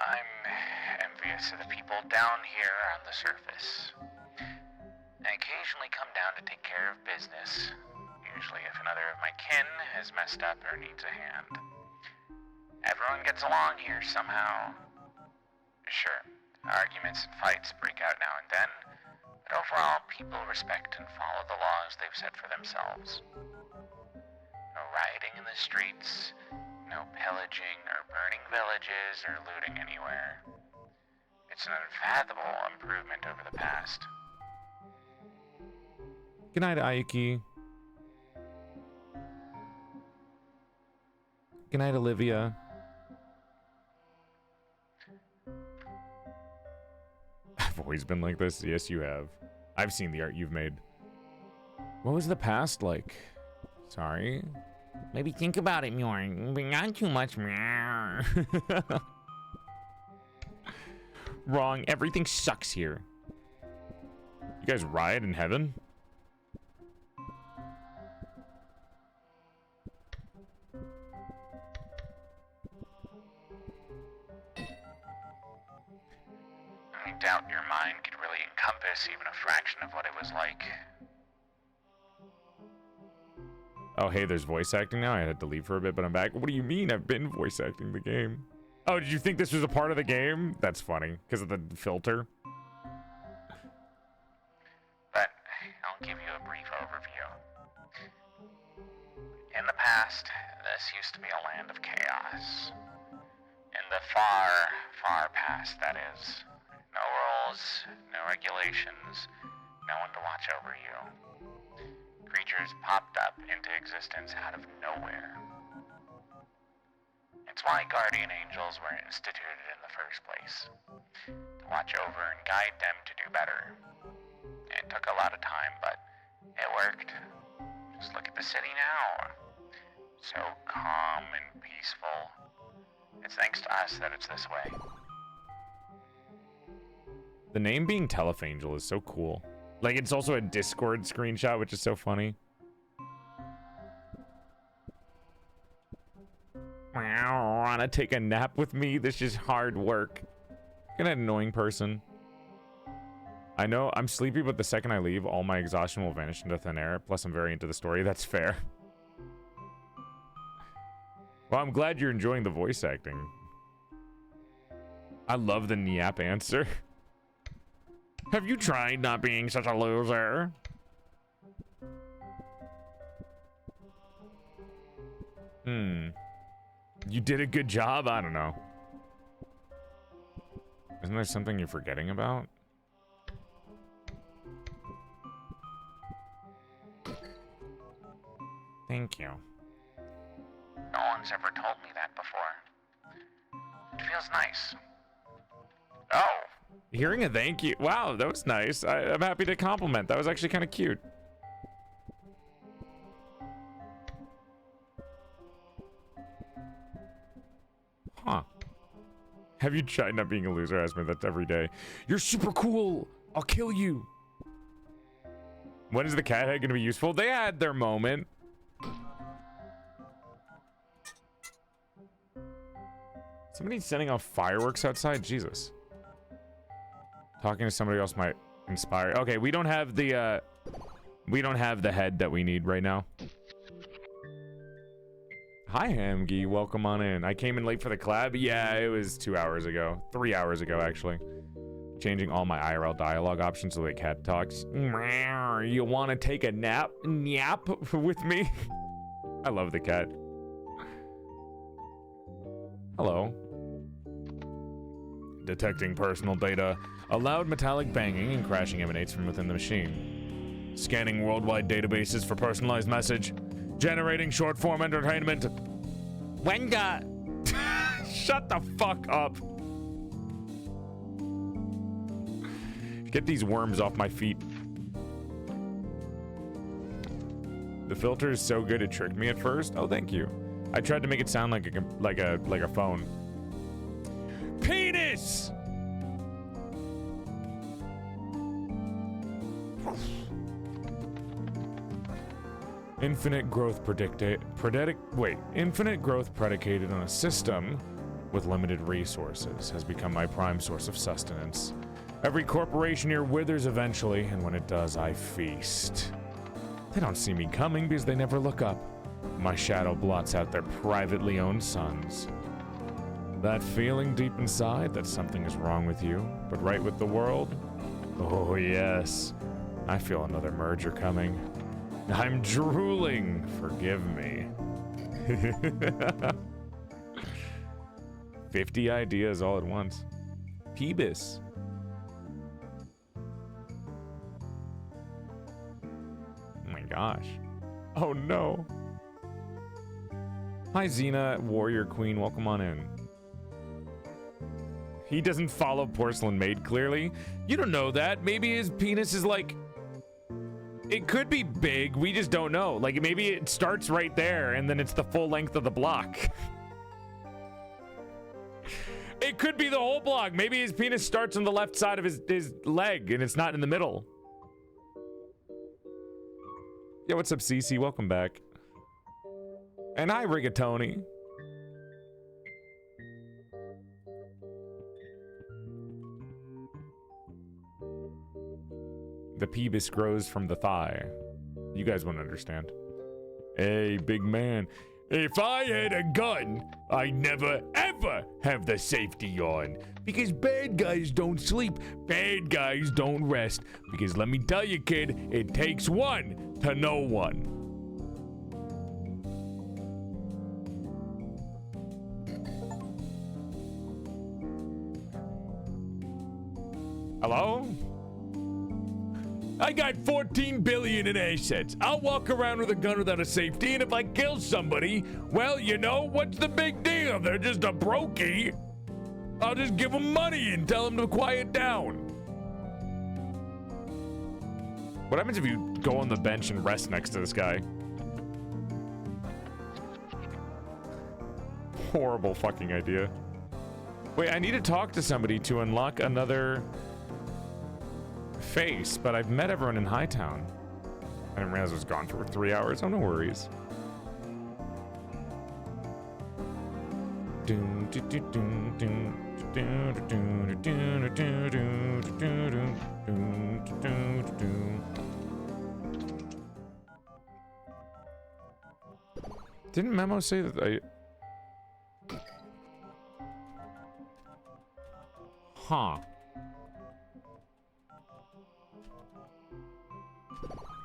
I'm envious of the people down here on the surface. I occasionally come down to take care of business, usually if another of my kin has messed up or needs a hand. Everyone gets along here somehow. Sure, arguments and fights break out now and then, but overall people respect and follow the laws they've set for themselves. No rioting in the streets, no pillaging or burning villages or looting anywhere. It's an unfathomable improvement over the past.
Good night, Ayuki. Good night, Olivia. I've always been like this. Yes, you have. I've seen the art you've made. What was the past like? Sorry.
Maybe think about it more. Not too much.
Wrong. Everything sucks here. You guys riot in heaven?
I doubt your mind could really encompass even a fraction of what it was like.
Oh, hey, there's voice acting now. I had to leave for a bit, but I'm back. What do you mean? I've been voice acting the game. Oh, did you think this was a part of the game? That's funny, because of the filter.
But I'll give you a brief overview. In the past, this used to be a land of chaos. In the far, far past, that is. No rules, no regulations, no one to watch over you. Creatures popped up into existence out of nowhere. It's why guardian angels were instituted in the first place. To watch over and guide them to do better. It took a lot of time, but it worked. Just look at the city now. So calm and peaceful. It's thanks to us that it's this way.
The name being Telefangel is so cool. Like, it's also a Discord screenshot, which is so funny. Wanna take a nap with me? This is hard work. Good night, annoying person. I know I'm sleepy, but the second I leave, all my exhaustion will vanish into thin air. Plus, I'm very into the story. That's fair. Well, I'm glad you're enjoying the voice acting. I love the Nyap answer. Have you tried not being such a loser? You did a good job? I don't know. Isn't there something you're forgetting about? Thank you.
No one's ever told me that before. It feels nice. Oh!
Hearing a thank you. Wow, that was nice. I'm happy to compliment. That was actually kind of cute. Huh. Have you tried not being a loser? Ask me that every day. You're super cool. I'll kill you. When is the cat head going to be useful? They had their moment. Somebody sending off fireworks outside? Jesus. Talking to somebody else might inspire. Okay, we don't have the head that we need right now. Hi, Hamgy. Welcome on in. I came in late for the collab. Yeah, it was 2 hours ago. 3 hours ago, actually. Changing all my IRL dialogue options so the cat talks. You want to take a nap? Nap with me? I love the cat. Hello. Detecting personal data. A loud metallic banging and crashing emanates from within the machine. Scanning worldwide databases for personalized message. Generating short-form entertainment. Wenga! Shut the fuck up. Get these worms off my feet. The filter is so good it tricked me at first. Oh, thank you. I tried to make it sound like a phone. Penis! Infinite growth infinite growth predicated on a system with limited resources has become my prime source of sustenance. Every corporation here withers eventually, and when it does, I feast. They don't see me coming because they never look up. My shadow blots out their privately owned suns. That feeling deep inside that something is wrong with you, but right with the world? Oh yes, I feel another merger coming. I'm drooling, forgive me. 50 ideas all at once. Peebus. Oh my gosh. Oh no. Hi Xena, Warrior Queen, welcome on in. He doesn't follow PorcelainMaid, clearly. You don't know that. Maybe his penis is like... It could be big, we just don't know. Like, maybe it starts right there, and then it's the full length of the block. It could be the whole block. Maybe his penis starts on the left side of his leg, and it's not in the middle. Yeah, what's up, Cece? Welcome back. And hi, Rigatoni. The peebus grows from the thigh. You guys won't understand. Hey, big man. If I had a gun, I'd never, ever have the safety on. Because bad guys don't sleep. Bad guys don't rest. Because let me tell you, kid, it takes one to know one. Hello? I got 14 billion in assets. I'll walk around with a gun without a safety, and if I kill somebody, well, you know, what's the big deal? They're just a brokey. I'll just give them money and tell them to quiet down. What happens if you go on the bench and rest next to this guy? Horrible fucking idea. Wait, I need to talk to somebody to unlock another face, but I've met everyone in Hightown. I didn't realize it was gone for 3 hours. Oh, no worries. Didn't Memo say that I... Huh.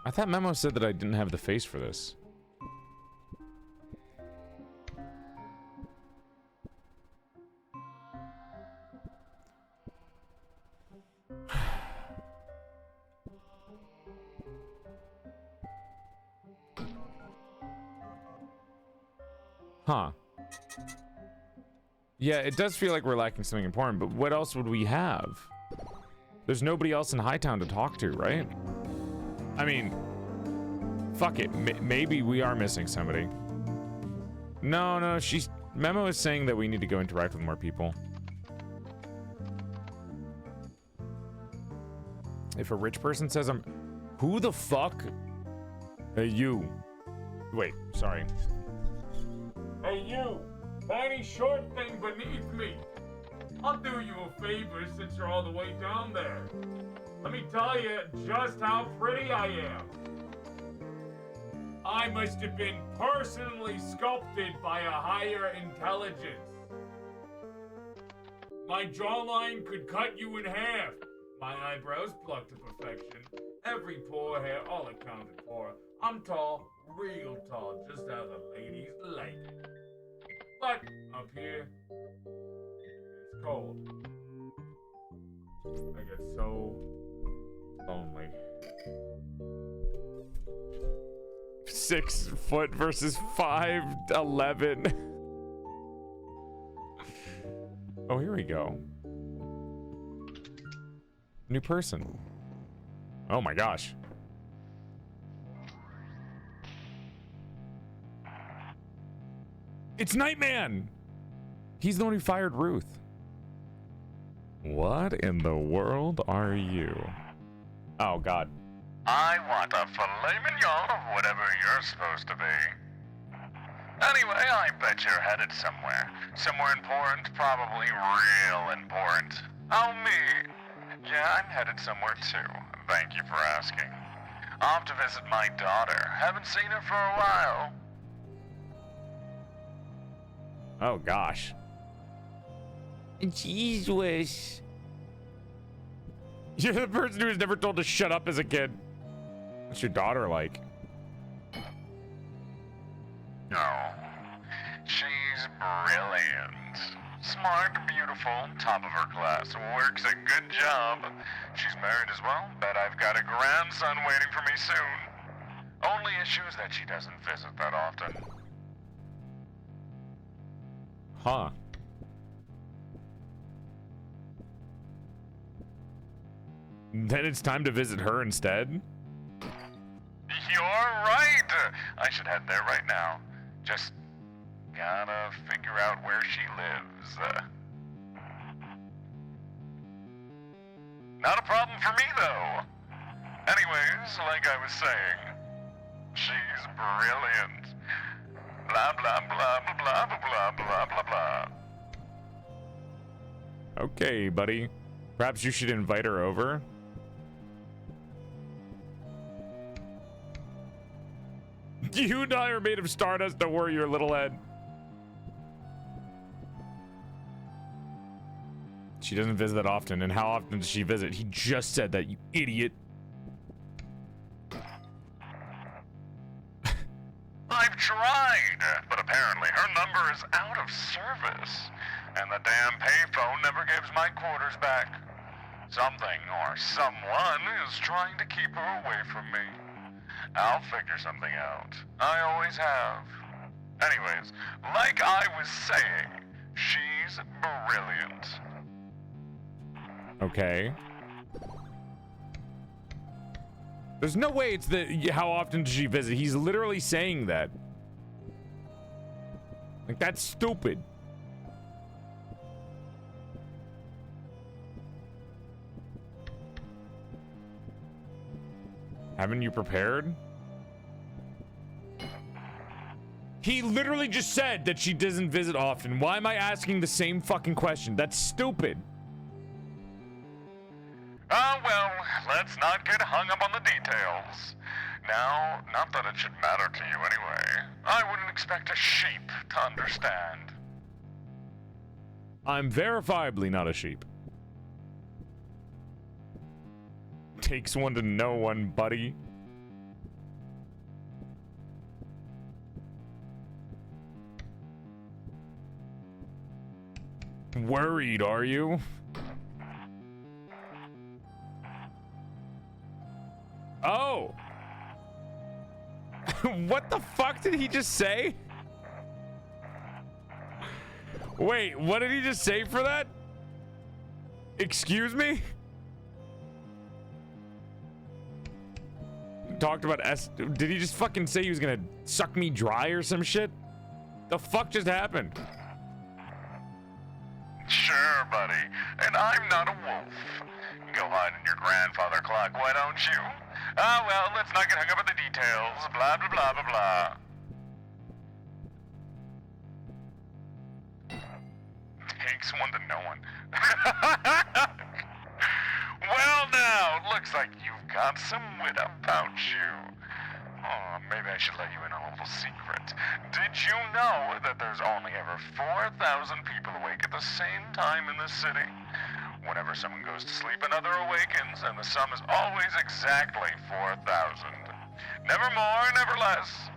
I thought Memo said that I didn't have the face for this. Huh. Yeah, it does feel like we're lacking something important, but what else would we have? There's nobody else in Hightown to talk to, right? I mean, fuck it. Maybe we are missing somebody. No, Memo is saying that we need to go interact with more people. If a rich person says I'm... Who the fuck? Hey, you. Wait, sorry. Hey, you. tiny short thing beneath me. I'll do you a favor since you're all the way down there. Let me tell you just how pretty I am. I must have been personally sculpted by a higher intelligence. My jawline could cut you in half. My eyebrows plucked to perfection. Every pore hair all accounted for. I'm tall, real tall, just how the ladies like it. But up here, it's cold. I get so lonely. 6 foot versus 5'11". Oh, here we go. New person. Oh my gosh. It's Nightman! He's the one who fired Ruth. What in the world are you? Oh god.
I want a filet mignon of whatever you're supposed to be. Anyway, I bet you're headed somewhere. Somewhere important, probably real important. Oh, me. Yeah, I'm headed somewhere too. Thank you for asking. Off to visit my daughter. Haven't seen her for a while.
Oh gosh.
Jesus.
You're the person who was never told to shut up as a kid. What's your daughter like?
No. She's brilliant. Smart, beautiful, top of her class. Works a good job. She's married as well. Bet I've got a grandson waiting for me soon. Only issue is that she doesn't visit that often.
Huh. Then it's time to visit her instead?
You're right. I should head there right now. Just gotta figure out where she lives. Not a problem for me, though. Anyways, like I was saying, she's brilliant. Blah, blah, blah, blah, blah, blah, blah, blah, blah.
Okay, buddy. Perhaps you should invite her over. You and I are made of stardust, don't worry your little head. She doesn't visit that often, and how often does she visit? He just said that, you idiot.
I've tried, but apparently her number is out of service, and the damn payphone never gives my quarters back. Something or someone is trying to keep her away from me. I'll figure something out. I always have. Anyways, like I was saying, she's brilliant.
Okay. There's no way it's the how often does she visit. He's literally saying that. Like, that's stupid. Haven't you prepared? He literally just said that she doesn't visit often. Why am I asking the same fucking question? That's stupid.
Well, let's not get hung up on the details. Now, not that it should matter to you anyway. I wouldn't expect a sheep to understand.
I'm verifiably not a sheep. Takes one to know one, buddy. Worried, are you? Oh! What the fuck did he just say? Wait, what did he just say for that? Excuse me? Talked about did he just fucking say he was gonna suck me dry or some shit? The fuck just happened?
Sure, buddy. And I'm not a wolf. Go hide in your grandfather clock, why don't you? Well, let's not get hung up on the details. Blah, blah, blah, blah, thanks one to no one. Well now, looks like you've got some wit about you. Oh, maybe I should let you in on a little secret. Did you know that there's only ever 4,000 people awake at the same time in this city? Whenever someone goes to sleep, another awakens, and the sum is always exactly 4,000. Never more, never less.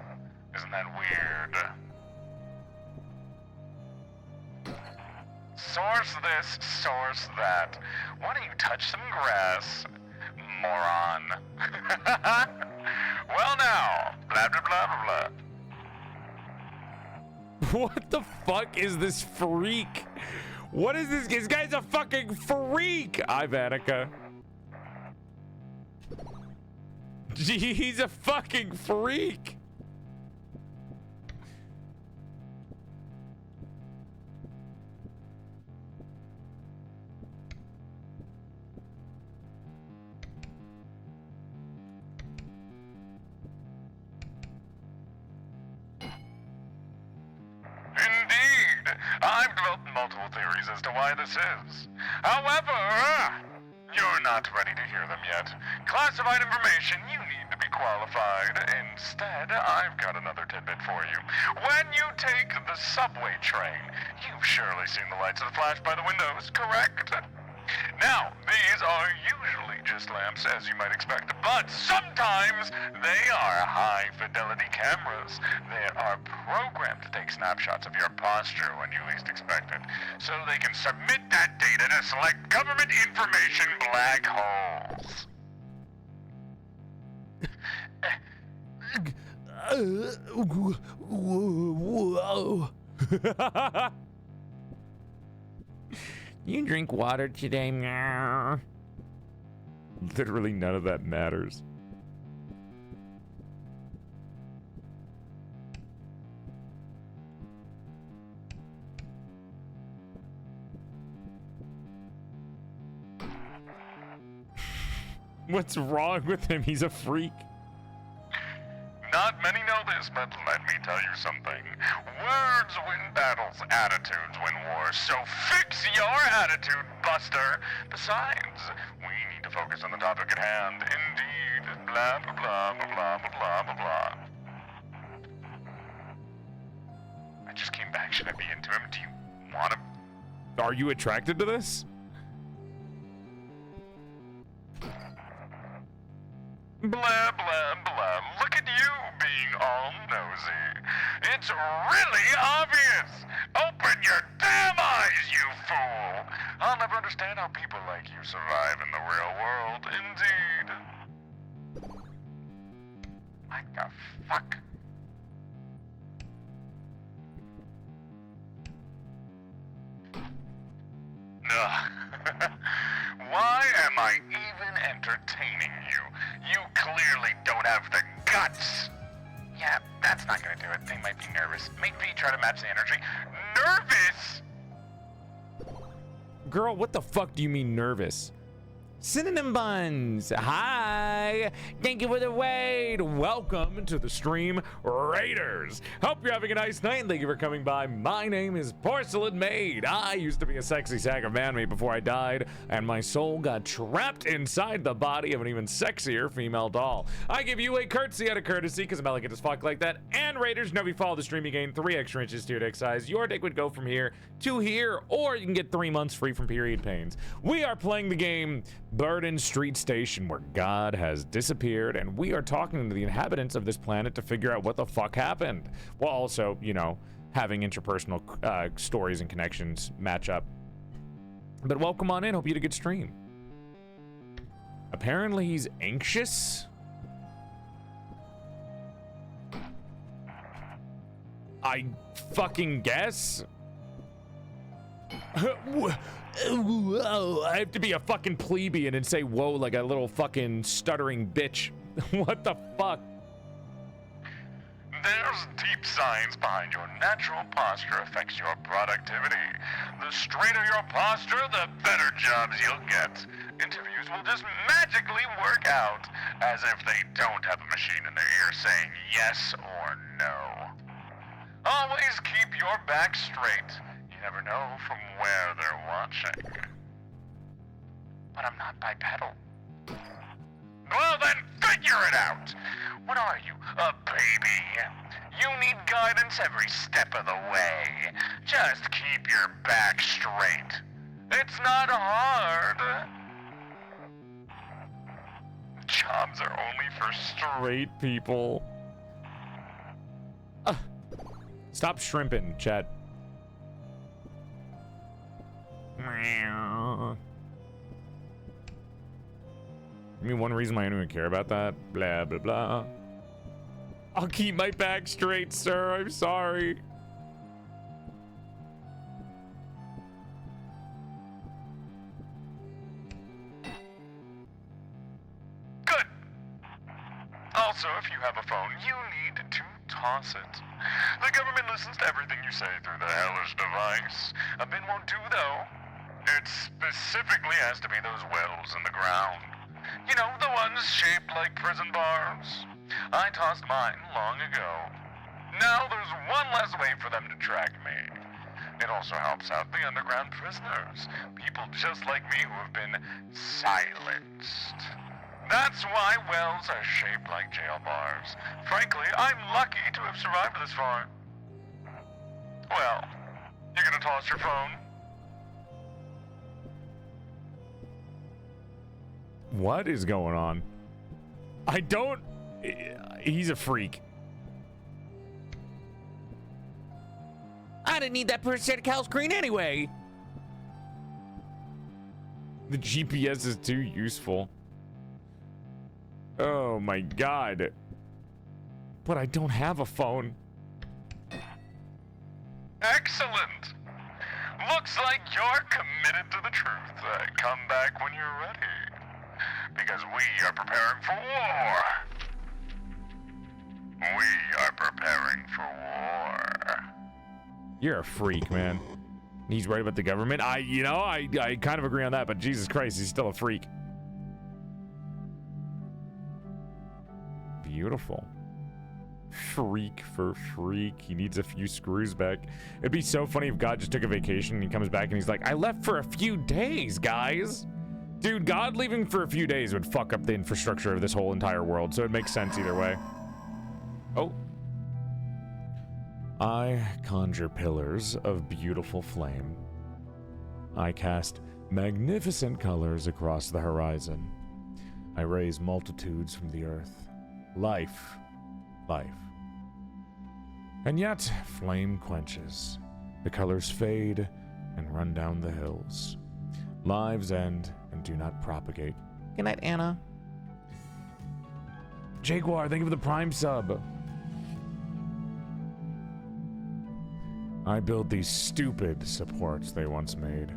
Isn't that weird? Source this, source that. Why don't you touch some grass, moron? Well now, blah blah blah blah blah.
What the fuck is this freak? What is this? This guy's a fucking freak! Ivanica. He's a fucking freak!
Indeed, I've developed multiple theories as to why this is. However, you're not ready to hear them yet. Classified information, you need to be qualified. Instead, I've got another tidbit for you. When you take the subway train, you've surely seen the lights that flash by the windows, correct? Now, these are usually just lamps, as you might expect, but sometimes they are high-fidelity cameras. They are programmed to take snapshots of your posture when you least expect it, so they can submit that data to select government information black holes.
Whoa. You drink water today, meow.
Literally none of that matters. What's wrong with him? He's a freak.
Not many know this, but let me tell you something. Words win battles, attitudes win wars, so fix your attitude, Buster. Besides, we need to focus on the topic at hand. Indeed, blah, blah, blah, blah, blah, blah, blah, blah. I just came back. Should I be into him? Do you want him?
Are you attracted to this?
Blah, blah, blah. Look at you being all nosy. It's really obvious. Open your damn eyes, you fool. I'll never understand how people like you survive in the real world. Indeed. What the fuck? Ugh. Why am I even entertaining you? You clearly don't have the guts. Yeah, that's not gonna do it. They might be nervous. Maybe try to match the energy. Nervous?
Girl, what the fuck do you mean nervous?
Synonym buns. Hi. Thank you for the raid.
Welcome to the stream, Raiders. Hope you're having a nice night and thank you for coming by. My name is PorcelainMaid. I used to be a sexy sack of man meat before I died, and my soul got trapped inside the body of an even sexier female doll. I give you a curtsy out of courtesy because I'm elegant as fuck like that. And Raiders, know if you follow the stream, you gain 3 extra inches to your dick size. Your dick would go from here to here, or you can get 3 months free from period pains. We are playing the game Burden Street Station, where God has disappeared, and we are talking to the inhabitants of this planet to figure out what the fuck happened, while also, you know, having interpersonal stories and connections match up. But welcome on in. Hope you had a good stream. Apparently he's anxious. I fucking guess. Whoa, I have to be a fucking plebeian and say whoa like a little fucking stuttering bitch. What the fuck?
There's deep science behind your natural posture affects your productivity. The straighter your posture, the better jobs you'll get. Interviews will just magically work out, as if they don't have a machine in their ear saying yes or no. Always keep your back straight. You never know from where they're watching. But I'm not bipedal. Well then, figure it out! What are you, a baby? You need guidance every step of the way. Just keep your back straight. It's not hard. Jobs are only for
Straight people. Stop shrimping, Chad. I mean, one reason why I don't even care about that. Blah, blah, blah. I'll keep my back straight, sir. I'm sorry.
Good. Also, if you have a phone, you need to toss it. The government listens to everything you say through the hellish device. A bin won't do, though. It specifically has to be those wells in the ground. You know, the ones shaped like prison bars. I tossed mine long ago. Now there's one less way for them to track me. It also helps out the underground prisoners, people just like me who have been silenced. That's why wells are shaped like jail bars. Frankly, I'm lucky to have survived this far. Well, you gonna toss your phone?
What is going on? I don't... He's a freak.
I didn't need that cal screen anyway.
The GPS is too useful. Oh my god. But I don't have a phone.
Excellent! Looks like you're committed to the truth. Come back when you're ready. Because we are preparing for war. We are preparing for war.
You're a freak, man. He's right about the government. I kind of agree on that, but Jesus Christ, he's still a freak. Beautiful. Freak for freak. He needs a few screws back. It'd be so funny if God just took a vacation and he comes back and he's like, I left for a few days, guys. Dude, God leaving for a few days would fuck up the infrastructure of this whole entire world, so it makes sense either way. Oh. I conjure pillars of beautiful flame. I cast magnificent colors across the horizon. I raise multitudes from the earth. Life. Life. And yet, flame quenches. The colors fade and run down the hills. Lives end and do not propagate.
Good night, Anna.
Jaguar, thank you for the Prime sub. I build these stupid supports they once made.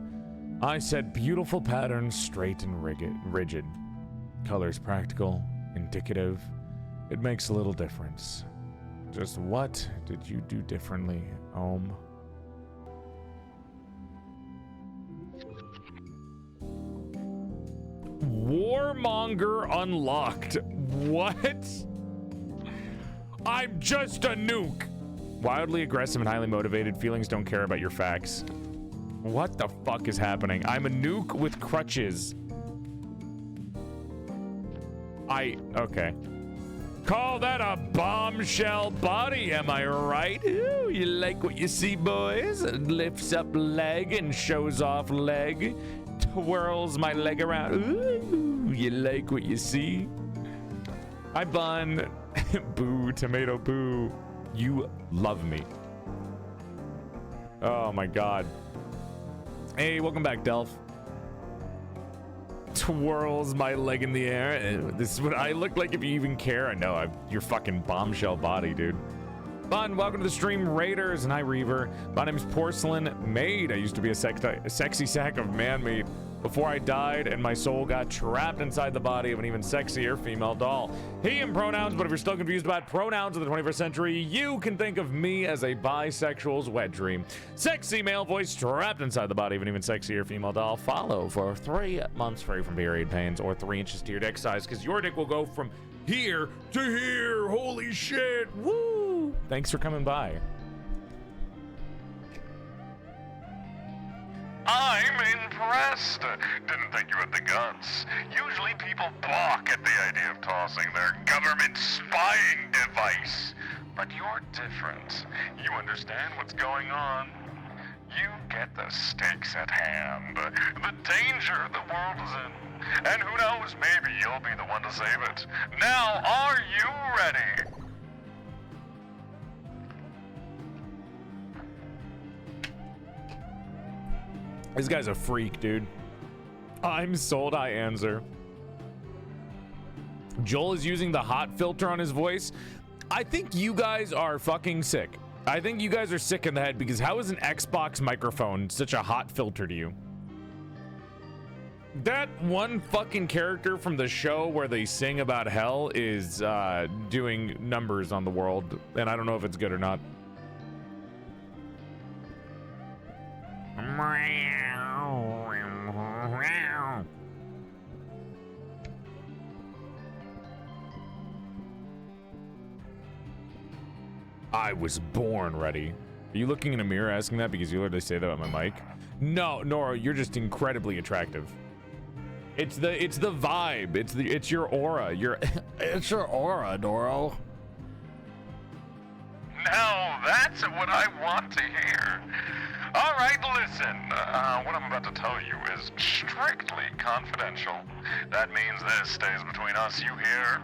I set beautiful patterns straight and rigid. Colors practical, indicative. It makes a little difference. Just what did you do differently, Ohm? Warmonger unlocked. What? I'm just a nuke. Wildly aggressive and highly motivated. Feelings don't care about your facts. What the fuck is happening? I'm a nuke with crutches. Okay. Call that a bombshell body, am I right? Ooh, you like what you see, boys? Lifts up leg and shows off leg. Twirls my leg around. Ooh, you like what you see? Hi, Bun. Boo, tomato boo. You love me. Oh my god. Hey, welcome back, Delph. Twirls my leg in the air. This is what I look like if you even care. I know, your fucking bombshell body, dude. Fun, welcome to the stream, Raiders, and hi, Reaver. My name is PorcelainMaid. I used to be a sexy sack of man-meat before I died and my soul got trapped inside the body of an even sexier female doll. He and pronouns, but if you're still confused about pronouns of the 21st century, you can think of me as a bisexual's wet dream. Sexy male voice trapped inside the body of an even sexier female doll. Follow for 3 months free from period pains or 3 inches to your dick size, because your dick will go from here to here. Holy shit. Woo! Thanks for coming by.
impressed. Didn't think you had the guts. Usually people balk at the idea of tossing their government spying device. But you're different. You understand what's going on. You get the stakes at hand, the danger the world is in. And who knows, maybe you'll be the one to save it. Now, are you ready?
This guy's a freak, dude. I'm sold, I answer. Joel is using the hot filter on his voice. I think you guys are fucking sick. I think you guys are sick in the head, because how is an Xbox microphone such a hot filter to you? That one fucking character from the show where they sing about hell is doing numbers on the world, and I don't know if it's good or not. I was born ready. Are you looking in a mirror asking that because you literally say that on my mic? No, Nora, you're just incredibly attractive. It's the vibe. It's your aura. It's your aura, Nora.
Now that's what I want to hear. All right, listen. What I'm about to tell you is strictly confidential. That means this stays between us, you hear?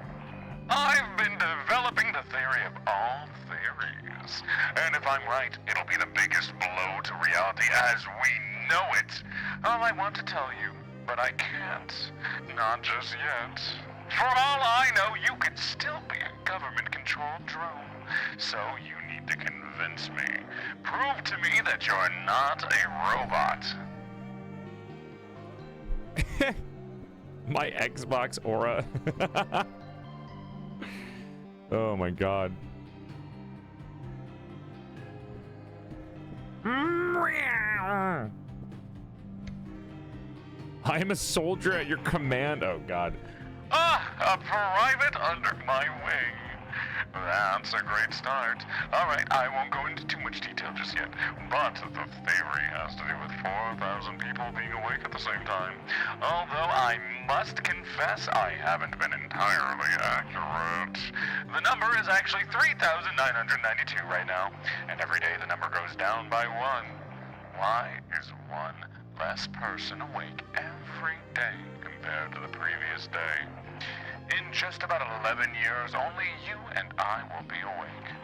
I've been developing the theory of all theories. And if I'm right, it'll be the biggest blow to reality as we know it. All I want to tell you, but I can't. Not just yet. For all I know, you could still be a government-controlled drone. So you need to convince me. Prove to me that you're not a robot.
My Xbox aura. Oh my god. I am a soldier at your command. Oh god.
A private under my wing. That's a great start. All right, I won't go into too much detail just yet, but the theory has to do with 4,000 people being awake at the same time. Although I must confess I haven't been entirely accurate. The number is actually 3,992 right now, and every day the number goes down by one. Why is one less person awake every day compared to the previous day? In just about 11 years, only you and I will be awake.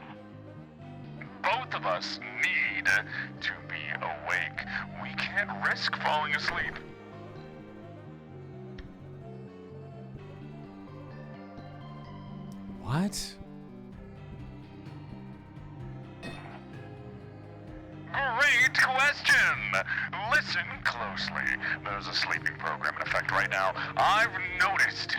Both of us need to be awake. We can't risk falling asleep.
What?
Great question! Listen closely. There's a sleeping program in effect right now. I've noticed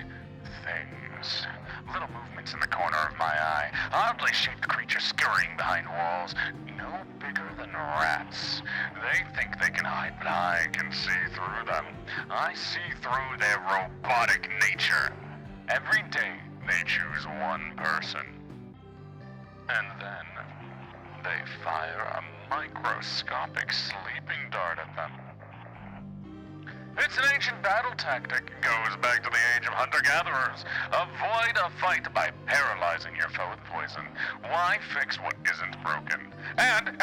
things. Little movements in the corner of my eye. Oddly shaped creatures scurrying behind walls. No bigger than rats. They think they can hide, but I can see through them. I see through their robotic nature. Every day, they choose one person. And then, they fire a microscopic sleeping dart at them. It's an ancient battle tactic. Goes back to the age of hunter-gatherers. Avoid a fight by paralyzing your foe with poison. Why fix what isn't broken? And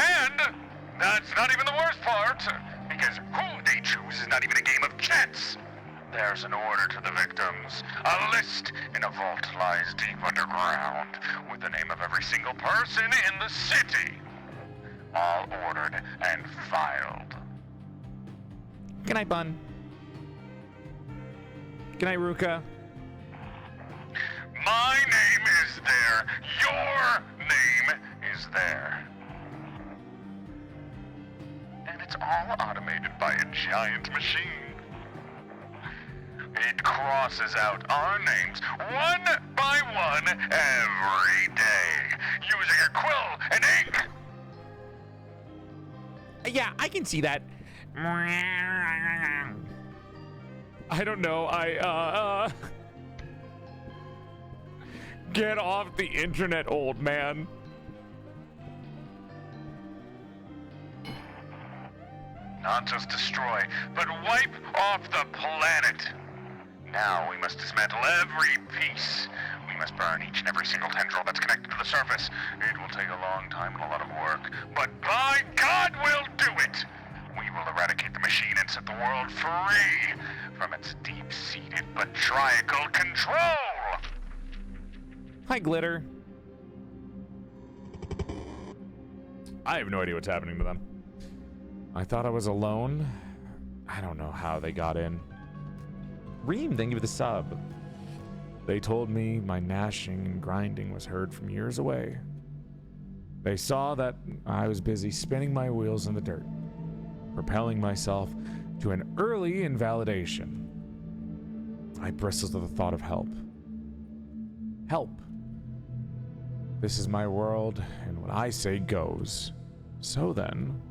that's not even the worst part. Because who they choose is not even a game of chance. There's an order to the victims. A list in a vault lies deep underground with the name of every single person in the city. All ordered and filed.
Good night, Bun. Good night, Ruka.
My name is there. Your name is there. And it's all automated by a giant machine. It crosses out our names one by one every day, using a quill and ink.
Yeah, I can see that.
I don't know. Get off the internet, old man.
Not just destroy, but wipe off the planet. Now we must dismantle every piece. We must burn each and every single tendril that's connected to the surface. It will take a long time and a lot of work, but by God, we'll do it! We will eradicate the machine and set the world free from its deep-seated patriarchal control!
Hi, Glitter. I have no idea what's happening to them. I thought I was alone. I don't know how they got in. Reem, thank you for the sub. They told me my gnashing and grinding was heard from years away. They saw that I was busy spinning my wheels in the dirt, propelling myself to an early invalidation. I bristled at the thought of help. Help. This is my world, and what I say goes. So then,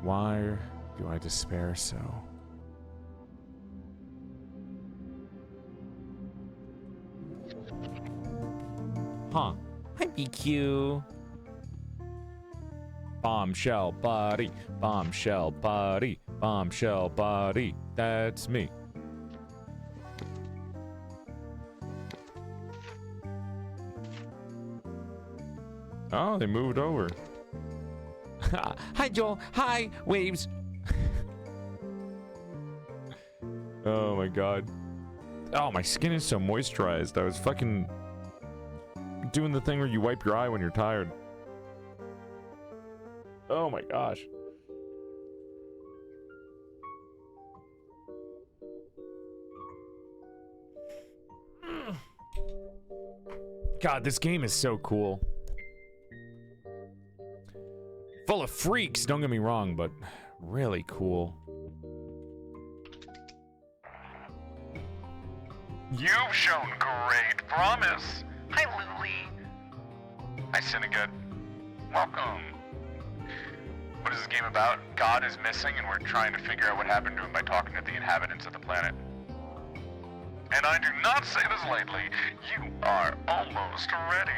why do I despair so? Huh. Hi, BQ. Bombshell buddy, bombshell buddy, bombshell buddy. That's me. Oh, they moved over.
Hi, Joel. Hi, Waves.
Oh my god. Oh, my skin is so moisturized. I was fucking doing the thing where you wipe your eye when you're tired. Oh my gosh. God, this game is so cool. Full of freaks, don't get me wrong, but really cool.
You've shown great promise. Hi, Lily. Hi, Synagogue. Welcome. What is this game about? God is missing, and we're trying to figure out what happened to him by talking to the inhabitants of the planet. And I do not say this lightly. You are almost ready.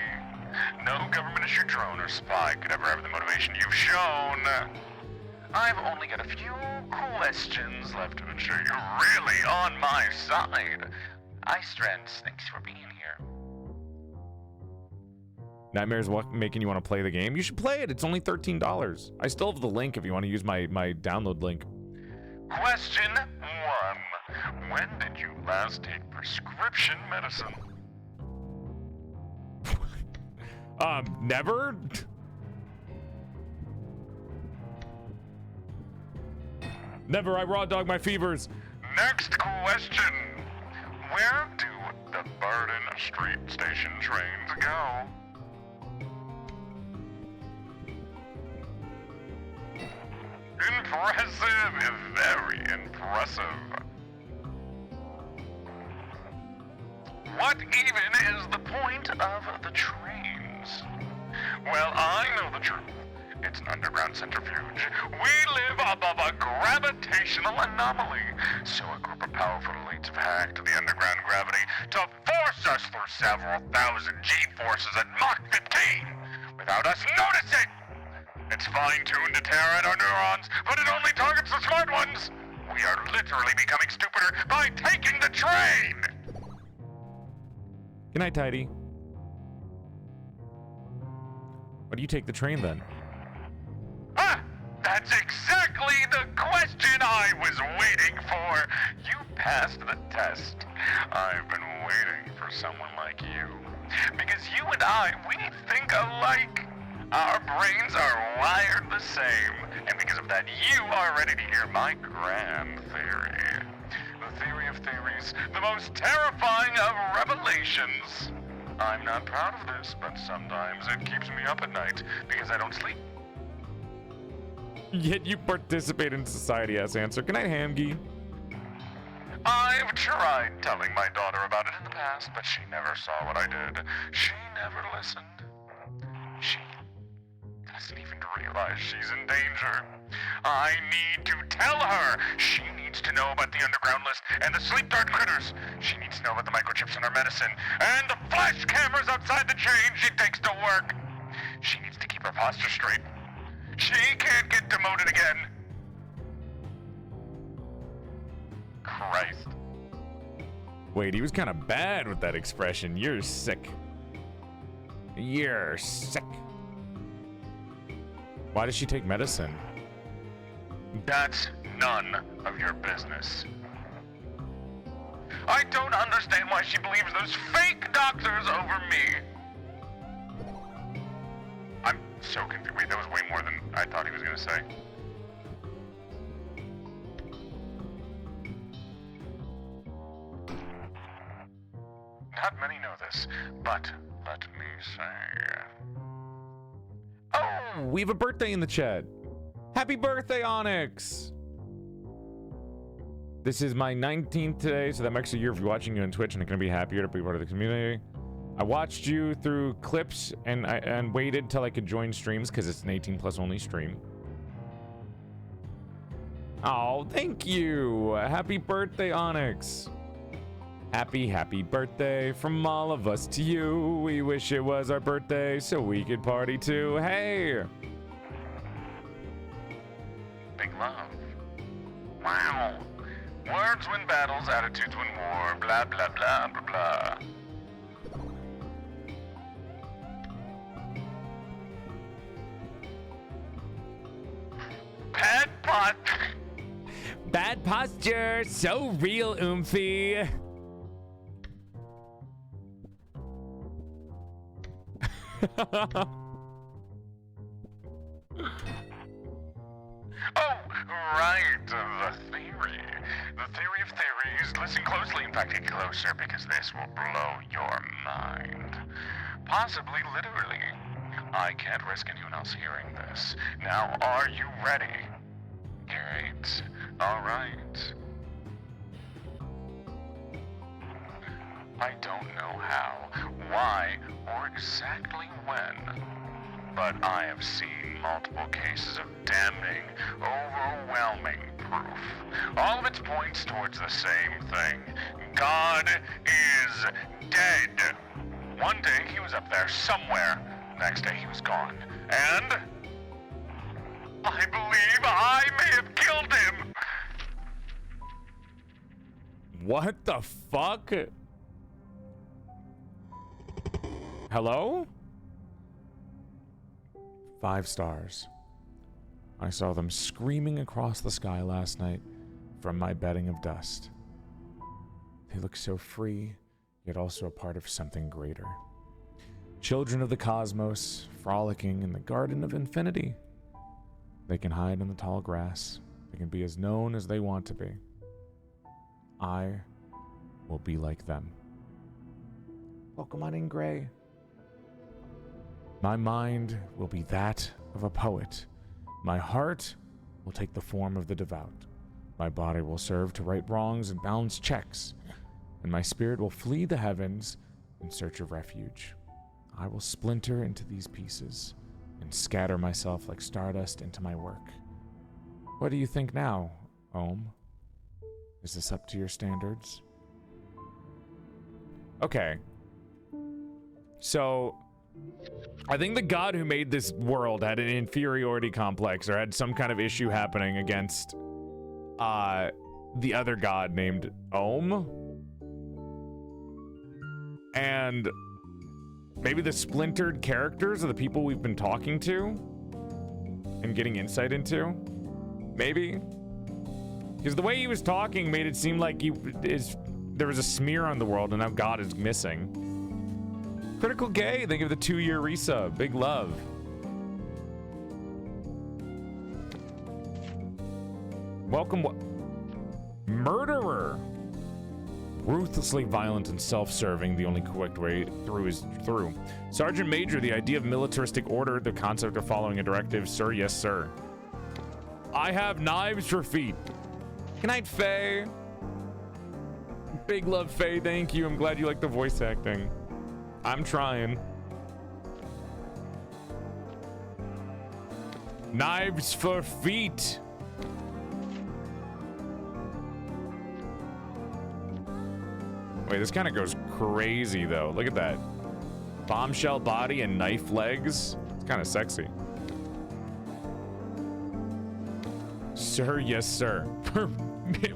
No government-issued drone or spy could ever have the motivation you've shown. I've only got a few questions left to ensure you're really on my side. Istrens, thanks for being here.
Nightmares making you want to play the game? You should play it. It's only $13. I still have the link if you want to use my download link.
Question 1. When did you last take prescription medicine?
Never? Never, I raw dog my fevers.
Next question. Where do the Burden Street Station trains go? Impressive, very impressive. What even is the point of the trains? Well, I know the truth. It's an underground centrifuge. We live above a gravitational anomaly. So a group of powerful elites have hacked the underground gravity to force us through several thousand G-forces at Mach 15 without us noticing. It's fine-tuned to tear at our neurons, but it only targets the smart ones. We are literally becoming stupider by taking the train.
Good night, Tidy. Why do you take the train then?
Ah! That's exactly the question I was waiting for! You passed the test. I've been waiting for someone like you. Because you and I, we think alike. Our brains are wired the same. And because of that, you are ready to hear my grand theory. The theory of theories, the most terrifying of revelations. I'm not proud of this, but sometimes it keeps me up at night because I don't sleep.
Yet you participate in society, ass answer. Good night, Hamgy.
I've tried telling my daughter about it in the past, but she never saw what I did. She never listened. She doesn't even realize she's in danger. I need to tell her. She needs to know about the underground list and the sleep dart critters. She needs to know about the microchips in her medicine and the flash cameras outside the train she takes to work. She needs to keep her posture straight. She can't get demoted again. Christ.
Wait, he was kind of bad with that expression. You're sick. You're sick. Why does she take medicine?
That's none of your business. I don't understand why she believes those fake doctors over me. I'm so confused. Wait, that was way more than I thought he was gonna say. Not many know this, but let me say...
Oh, we have a birthday in the chat. Happy birthday, Onyx. This is my 19th today, so that makes a year of watching you on Twitch, and I'm gonna be happier to be part of the community. I watched you through clips and waited till I could join streams because it's an 18+ only stream. Oh, thank you. Happy birthday, Onyx. Happy birthday from all of us to you. We wish it was our birthday so we could party too. Hey!
Big love. Wow. Words win battles, attitudes win war, blah, blah, blah, blah, blah.
Bad posture, so real, oomphy.
Oh, right, the theory. The theory of theories. Listen closely, in fact, get closer, because this will blow your mind. Possibly literally. I can't risk anyone else hearing this. Now, are you ready? Great. All right. I don't know how, why, or exactly when, but I have seen multiple cases of damning, overwhelming proof. All of it points towards the same thing. God is dead. One day he was up there somewhere. Next day he was gone. And I believe I may have killed him.
What the fuck? Hello? 5 stars. I saw them screaming across the sky last night from my bedding of dust. They look so free, yet also a part of something greater. Children of the cosmos, frolicking in the garden of infinity. They can hide in the tall grass. They can be as known as they want to be. I will be like them. Pokemon in gray. My mind will be that of a poet. My heart will take the form of the devout. My body will serve to right wrongs and balance checks. And my spirit will flee the heavens in search of refuge. I will splinter into these pieces and scatter myself like stardust into my work. What do you think now, Ohm? Is this up to your standards? Okay. So, I think the god who made this world had an inferiority complex or had some kind of issue happening against the other god named Ohm. And maybe the splintered characters are the people we've been talking to and getting insight into. Maybe. Because the way he was talking made it seem like there was a smear on the world and now God is missing. Critical Gay, thank you for the 2-year resub. Big love. Welcome. Murderer. Ruthlessly violent and self-serving, the only correct way through is through. Sergeant Major, the idea of militaristic order, the concept of following a directive, sir, yes, sir. I have knives for feet. Good night, Faye. Big love, Faye, thank you. I'm glad you like the voice acting. I'm trying. Knives for feet. Wait, this kind of goes crazy, though. Look at that. Bombshell body and knife legs. It's kind of sexy. Sir, yes, sir.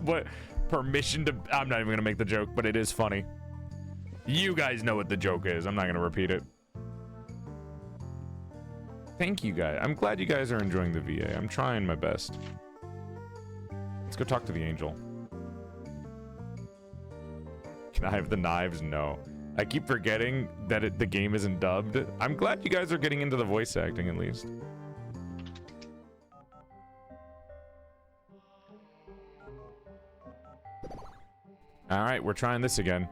What? permission to... I'm not even gonna make the joke, but it is funny. You guys know what the joke is. I'm not gonna repeat it. Thank you, guys. I'm glad you guys are enjoying the VA. I'm trying my best. Let's go talk to the angel. Can I have the knives? No. I keep forgetting that the game isn't dubbed. I'm glad you guys are getting into the voice acting, at least. Alright, we're trying this again.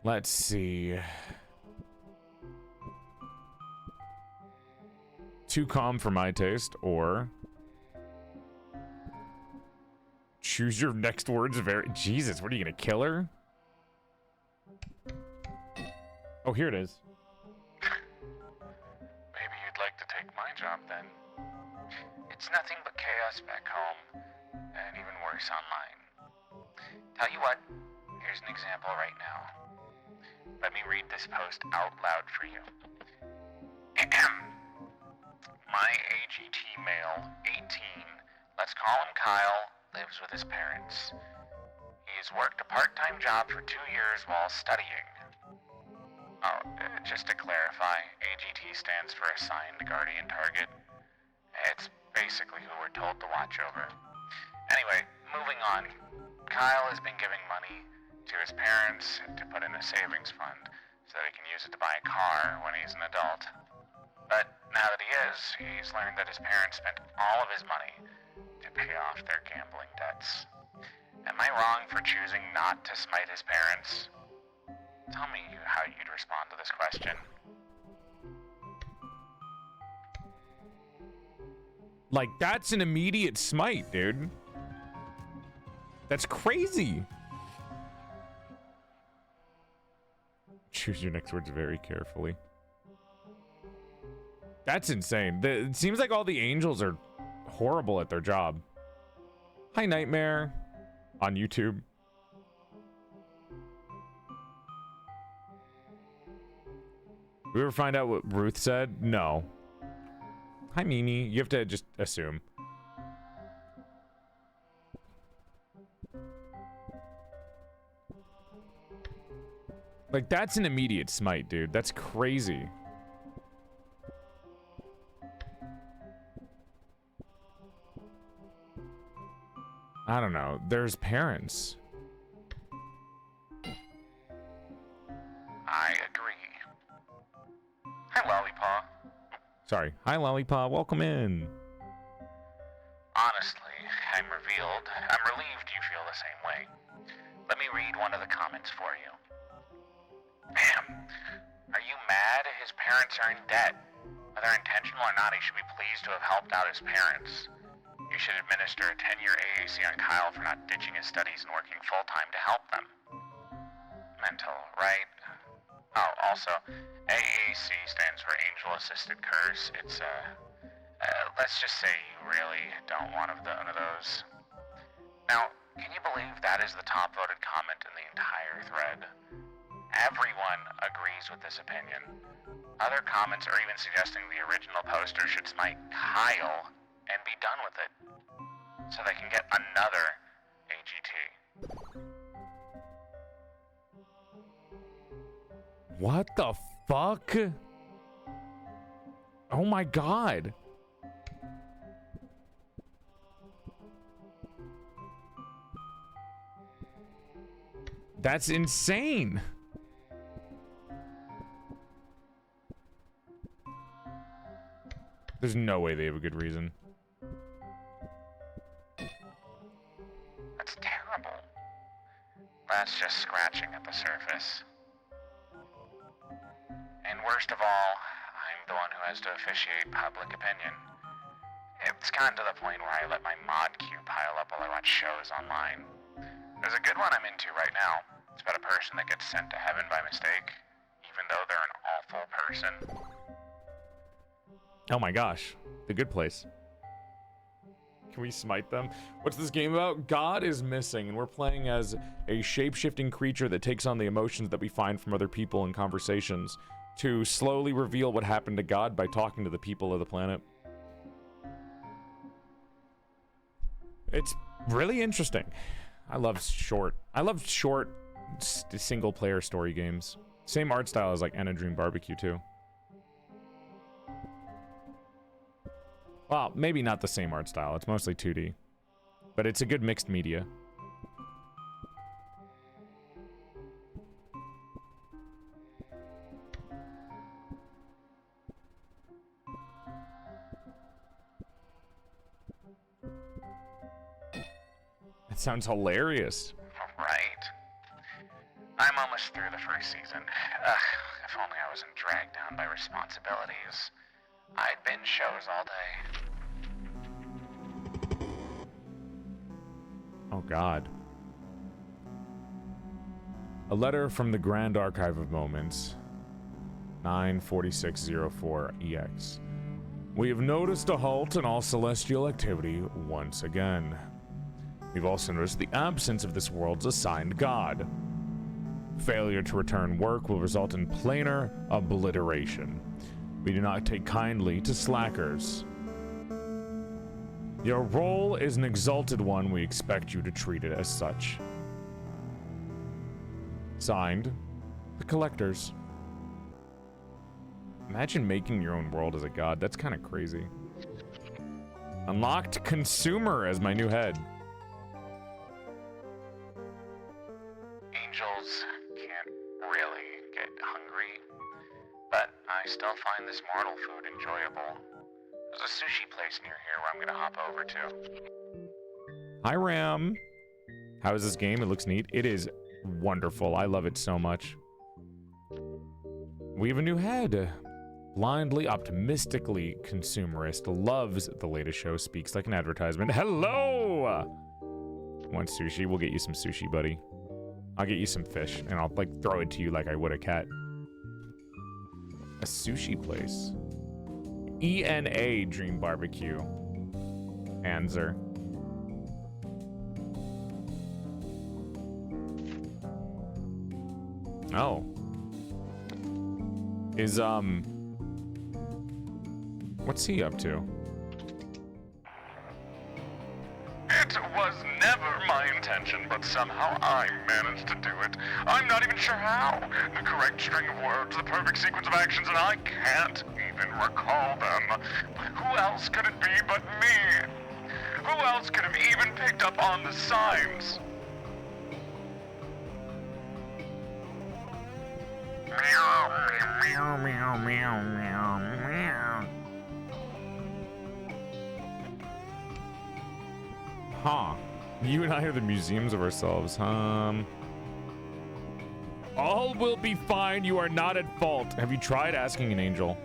Let's see. Too calm for my taste, or... choose your next words very... Jesus, what are you gonna kill her? Oh, here it is.
Maybe you'd like to take my job then. It's nothing but chaos back home, and even worse online. Tell you what, here's an example right now. Let me read this post out loud for you. My AGT male, 18, let's call him Kyle, lives with his parents. He has worked a part-time job for 2 years while studying. Oh, just to clarify, AGT stands for Assigned Guardian Target. It's basically who we're told to watch over. Anyway, moving on. Kyle has been giving money to his parents to put in a savings fund so that he can use it to buy a car when he's an adult. But now that he is, he's learned that his parents spent all of his money to pay off their gambling debts. Am I wrong for choosing not to smite his parents? Tell me how you'd respond to this question.
Like, that's an immediate smite, dude. That's crazy. Choose your next words very carefully. That's insane. It seems like all the angels are horrible at their job. Hi, Nightmare. On YouTube. We ever find out what Ruth said? No. Hi, Mimi. You have to just assume. Like, that's an immediate smite, dude. That's crazy. I don't know. There's parents.
I agree. Hi, Lollipop.
Sorry. Hi, Lollipop. Welcome in.
Honestly, I'm relieved you feel the same way. Let me read one of the comments for you. Are you mad his parents are in debt? Whether intentional or not, he should be pleased to have helped out his parents. You should administer a 10-year AAC on Kyle for not ditching his studies and working full-time to help them. Mental, right? Oh, also, AAC stands for Angel Assisted Curse. It's, let's just say you really don't want one of those. Now, can you believe that is the top voted comment in the entire thread? Everyone agrees with this opinion. Other comments are even suggesting the original poster should smite Kyle and be done with it, so they can get another AGT.
What the fuck? Oh my god. That's insane. There's no way they have a good reason.
That's terrible. That's just scratching at the surface. And worst of all, I'm the one who has to officiate public opinion. It's gotten to the point where I let my mod queue pile up while I watch shows online. There's a good one I'm into right now. It's about a person that gets sent to heaven by mistake, even though they're an awful person.
Oh my gosh. The Good Place. Can we smite them? What's this game about? God is missing, and we're playing as a shape-shifting creature that takes on the emotions that we find from other people in conversations to slowly reveal what happened to God by talking to the people of the planet. It's really interesting. I love short single player story games. Same art style as like Anna Dream Barbecue too. Well, maybe not the same art style. It's mostly 2D. But it's a good mixed media. That sounds hilarious.
Right. I'm almost through the first season. Ugh, if only I wasn't dragged down by responsibilities. I'd binge shows all day.
Oh, God. A letter from the Grand Archive of Moments. 94604EX. We have noticed a halt in all celestial activity once again. We've also noticed the absence of this world's assigned god. Failure to return work will result in planar obliteration. We do not take kindly to slackers. Your role is an exalted one. We expect you to treat it as such. Signed, the Collectors. Imagine making your own world as a god. That's kind of crazy. Unlocked Consumer as my new head.
Angels can't really get hungry, but I still find this mortal food enjoyable. There's a sushi place near here where I'm gonna hop over to.
Hi, Ram. How is this game? It looks neat. It is wonderful. I love it so much. We have a new head. Blindly, optimistically consumerist. Loves the latest show. Speaks like an advertisement. Hello! Want sushi? We'll get you some sushi, buddy. I'll get you some fish, and I'll, like, throw it to you like I would a cat. A sushi place. ENA Dream Barbecue. Anzer. Oh. Is, what's he up to?
It was never my intention, but somehow I managed to do it. I'm not even sure how. The correct string of words, the perfect sequence of actions, and I can't even recall them. But who else could it be but me? Who else could have even picked up on the signs? Meow, meow, meow, meow, meow, meow.
Huh. You and I are the museums of ourselves, All will be fine. You are not at fault. Have you tried asking an angel?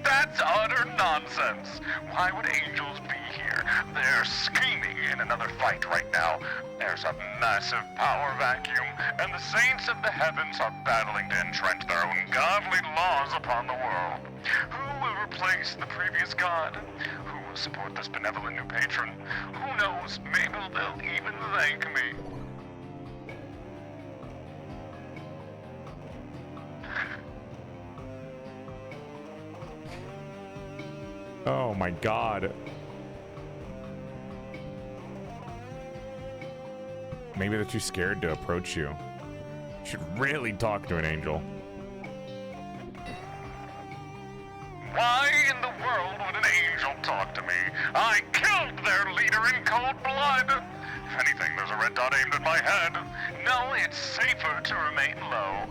That's utter nonsense. Why would angels be here? They're scheming in another fight right now. There's a massive power vacuum, and the saints of the heavens are battling to entrench their own godly laws upon the world. Who will replace the previous god? Who will support this benevolent new patron? Who knows? Maybe they'll even thank me.
Oh my god. Maybe they're too scared to approach you. You should really talk to an angel.
Why in the world would an angel talk to me? I killed their leader in cold blood. If anything, there's a red dot aimed at my head. No, it's safer to remain low.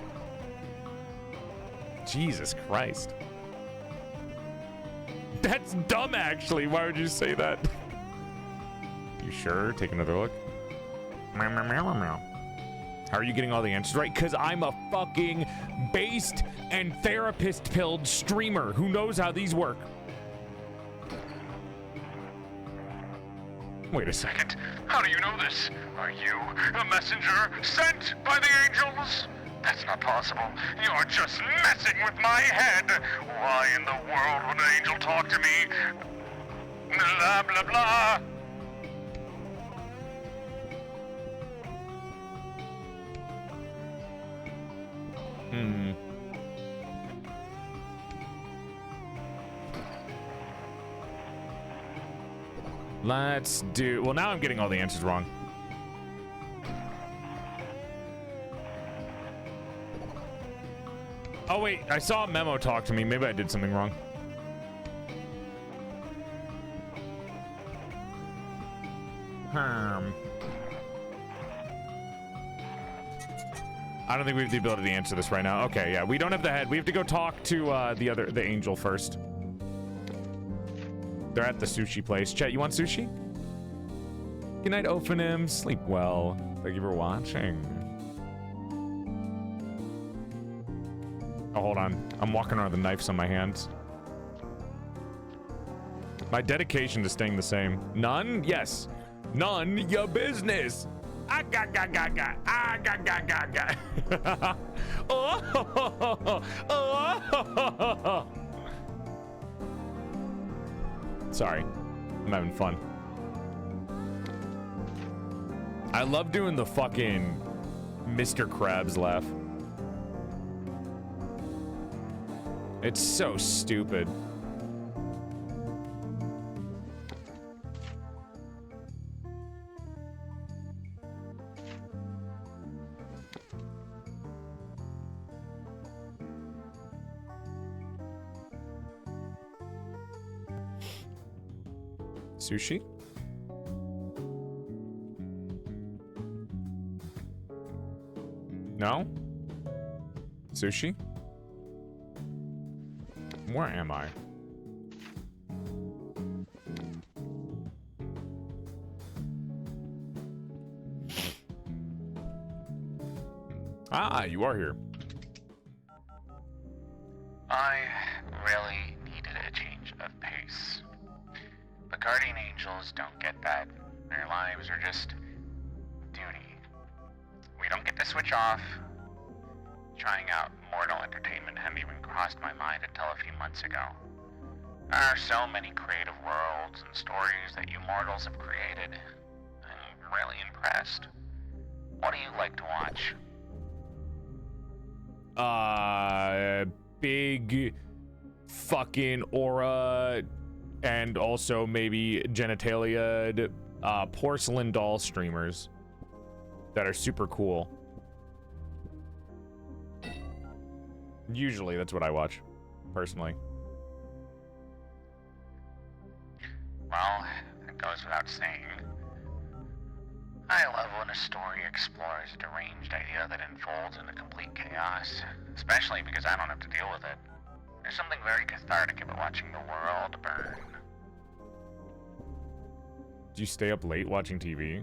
Jesus Christ. That's dumb, actually. Why would you say that? You sure? Take another look. Meow, meow, meow, meow. How are you getting all the answers right? Because I'm a fucking based and therapist-pilled streamer who knows how these work. Wait a second.
How do you know this? Are you a messenger sent by the angels? That's not possible. You're just messing with my head. Why in the world would an angel talk to me? Blah, blah, blah.
Let's do... Well, now I'm getting all the answers wrong. Oh, wait. I saw Memo talk to me. Maybe I did something wrong. I don't think we have the ability to answer this right now. Okay, yeah. We don't have the head. We have to go talk to the angel first. They're at the sushi place. Chat, you want sushi? Good night, Ophanim. Sleep well. Thank you for watching. Oh, hold on. I'm walking around with the knives on my hands. My dedication to staying the same. None? Yes. None your business. Ah, ga, ga, ga, ga. Ah, ga, ga, ga, ga. Oh, oh. Sorry. I'm having fun. I love doing the fucking Mr. Krabs laugh. It's so stupid. Sushi? No? Sushi? Where am I? Ah, you are here.
I really needed a change of pace. The guardian angels don't get that. Their lives are just duty. We don't get to switch off. Trying out mortal entertainment hadn't even crossed my mind until a few months ago. There are so many creative worlds and stories that you mortals have created. I'm really impressed. What do you like to watch?
Big fucking aura and also maybe genitalia porcelain doll streamers that are super cool. Usually that's what I watch, personally.
Well, it goes without saying. I love when a story explores a deranged idea that unfolds into complete chaos, especially because I don't have to deal with it. There's something very cathartic about watching the world burn.
Do you stay up late watching TV?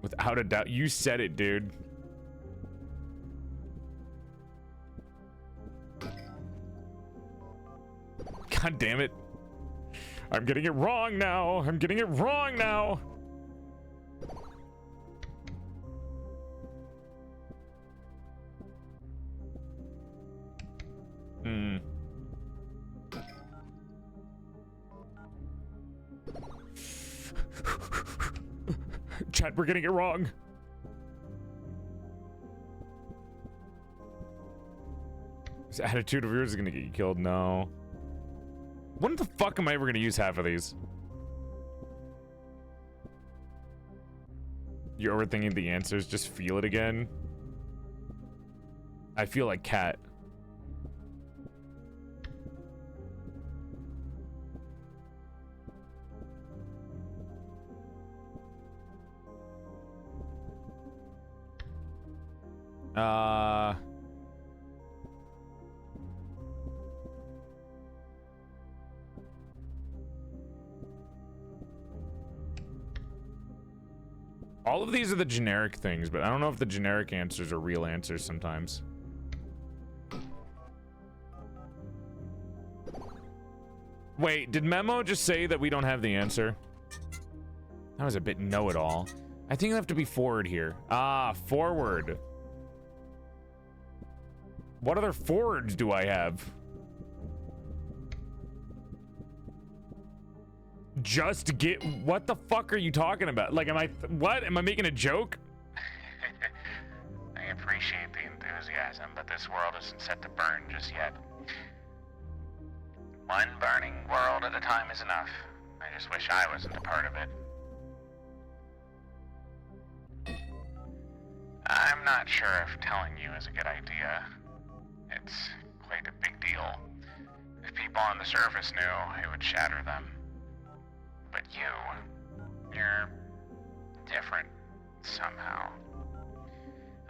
Without a doubt. You said it, dude. God damn it. I'm getting it wrong now. I'm getting it wrong now. Chat, we're getting it wrong. This attitude of yours is gonna get you killed. No. When the fuck am I ever gonna use half of these? You're overthinking the answers. Just feel it again. I feel like cat. All of these are the generic things, but I don't know if the generic answers are real answers sometimes. Wait, did Memo just say that we don't have the answer? That was a bit know-it-all. I think I have to be forward here. Ah, forward. What other forwards do I have? Just get. What the fuck are you talking about? Like, what? Am I making a joke?
I appreciate the enthusiasm, but this world isn't set to burn just yet. One burning world at a time is enough. I just wish I wasn't a part of it. I'm not sure if telling you is a good idea. It's quite a big deal. If people on the surface knew, it would shatter them. But you're different somehow.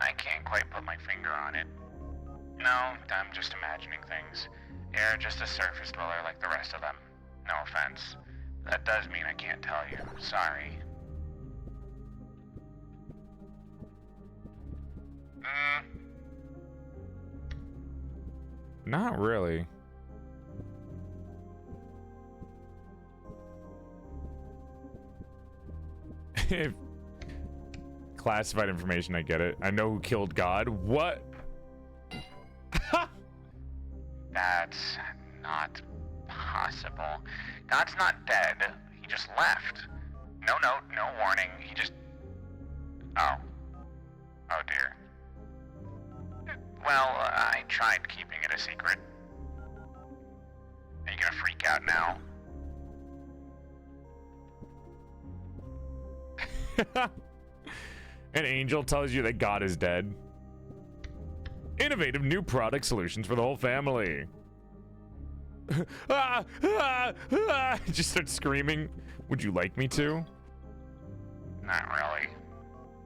I can't quite put my finger on it. No, I'm just imagining things. You're just a surface dweller like the rest of them. No offense. That does mean I can't tell you. Sorry.
Not really. If classified information, I get it. I know who killed God. What?
That's not possible. God's not dead. He just left. No note, no warning. He just... Oh. Oh dear. Well, I tried keeping it a secret. Are you gonna freak out now?
An angel tells you that God is dead. Innovative new product solutions for the whole family. Just start screaming. Would you like me to?
Not really.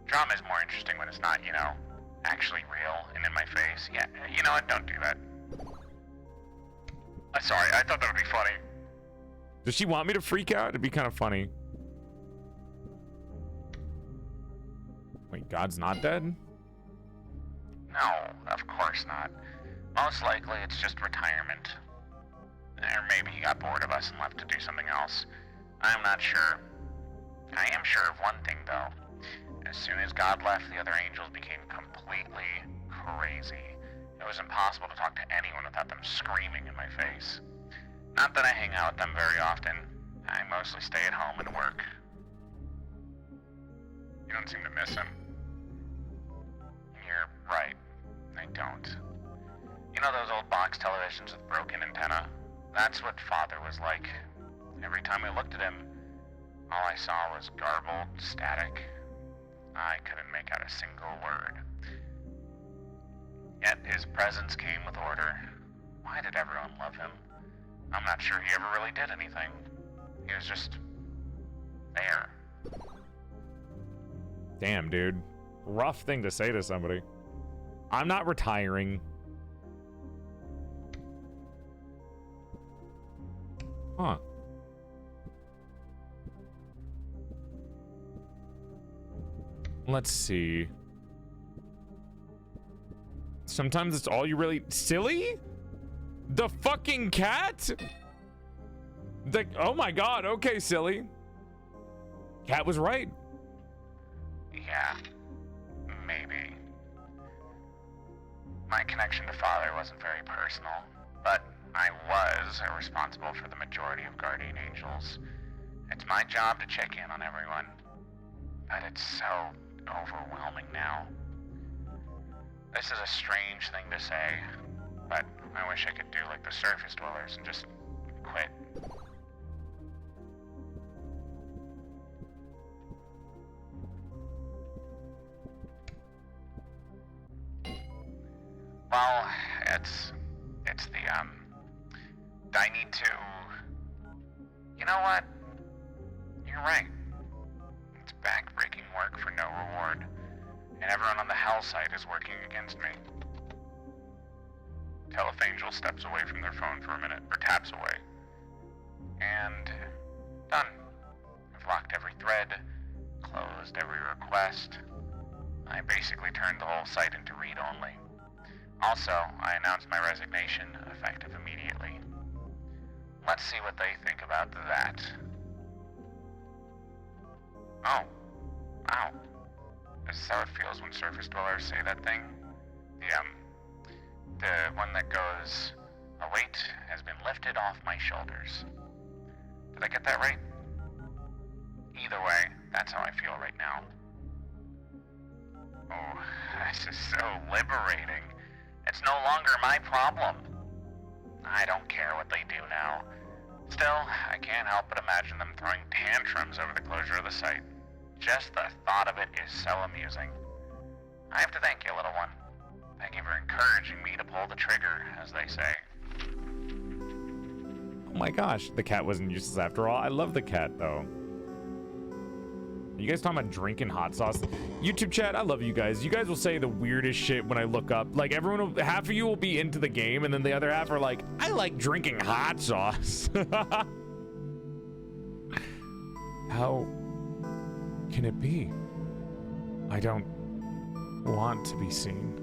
Drama's more interesting when it's not, actually real and in my face. Yeah, you know what? Don't do that. Sorry, I thought that would be funny.
Does she want me to freak out? It'd be kind of funny. Wait, God's not dead?
No, of course not. Most likely it's just retirement. Or maybe he got bored of us and left to do something else. I'm not sure. I am sure of one thing, though. As soon as God left, the other angels became completely crazy. It was impossible to talk to anyone without them screaming in my face. Not that I hang out with them very often. I mostly stay at home and work. You don't seem to miss him. You're right. I don't. You know those old box televisions with broken antenna? That's what Father was like. Every time I looked at him, all I saw was garbled static. I couldn't make out a single word. Yet his presence came with order. Why did everyone love him? I'm not sure he ever really did anything. He was just there.
Damn, dude. Rough thing to say to somebody. I'm not retiring. Huh. Let's see. Sometimes it's all you really... Silly? The fucking cat? Oh my god, okay, silly. Cat was right.
Yeah, maybe. My connection to Father wasn't very personal, but I was responsible for the majority of guardian angels. It's my job to check in on everyone, but it's so overwhelming now. This is a strange thing to say, but I wish I could do like the surface dwellers and just quit. Well, it's the, I need to... You know what? You're right. It's back-breaking work for no reward, and everyone on the hell site is working against me. Telefangel steps away from their phone for a minute, or taps away. And... done. I've locked every thread, closed every request. I basically turned the whole site into read-only. Also, I announced my resignation, effective immediately. Let's see what they think about that. Oh. Wow. Is this how it feels when surface dwellers say that thing? The one that goes, a weight has been lifted off my shoulders. Did I get that right? Either way, that's how I feel right now. Oh, this is so liberating. It's no longer my problem. I don't care what they do now. Still, I can't help but imagine them throwing tantrums over the closure of the site. Just the thought of it is so amusing. I have to thank you, little one. Thank you for encouraging me to pull the trigger, as they say.
Oh my gosh, the cat wasn't useless after all. I love the cat, though. You guys talking about drinking hot sauce? YouTube chat, I love you guys. You guys will say the weirdest shit when I look up. Like, half of you will be into the game, and then the other half are like, I like drinking hot sauce. How can it be? I don't want to be seen.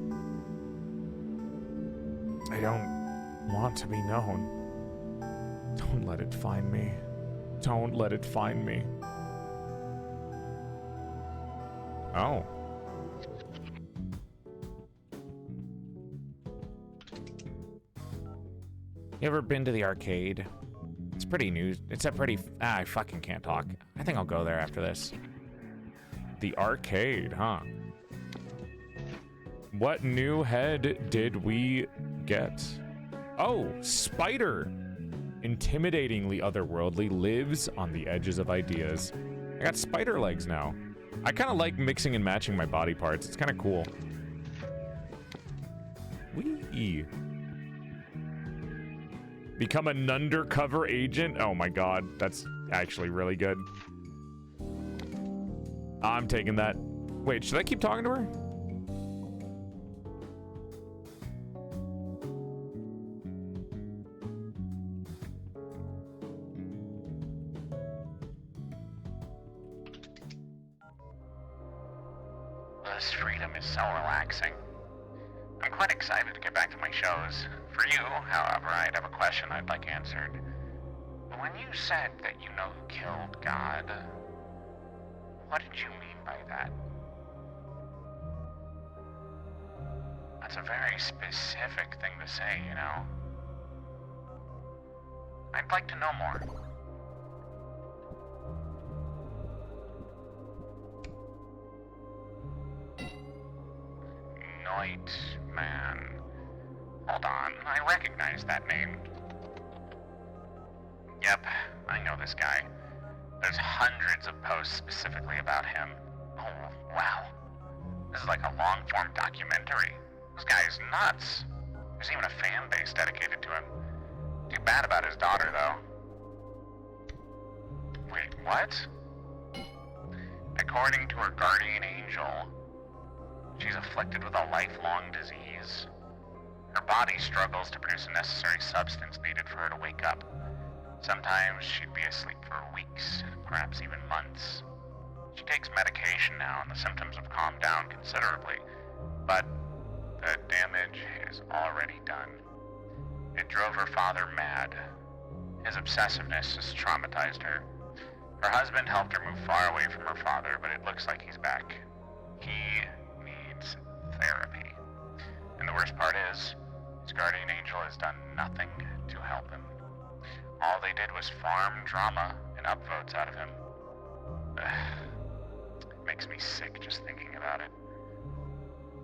I don't want to be known. Don't let it find me. Don't let it find me. Oh.
You ever been to the arcade? It's pretty new. It's a pretty... I fucking can't talk. I think I'll go there after this.
The arcade, huh? What new head did we get? Oh, Spider! Intimidatingly otherworldly, lives on the edges of ideas. I got spider legs now. I kind of like mixing and matching my body parts. It's kind of cool. Whee! Become an undercover agent? Oh my god, that's actually really good. I'm taking that. Wait, should I keep talking to her?
This freedom is so relaxing. I'm quite excited to get back to my shows. For you, however, I'd have a question I'd like answered. When you said that you know who killed God, what did you mean by that? That's a very specific thing to say, you know. I'd like to know more. Nightman. Hold on, I recognize that name. Yep, I know this guy. There's hundreds of posts specifically about him. Oh, wow. This is like a long-form documentary. This guy is nuts. There's even a fan base dedicated to him. Too bad about his daughter, though. Wait, what? According to her guardian angel, she's afflicted with a lifelong disease. Her body struggles to produce a necessary substance needed for her to wake up. Sometimes she'd be asleep for weeks, perhaps even months. She takes medication now and the symptoms have calmed down considerably, but the damage is already done. It drove her father mad. His obsessiveness has traumatized her. Her husband helped her move far away from her father, but it looks like he's back. He needs therapy. And the worst part is, his guardian angel has done nothing to help him. All they did was farm drama and upvotes out of him. It makes me sick just thinking about it.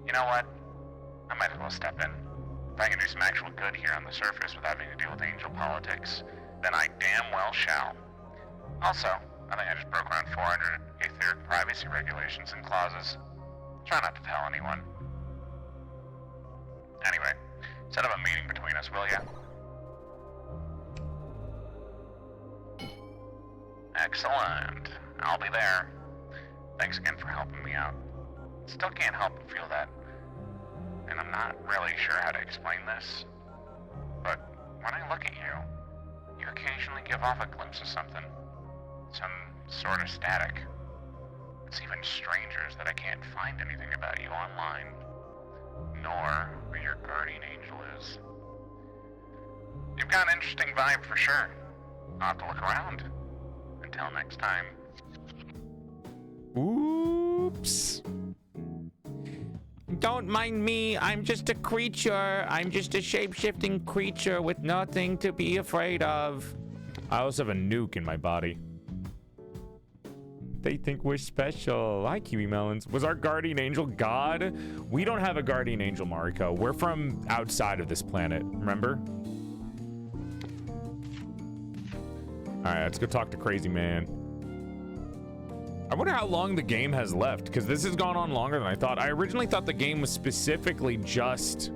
You know what? I might as well step in. If I can do some actual good here on the surface without having to deal with angel politics, then I damn well shall. Also, I think I just broke around 400 etheric privacy regulations and clauses. Try not to tell anyone. Anyway, set up a meeting between us, will ya? Excellent. I'll be there. Thanks again for helping me out. Still can't help but feel that. And I'm not really sure how to explain this, but when I look at you, you occasionally give off a glimpse of something. Some sort of static. It's even stranger is that I can't find anything about you online, nor who your guardian angel is. You've got an interesting vibe for sure. I'll have to look around. Until next time.
Oops.
Don't mind me. I'm just a creature. I'm just a shape-shifting creature with nothing to be afraid of.
I also have a nuke in my body. They think we're special. Hi, Kiwi Melons. Was our guardian angel God? We don't have a guardian angel, Mariko. We're from outside of this planet, remember? All right, let's go talk to Crazy Man. I wonder how long the game has left, because this has gone on longer than I thought. I originally thought the game was specifically just,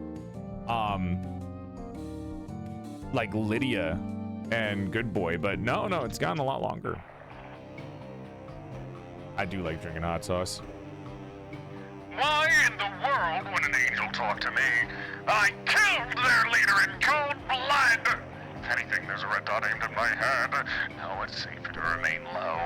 like Lydia and Good Boy, but no, it's gotten a lot longer. I do like drinking hot sauce.
Why in the world would an angel talk to me? I killed their leader in cold blood! If anything, there's a red dot aimed at my head. Now it's safer to remain low.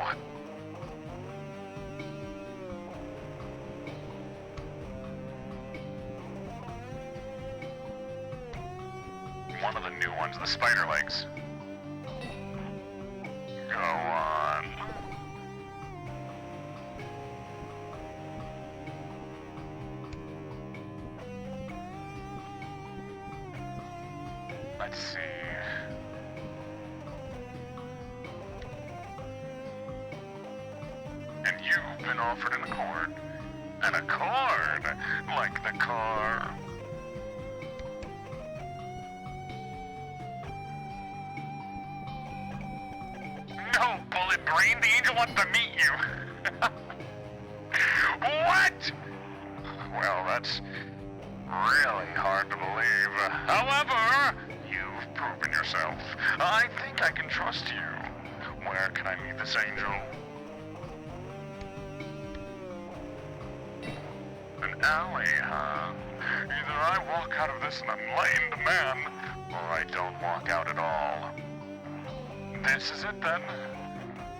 One of the new ones, the spider legs. Go on. Let's see. And you've been offered an accord. An accord? Like the car. No, Bullet Brain, the angel wants to meet you. What? Well, that's really hard to believe. However, you've proven yourself. I think I can trust you. Where can I meet this angel? An alley, huh? Either I walk out of this an enlightened man, or I don't walk out at all. This is it then?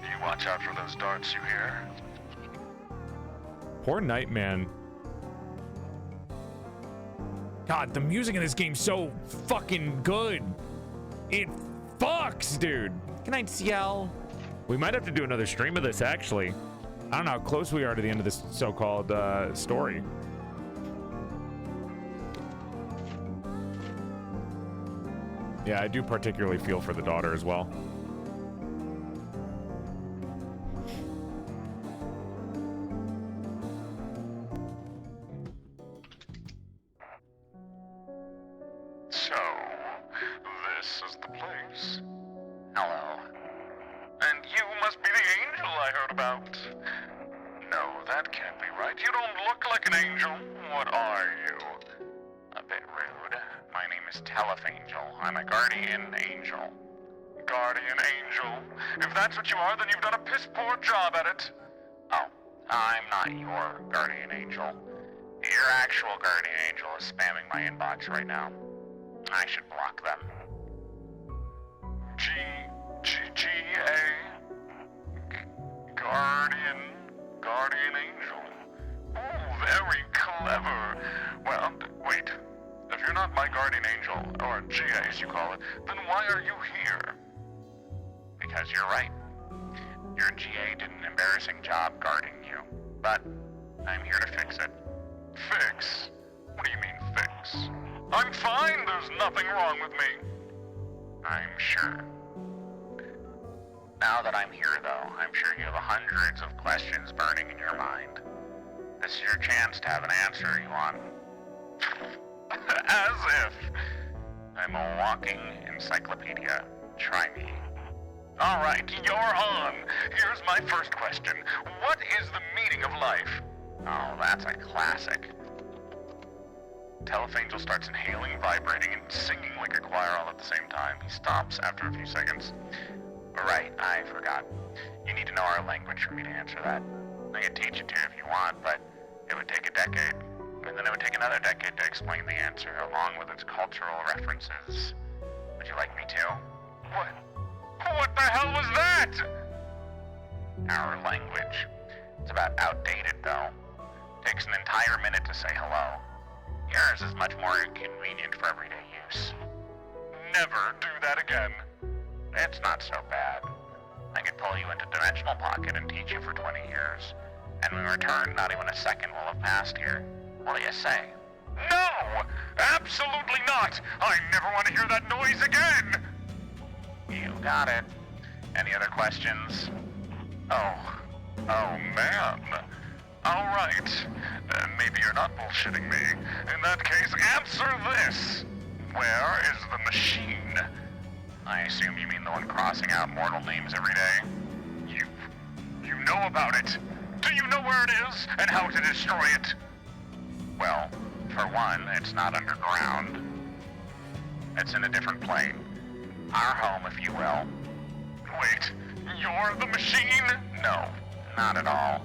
You watch out for those darts you hear.
Poor Nightman. God, the music in this game's so fucking good. It fucks, dude.
Good night, CL.
We might have to do another stream of this, actually. I don't know how close we are to the end of this so-called story. Yeah, I do particularly feel for the daughter as well.
So, this is the place. Hello. And you must be the angel I heard about. No, that can't be right. You don't look like an angel. What are you? A bit rude. My name is Telefangel. I'm a guardian angel. Guardian angel? If that's what you are, then you've done a piss-poor job at it. Oh, I'm not your guardian angel. Your actual guardian angel is spamming my inbox right now. I should block them. G-A? Guardian angel. Ooh, very clever. Well, wait. If you're not my guardian angel, or GA as you call it, then why are you here? Because you're right. Your GA did an embarrassing job guarding you. But I'm here to fix it. Fix? What do you mean, fix? I'm fine, there's nothing wrong with me. I'm sure. Now that I'm here, though, I'm sure you have hundreds of questions burning in your mind. This is your chance to have an answer you want. As if. I'm a walking encyclopedia. Try me. All right, you're on. Here's my first question. What is the meaning of life? Oh, that's a classic. Telefangel starts inhaling, vibrating, and singing like a choir all at the same time. He stops after a few seconds. Right, I forgot. You need to know our language for me to answer that. I could teach it to you if you want, but it would take a decade. And then it would take another decade to explain the answer, along with its cultural references. Would you like me to? What the hell was that? Our language. It's about outdated, though. Takes an entire minute to say hello. Yours is much more inconvenient for everyday use. Never do that again. It's not so bad. I could pull you into Dimensional Pocket and teach you for 20 years. And when we return, not even a second will have passed here. What do you say? No! Absolutely not! I never want to hear that noise again! You got it. Any other questions? Oh,
Oh, man. All right. Maybe you're not bullshitting me. In that case, answer this. Where is the machine?
I assume you mean the one crossing out mortal names every day?
You know about it. Do you know where it is and how to destroy it?
Well, for one, it's not underground. It's in a different plane. Our home, if you will.
Wait, you're the machine?
No, not at all.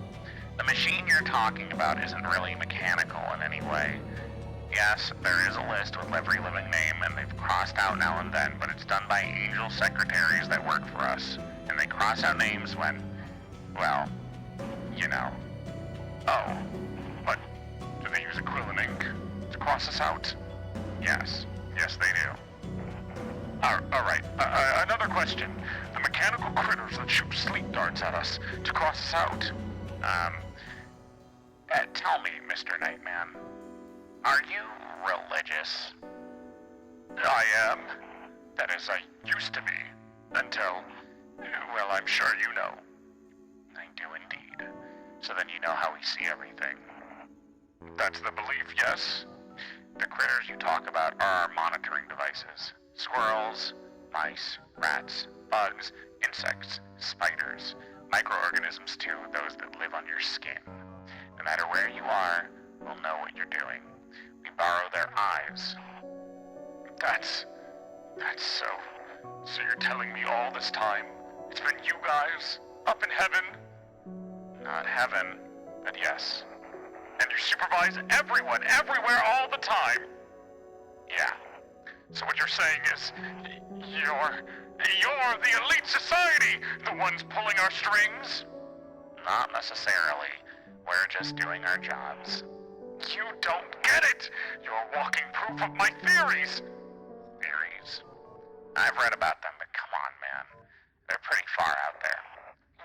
The machine you're talking about isn't really mechanical in any way. Yes, there is a list with every living name, and they've crossed out now and then, but it's done by angel secretaries that work for us. And they cross out names when, well, you know.
Oh, but do they use acrylic ink to cross us out?
Yes.
Yes, they do. All right, another question. The mechanical critters that shoot sleep darts at us to cross us out.
Tell me, Mr. Nightman, are you religious?
I am. That is, I used to be. Until, well, I'm sure you know.
I do indeed. So then you know how we see everything.
That's the belief, yes?
The critters you talk about are our monitoring devices. Squirrels, mice, rats, bugs, insects, spiders, microorganisms too, those that live on your skin. No matter where you are, we'll know what you're doing. We borrow their eyes.
That's so... So you're telling me all this time, it's been you guys, up in heaven?
Not heaven, but yes.
And you supervise everyone, everywhere, all the time?
Yeah.
So what you're saying is, you're the elite society, the ones pulling our strings?
Not necessarily. We're just doing our jobs.
You don't get it! You're walking proof of my theories!
Theories? I've read about them, but come on, man. They're pretty far out there.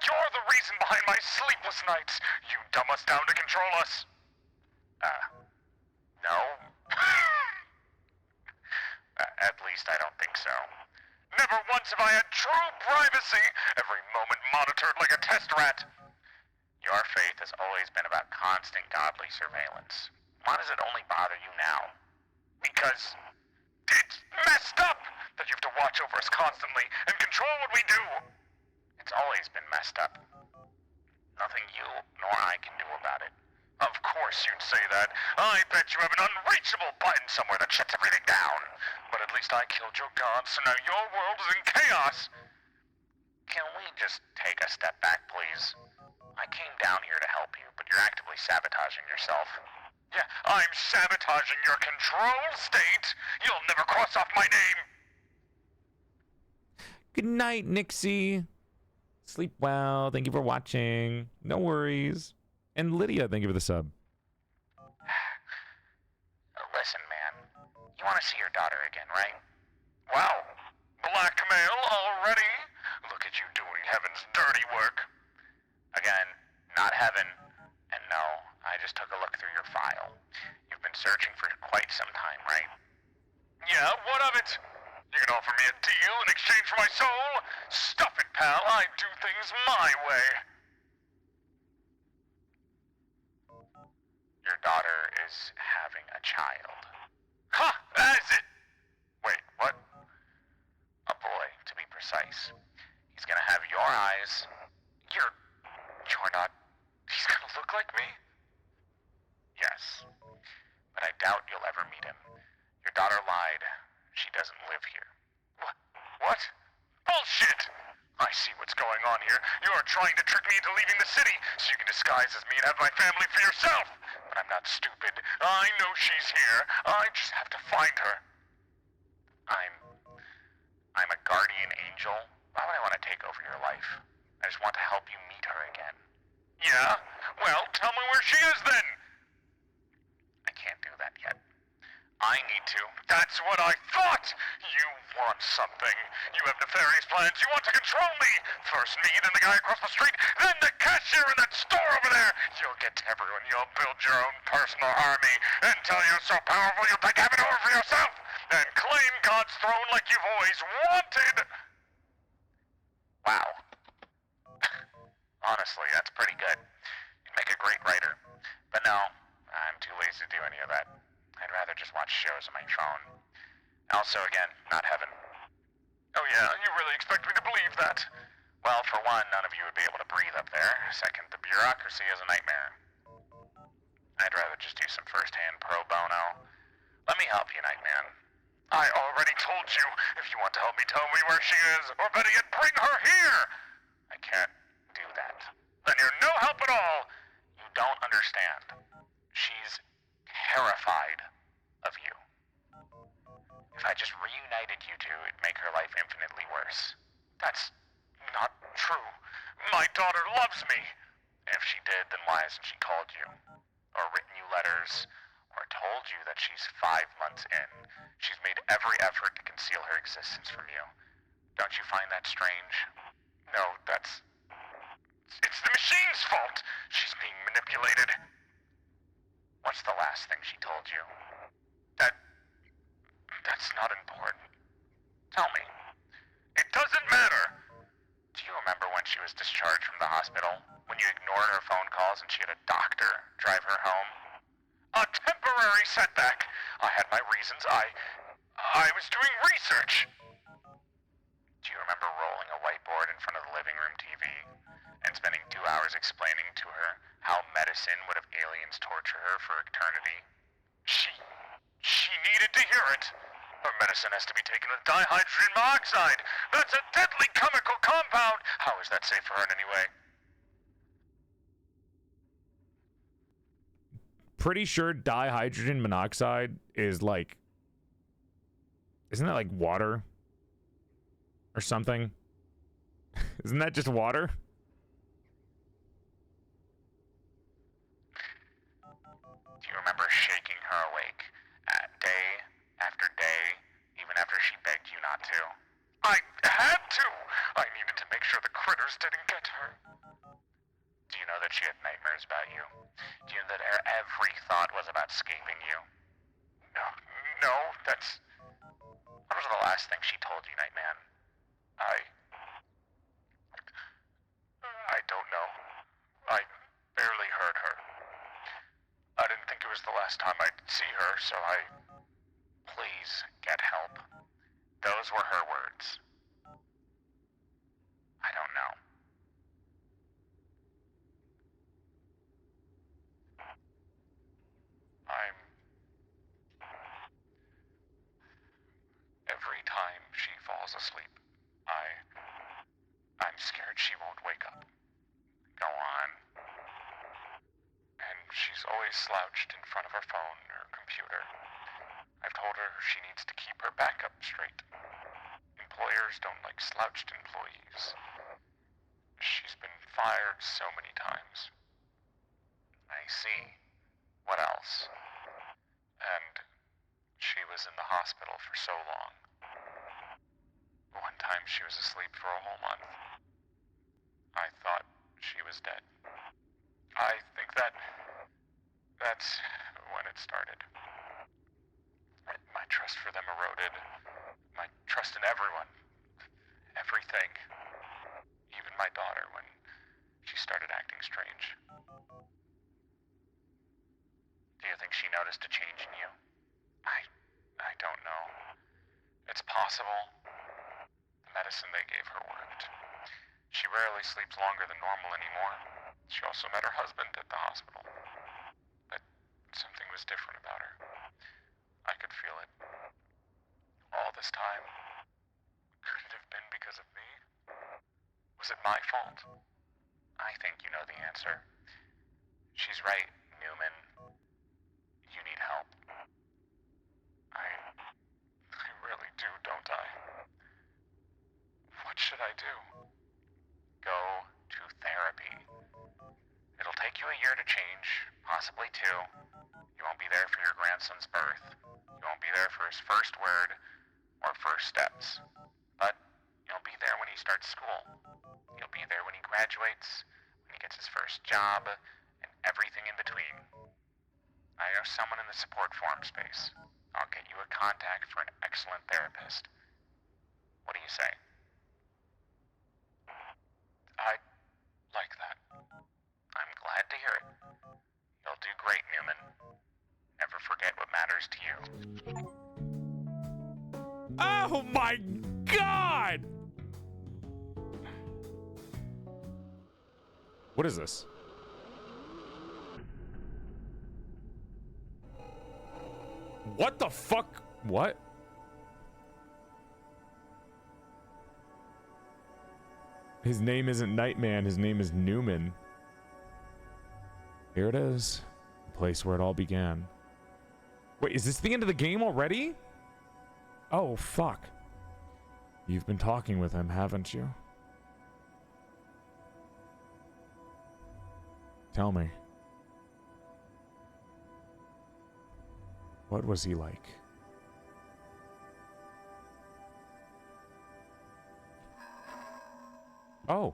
You're the reason behind my sleepless nights! You dumb us down to control us!
No? At least I don't think so.
Never once have I had true privacy! Every moment monitored like a test rat!
Your faith has always been about constant godly surveillance. Why does it only bother you now?
Because it's messed up that you have to watch over us constantly and control what we do!
It's always been messed up. Nothing you nor I can do about it.
Of course you'd say that. I bet you have an unreachable button somewhere that shuts everything down. But at least I killed your god, so now your world is in chaos!
Can we just take a step back, please? I came down here to help you, but you're actively sabotaging yourself.
Yeah, I'm sabotaging your control state! You'll never cross off my name!
Good night, Nixie. Sleep well. Thank you for watching. No worries. And Lydia, thank you for the sub.
Listen, man. You want to see your daughter again, right?
Wow! Blackmail already? Look at you doing heaven's dirty work.
Again, not heaven. And no, I just took a look through your file. You've been searching for quite some time, right?
Yeah, what of it? You can offer me a deal in exchange for my soul? Stuff it, pal. I do things my way.
Your daughter is having a child.
Ha! Is it?
Wait, what? A boy, to be precise. He's gonna have your eyes.
You're not... He's gonna look like me?
Yes. But I doubt you'll ever meet him. Your daughter lied. She doesn't live here.
What? Bullshit! I see what's going on here. You're trying to trick me into leaving the city so you can disguise as me and have my family for yourself. But I'm not stupid. I know she's here. I just have to find her.
I'm a guardian angel. Why would I want to take over your life? I just want to help you meet her again.
Yeah? Well, tell me where she is then.
I can't do that yet. I need to.
That's what I thought! You want something. You have nefarious plans. You want to control me. First me, then the guy across the street, then the cashier in that store over there. You'll get to everyone. You'll build your own personal army. Until you're so powerful you'll take heaven over for yourself. And claim God's throne like you've always wanted.
Wow. Honestly, that's pretty good. You'd make a great writer. But no, I'm too lazy to do any of that. I'd rather just watch shows on my phone. Also, again, not heaven.
Oh yeah, you really expect me to believe that?
Well, for one, none of you would be able to breathe up there. Second, the bureaucracy is a nightmare. I'd rather just do some first-hand pro bono. Let me help you, Nightman.
I already told you. If you want to help me, tell me where she is, or better yet, bring her here!
I can't do that.
Then you're no help at all!
You don't understand. She's terrified of you. If I just reunited you two, it'd make her life infinitely worse.
That's not true. My daughter loves me.
If she did, then why hasn't she called you? Or written you letters? Or told you that she's 5 months in? She's made every effort to conceal her existence from you. Don't you find that strange?
No, it's the machine's fault. She's being manipulated.
What's the last thing she told you?
That's not important.
Tell me.
It doesn't matter.
Do you remember when she was discharged from the hospital? When you ignored her phone calls and she had a doctor drive her home?
A temporary setback. I had my reasons. I was doing research.
Do you remember rolling a whiteboard in front of the living room TV and spending 2 hours explaining to her how medicine would have aliens torture her for eternity?
She needed to hear it. Her medicine has to be taken with dihydrogen monoxide. That's a deadly chemical compound.
How is that safe for her in any way?
Pretty sure dihydrogen monoxide is like, isn't that like water or something? Isn't that just water?
Do you remember shaking her awake day after day, even after she begged you not to?
I had to. I needed to make sure the critters didn't get her.
Do you know that she had nightmares about you? Do you know that her every thought was about escaping you?
No, that's...
What was the last thing she told you, Nightman?
I don't know. I barely heard her. I didn't think it was the last time I'd see her, so
Please, get help. Those were her words. I don't know.
Every time she falls asleep, I'm scared she won't wake up.
Go on.
And she's always slouched in front of her phone or computer. I've told her she needs to keep her back up straight. Employers don't like slouched employees. She's been fired so many times.
I see. What else?
And she was in the hospital for so long. One time she was asleep for a whole month. I thought she was dead. I think that's when it started. My trust for them eroded. My trust in everyone. Everything. Even my daughter when she started acting strange.
Do you think she noticed a change in you?
I don't know. It's possible. The medicine they gave her worked. She rarely sleeps longer than normal anymore. She also met her husband at the hospital. But something was different about her. I could feel it. All this time. Could it have been because of me? Was it my fault?
I think you know the answer. She's right, Newman. You need help.
I really do, don't I? What should I do?
Go to therapy. It'll take you a year to change, possibly 2. You won't be there for your grandson's birth. You won't be there for his first word or first steps. But you'll be there when he starts school. You'll be there when he graduates, when he gets his first job, and everything in between. I know someone in the support forum space. I'll get you a contact for an excellent therapist. What do you say?
I like that.
Oh my god! What is this? What the fuck? What? His name isn't Nightman, his name is Newman. Here it is. The place where it all began. Wait, is this the end of the game already? Oh, fuck. You've been talking with him, haven't you? Tell me. What was he like? Oh.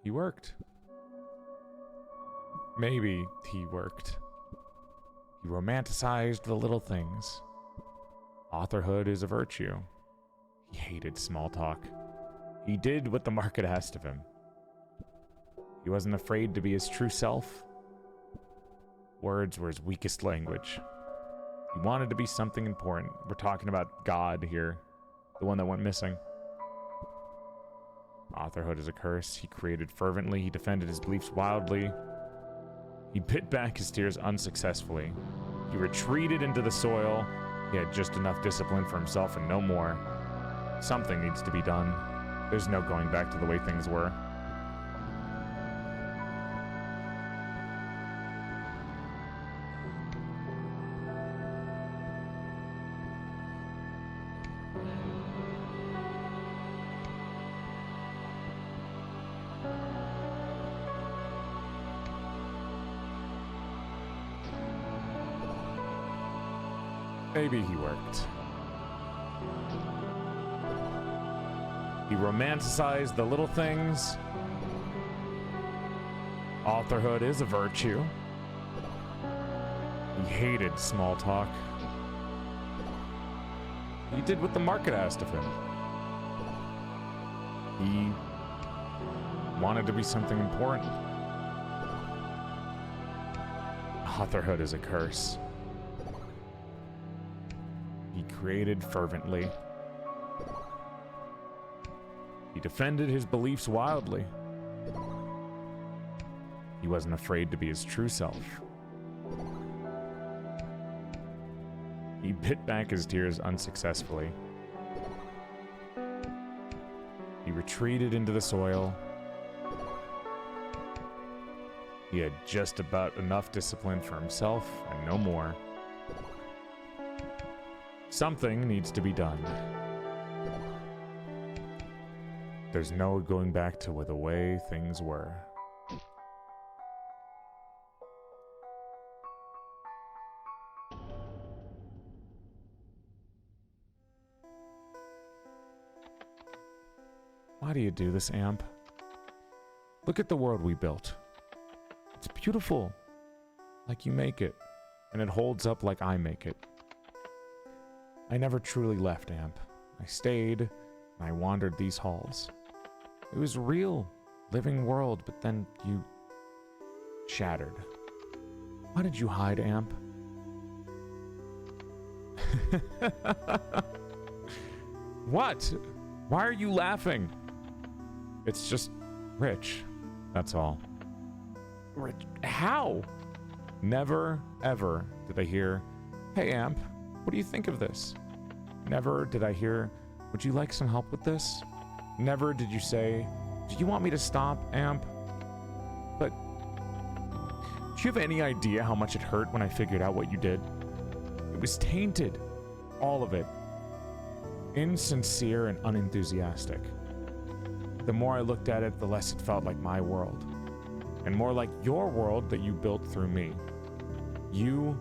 He worked. Maybe he worked. He romanticized the little things. Authorhood is a virtue. He hated small talk. He did what the market asked of him. He wasn't afraid to be his true self. Words were his weakest language. He wanted to be something important. We're talking about God here, the one that went missing. Authorhood is a curse. He created fervently. He defended his beliefs wildly. He bit back his tears unsuccessfully. He retreated into the soil. He had just enough discipline for himself and no more. Something needs to be done. There's no going back to the way things were. Maybe he worked. He romanticized the little things. Authorhood is a virtue. He hated small talk. He did what the market asked of him. He wanted to be something important. Authorhood is a curse. He created fervently. He defended his beliefs wildly. He wasn't afraid to be his true self. He bit back his tears unsuccessfully. He retreated into the soil. He had just about enough discipline for himself and no more. Something needs to be done. There's no going back to the way things were. Why do you do this, Amp? Look at the world we built. It's beautiful, like you make it, and it holds up like I make it. I never truly left, Amp. I stayed, and I wandered these halls. It was a real, living world, but then you shattered. Why did you hide, Amp? What? Why are you laughing? It's just Rich, that's all. Rich, how? Never, ever did I hear, hey, Amp, what do you think of this? Never did I hear, would you like some help with this? Never did you say, do you want me to stop, Amp? But, do you have any idea how much it hurt when I figured out what you did? It was tainted. All of it. Insincere and unenthusiastic. The more I looked at it, the less it felt like my world. And more like your world that you built through me. You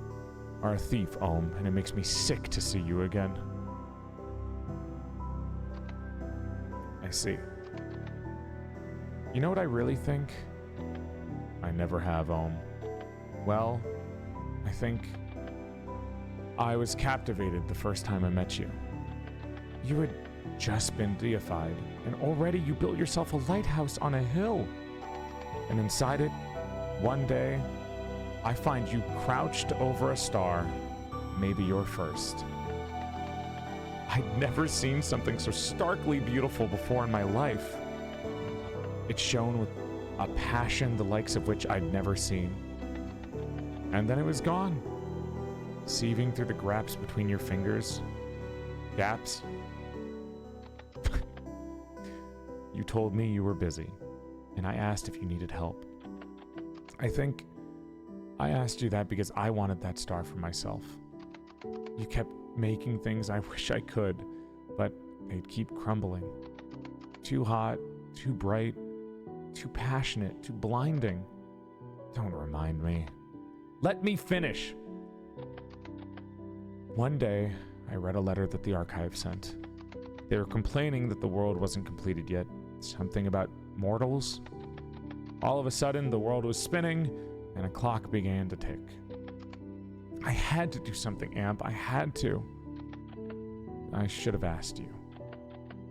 are a thief, Ohm, and it makes me sick to see you again. I see. You know what I really think? I never have, Ohm. Well, I think I was captivated the first time I met you. You had just been deified, and already you built yourself a lighthouse on a hill. And inside it, one day, I find you crouched over a star, maybe your first. I'd never seen something so starkly beautiful before in my life. It shone with a passion the likes of which I'd never seen. And then it was gone, sieving through the gaps between your fingers. Gaps? You told me you were busy, and I asked if you needed help. I think I asked you that because I wanted that star for myself. You kept making things I wish I could, but they'd keep crumbling. Too hot, too bright, too passionate, too blinding. Don't remind me. Let me finish. One day, I read a letter that the archive sent. They were complaining that the world wasn't completed yet. Something about mortals. All of a sudden, the world was spinning, and a clock began to tick. I had to do something, Amp. I had to. I should have asked you.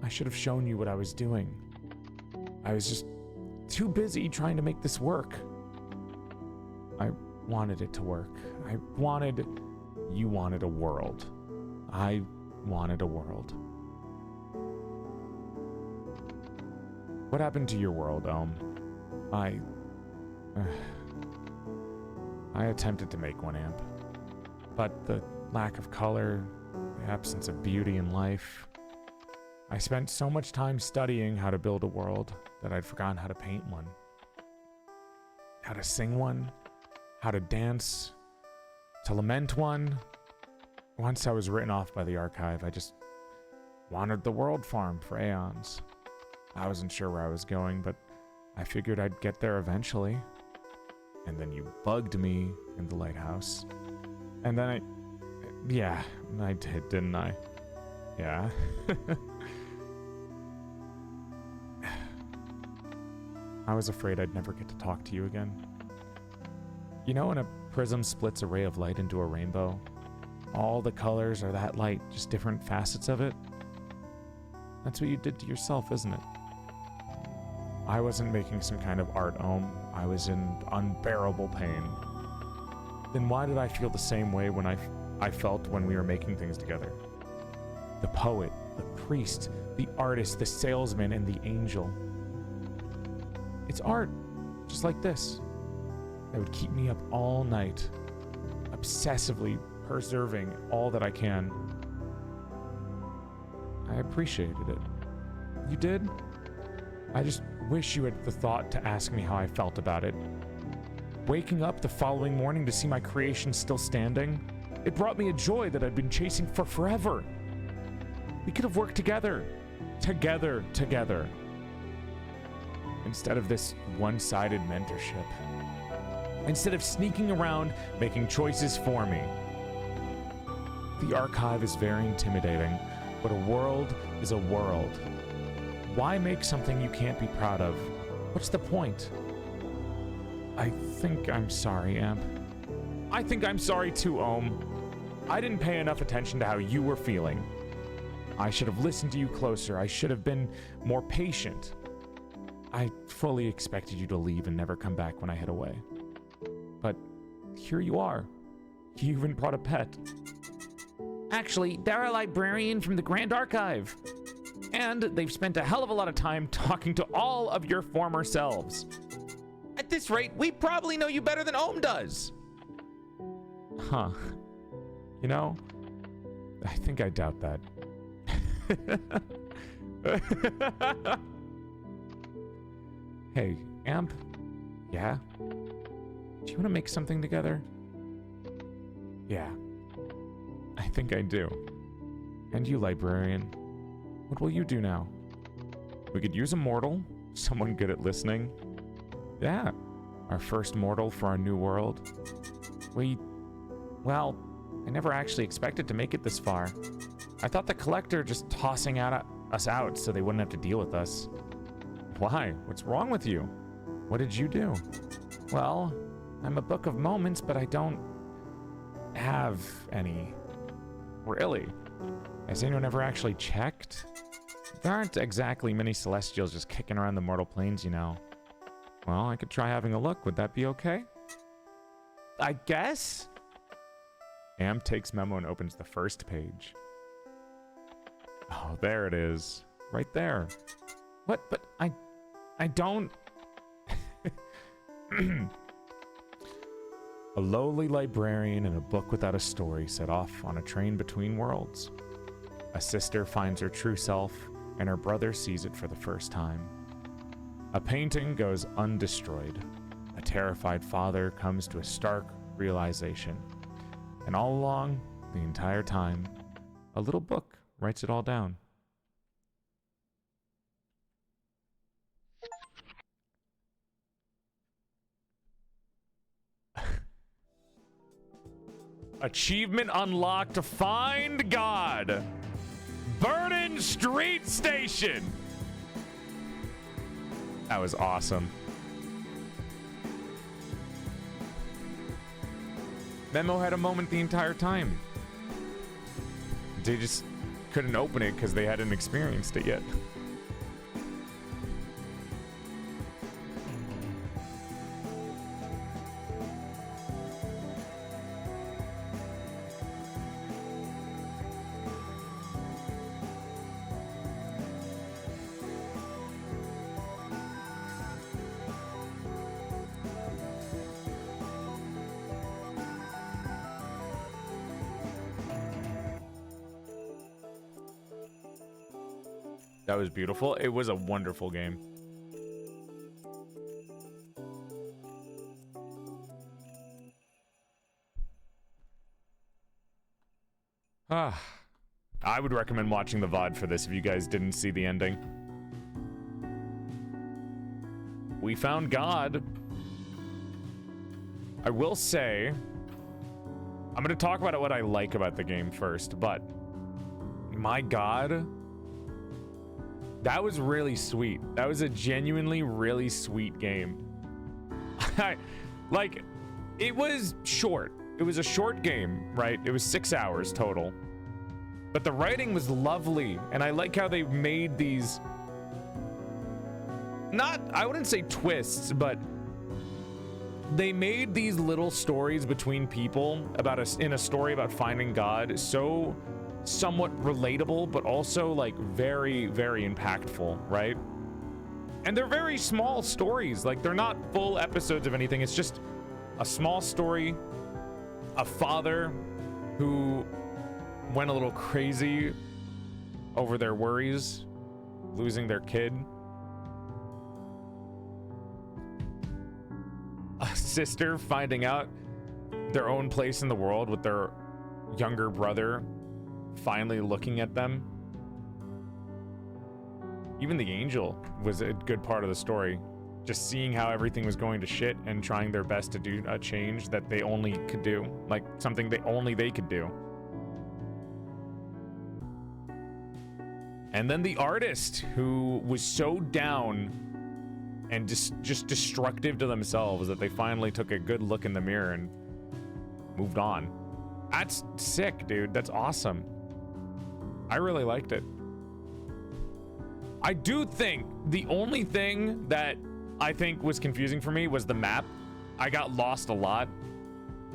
I should have shown you what I was doing. I was just too busy trying to make this work. I wanted it to work. You wanted a world. I wanted a world. What happened to your world, I attempted to make one, Amp. But the lack of color, the absence of beauty in life. I spent so much time studying how to build a world that I'd forgotten how to paint one. How to sing one, how to dance, to lament one. Once I was written off by the archive, I just wandered the world farm for aeons. I wasn't sure where I was going, but I figured I'd get there eventually. And then you bugged me in the lighthouse. And then I did, didn't I? Yeah. I was afraid I'd never get to talk to you again. You know when a prism splits a ray of light into a rainbow? All the colors are that light, just different facets of it. That's what you did to yourself, isn't it? I wasn't making some kind of art, I was in unbearable pain. Then why did I feel the same way when I felt when we were making things together? The poet, the priest, the artist, the salesman, and the angel. It's art, just like this, that would keep me up all night, obsessively preserving all that I can. I appreciated it. You did? I just wish you had the thought to ask me how I felt about it. Waking up the following morning to see my creation still standing, it brought me a joy that I'd been chasing for forever. We could have worked together. Together. Instead of this one-sided mentorship. Instead of sneaking around, making choices for me. The archive is very intimidating, but a world is a world. Why make something you can't be proud of? What's the point? I think I'm sorry, Amp. I think I'm sorry too, I didn't pay enough attention to how you were feeling. I should have listened to you closer. I should have been more patient. I fully expected you to leave and never come back when I head away. But here you are. You even brought a pet.
Actually, they're a librarian from the Grand Archive. And they've spent a hell of a lot of time talking to all of your former selves. At this rate, we probably know you better than Ohm does.
Huh. You know, I think I doubt that. Hey, Amp? Yeah? Do you want to make something together? Yeah. I think I do. And you, librarian. What will you do now? We could use a mortal, someone good at listening. Yeah, our first mortal for our new world. Well, I never actually expected to make it this far. I thought the collector just tossing us out so they wouldn't have to deal with us. Why? What's wrong with you? What did you do?
Well, I'm a book of moments, but I don't have any.
Really? Has anyone ever actually checked? There aren't exactly many Celestials just kicking around the mortal planes, you know. Well, I could try having a look. Would that be okay? I guess? Am takes memo and opens the first page. Oh, there it is. Right there. What? But I don't... A lowly librarian in a book without a story set off on a train between worlds. A sister finds her true self, and her brother sees it for the first time. A painting goes undestroyed. A terrified father comes to a stark realization. And all along, the entire time, a little book writes it all down. Achievement unlocked. Find God. Burden Street Station. That was awesome. Memo had a moment the entire time. They just couldn't open it because they hadn't experienced it yet. That was beautiful. It was a wonderful game. I would recommend watching the VOD for this if you guys didn't see the ending. We found God. I will say, I'm going to talk about what I like about the game first, but my God, that was really sweet. That was a genuinely really sweet game. Like, it was short. It was a short game, right? It was 6 hours total. But the writing was lovely, and I like how they made these, I wouldn't say twists, but they made these little stories between people in a story about finding God so somewhat relatable, but also like very, very impactful, right? And they're very small stories. Like, they're not full episodes of anything. It's just a small story, a father who went a little crazy over their worries, losing their kid. A sister finding out their own place in the world with their younger brother finally looking at them. Even the angel was a good part of the story. Just seeing how everything was going to shit and trying their best to do a change that they only could do. Like, something only they could do. And then the artist who was so down and just destructive to themselves that they finally took a good look in the mirror and moved on. That's sick, dude. That's awesome. I really liked it. I do think the only thing that I think was confusing for me was the map. I got lost a lot.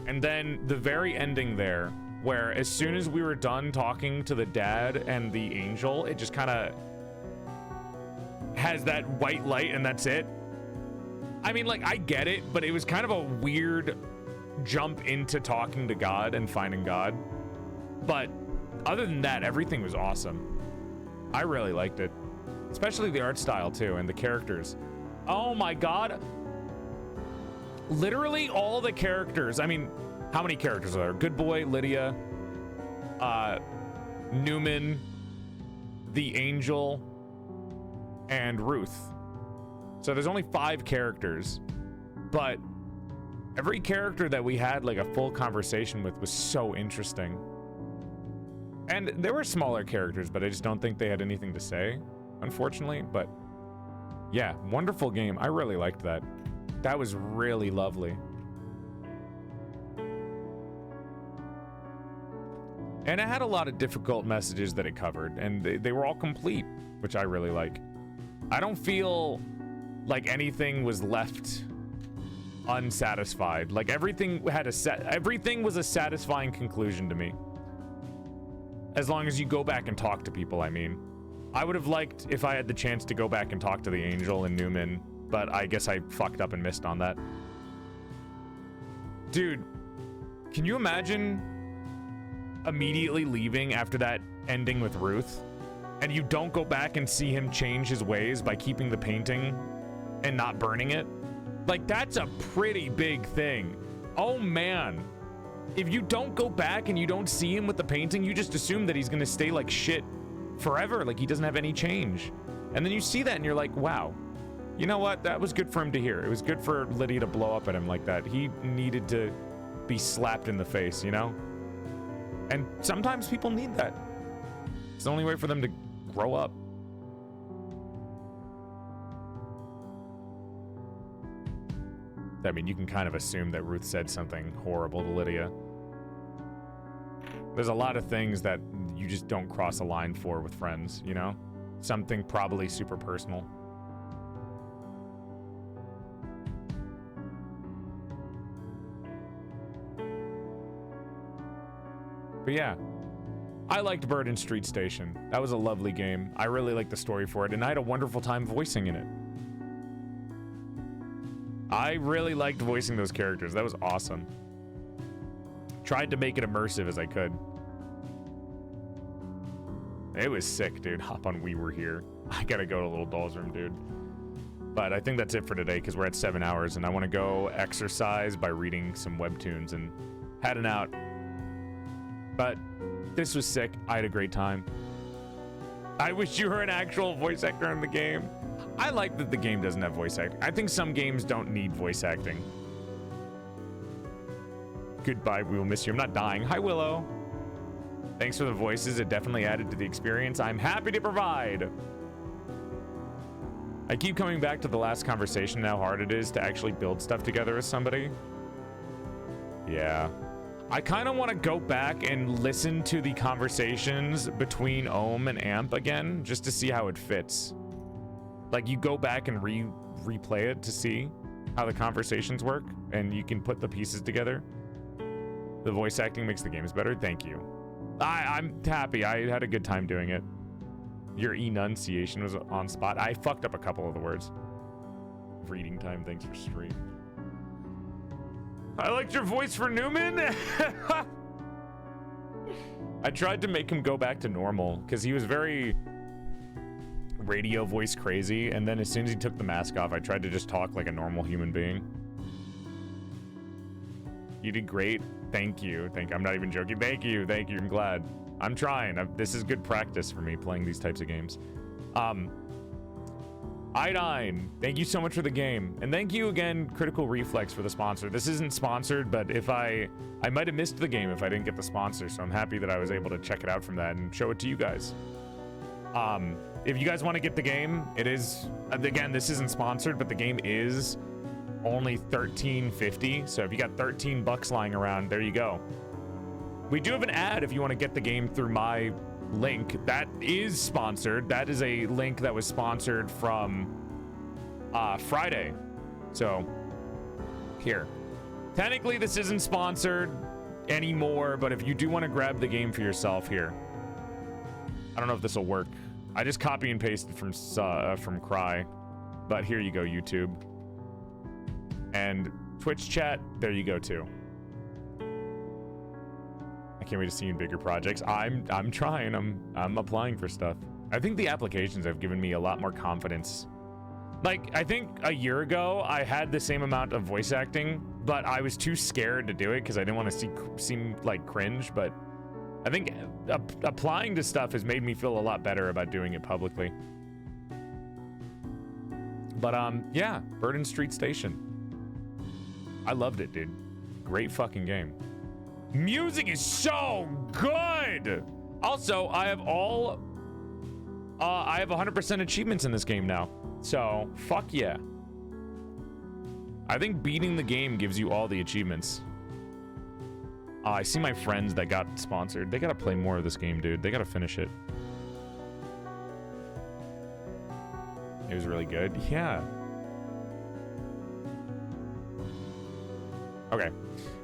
And then the very ending there, where as soon as we were done talking to the dad and the angel, it just kind of has that white light and that's it. I mean, like, I get it, but it was kind of a weird jump into talking to God and finding God. But other than that, everything was awesome. I really liked it. Especially the art style, too, and the characters. Oh my God. Literally all the characters. I mean, how many characters are there? Good Boy, Lydia, Newman, the Angel, and Ruth. So there's only 5 characters, but every character that we had like a full conversation with was so interesting. And there were smaller characters, but I just don't think they had anything to say, unfortunately. But yeah, wonderful game. I really liked that. That was really lovely. And it had a lot of difficult messages that it covered, and they were all complete, which I really like. I don't feel like anything was left unsatisfied. Like everything was a satisfying conclusion to me. As long as you go back and talk to people, I mean. I would have liked if I had the chance to go back and talk to the Angel and Newman, but I guess I fucked up and missed on that. Dude, can you imagine immediately leaving after that ending with Ruth, and you don't go back and see him change his ways by keeping the painting and not burning it? Like, that's a pretty big thing. Oh man. If you don't go back and you don't see him with the painting, you just assume that he's gonna stay like shit forever, like he doesn't have any change. And then you see that and you're like, wow, you know what? That was good for him to hear. It was good for Lydia to blow up at him like that. He needed to be slapped in the face, you know? And sometimes people need that. It's the only way for them to grow up. I mean, you can kind of assume that Ruth said something horrible to Lydia. There's a lot of things that you just don't cross a line for with friends, you know? Something probably super personal. But yeah, I liked Burden Street Station. That was a lovely game. I really liked the story for it, and I had a wonderful time voicing in it. I really liked voicing those characters. That was awesome. Tried to make it immersive as I could. It was sick, dude. Hop on We Were Here. I gotta go to Little Doll's Room, dude. But I think that's it for today, because we're at 7 hours, and I want to go exercise by reading some webtoons and heading out. But this was sick. I had a great time. I wish you were an actual voice actor in the game. I like that the game doesn't have voice acting. I think some games don't need voice acting. Goodbye, we will miss you. I'm not dying. Hi, Willow. Thanks for the voices. It definitely added to the experience. I'm happy to provide. I keep coming back to the last conversation and how hard it is to actually build stuff together with somebody. Yeah. I kind of want to go back and listen to the conversations between Ohm and Amp again, just to see how it fits. Like, you go back and replay it to see how the conversations work, and you can put the pieces together. The voice acting makes the games better. Thank you. I'm happy. I had a good time doing it. Your enunciation was on spot. I fucked up a couple of the words. Reading time, thanks for stream. I liked your voice for Newman. I tried to make him go back to normal because he was very radio voice crazy, and then as soon as he took the mask off, I tried to just talk like a normal human being. You did great. Thank you. I'm not even joking. Thank you. I'm glad. I'm trying. This is good practice for me playing these types of games. Idine, thank you so much for the game. And thank you again, Critical Reflex, for the sponsor. This isn't sponsored, but if I might have missed the game if I didn't get the sponsor, so I'm happy that I was able to check it out from that and show it to you guys. If you guys want to get the game, it is, again, this isn't sponsored, but the game is only $13.50. So if you got 13 bucks lying around, there you go. We do have an ad if you want to get the game through my link. That is sponsored. That is a link that was sponsored from Friday. So here, technically this isn't sponsored anymore, but if you do want to grab the game for yourself, here, I don't know if this will work. I just copy and pasted from Cry, but here you go, YouTube and Twitch chat. There you go too. I can't wait to see you in bigger projects. I'm trying. I'm applying for stuff. I think the applications have given me a lot more confidence. Like, I think a year ago I had the same amount of voice acting, but I was too scared to do it because I didn't want to seem like cringe. But I think applying to stuff has made me feel a lot better about doing it publicly. But yeah, Burden Street Station. I loved it, dude. Great fucking game. Music is so good. Also, I have 100% achievements in this game now. So, fuck yeah. I think beating the game gives you all the achievements. I see my friends that got sponsored. They gotta play more of this game, dude. They gotta finish it. It was really good. Yeah. Okay.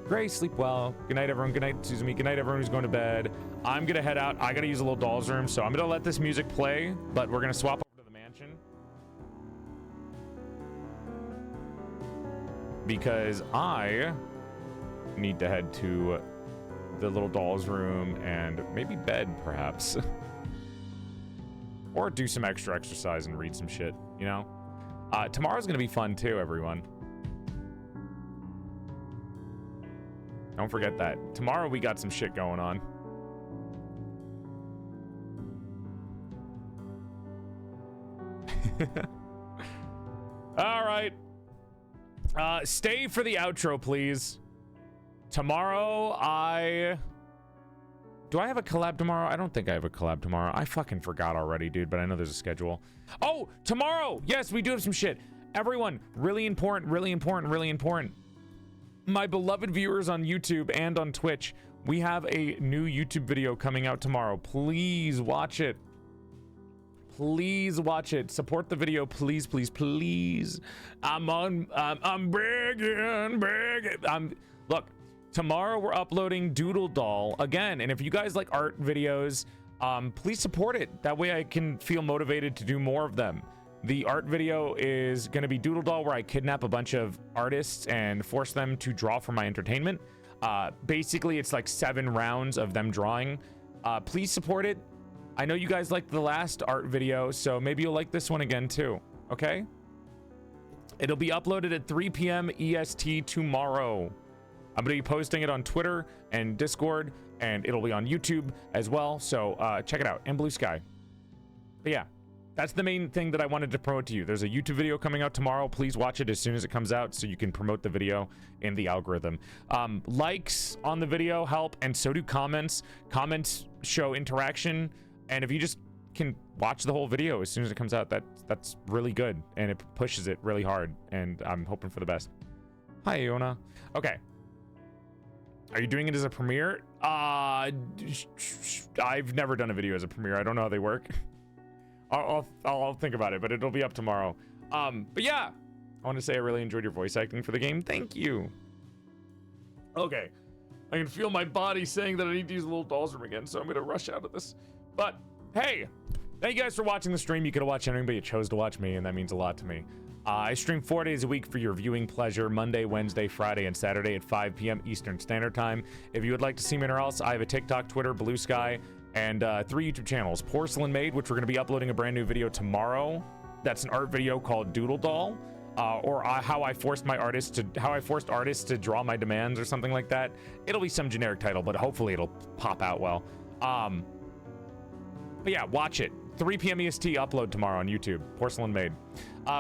Gray, sleep well. Good night, everyone. Good night, Suzumi. Good night, everyone who's going to bed. I'm gonna head out. I gotta use a little doll's room, so I'm gonna let this music play, but we're gonna swap over to the mansion. Because I need to head to the little doll's room and maybe bed, perhaps. Or do some extra exercise and read some shit, you know? Tomorrow's gonna be fun too, everyone. Don't forget that. Tomorrow we got some shit going on. All right. Stay for the outro, please. Tomorrow, do I have a collab tomorrow? I don't think I have a collab tomorrow. I fucking forgot already, dude, but I know there's a schedule. Oh, tomorrow! Yes, we do have some shit. Everyone, really important, really important, really important. My beloved viewers on YouTube and on Twitch, we have a new YouTube video coming out tomorrow. Please watch it. Please watch it. Support the video, please, please, please. I'm begging. Look, tomorrow we're uploading Doodle Doll again, and if you guys like art videos, please support it. That way I can feel motivated to do more of them. The art video is going to be Doodle Doll, where I kidnap a bunch of artists and force them to draw for my entertainment. Basically, it's like 7 rounds of them drawing. Please support it. I know you guys liked the last art video, so maybe you'll like this one again too, okay? It'll be uploaded at 3 p.m. EST tomorrow. I'm going to be posting it on Twitter and Discord, and it'll be on YouTube as well, so check it out, and Blue Sky. But yeah. That's the main thing that I wanted to promote to you. There's a YouTube video coming out tomorrow. Please watch it as soon as it comes out so you can promote the video in the algorithm. Likes on the video help, and so do comments. Comments show interaction, and if you just can watch the whole video as soon as it comes out, that's really good, and it pushes it really hard, and I'm hoping for the best. Hi, Iona. Okay. Are you doing it as a premiere? I've never done a video as a premiere. I don't know how they work. I'll think about it, but it'll be up tomorrow. But yeah, I want to say I really enjoyed your voice acting for the game. Thank you. Okay, I can feel my body saying that I need to use a little doll's room again, so I'm gonna rush out of this. But hey, thank you guys for watching the stream. You could have watched anything, but you chose to watch me, and that means a lot to me. I stream 4 days a week for your viewing pleasure: Monday, Wednesday, Friday, and Saturday at 5 p.m. Eastern Standard Time. If you would like to see me anywhere else, I have a TikTok, Twitter, Blue Sky, and 3 YouTube channels. PorcelainMaid, which we're going to be uploading a brand new video tomorrow. That's an art video called Doodle Doll, or how I forced artists to draw my demands or something like that. It'll be some generic title, but hopefully it'll pop out well. But yeah, watch it. 3 p.m. EST upload tomorrow on YouTube. PorcelainMaid.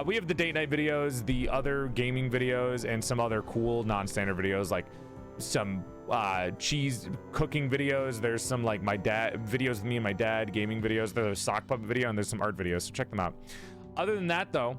We have the date night videos, the other gaming videos, and some other cool non-standard videos, like some cheese cooking videos. There's some like my dad videos with me and my dad, gaming videos. There's a sock puppet video, and there's some art videos, so check them out. Other than that though,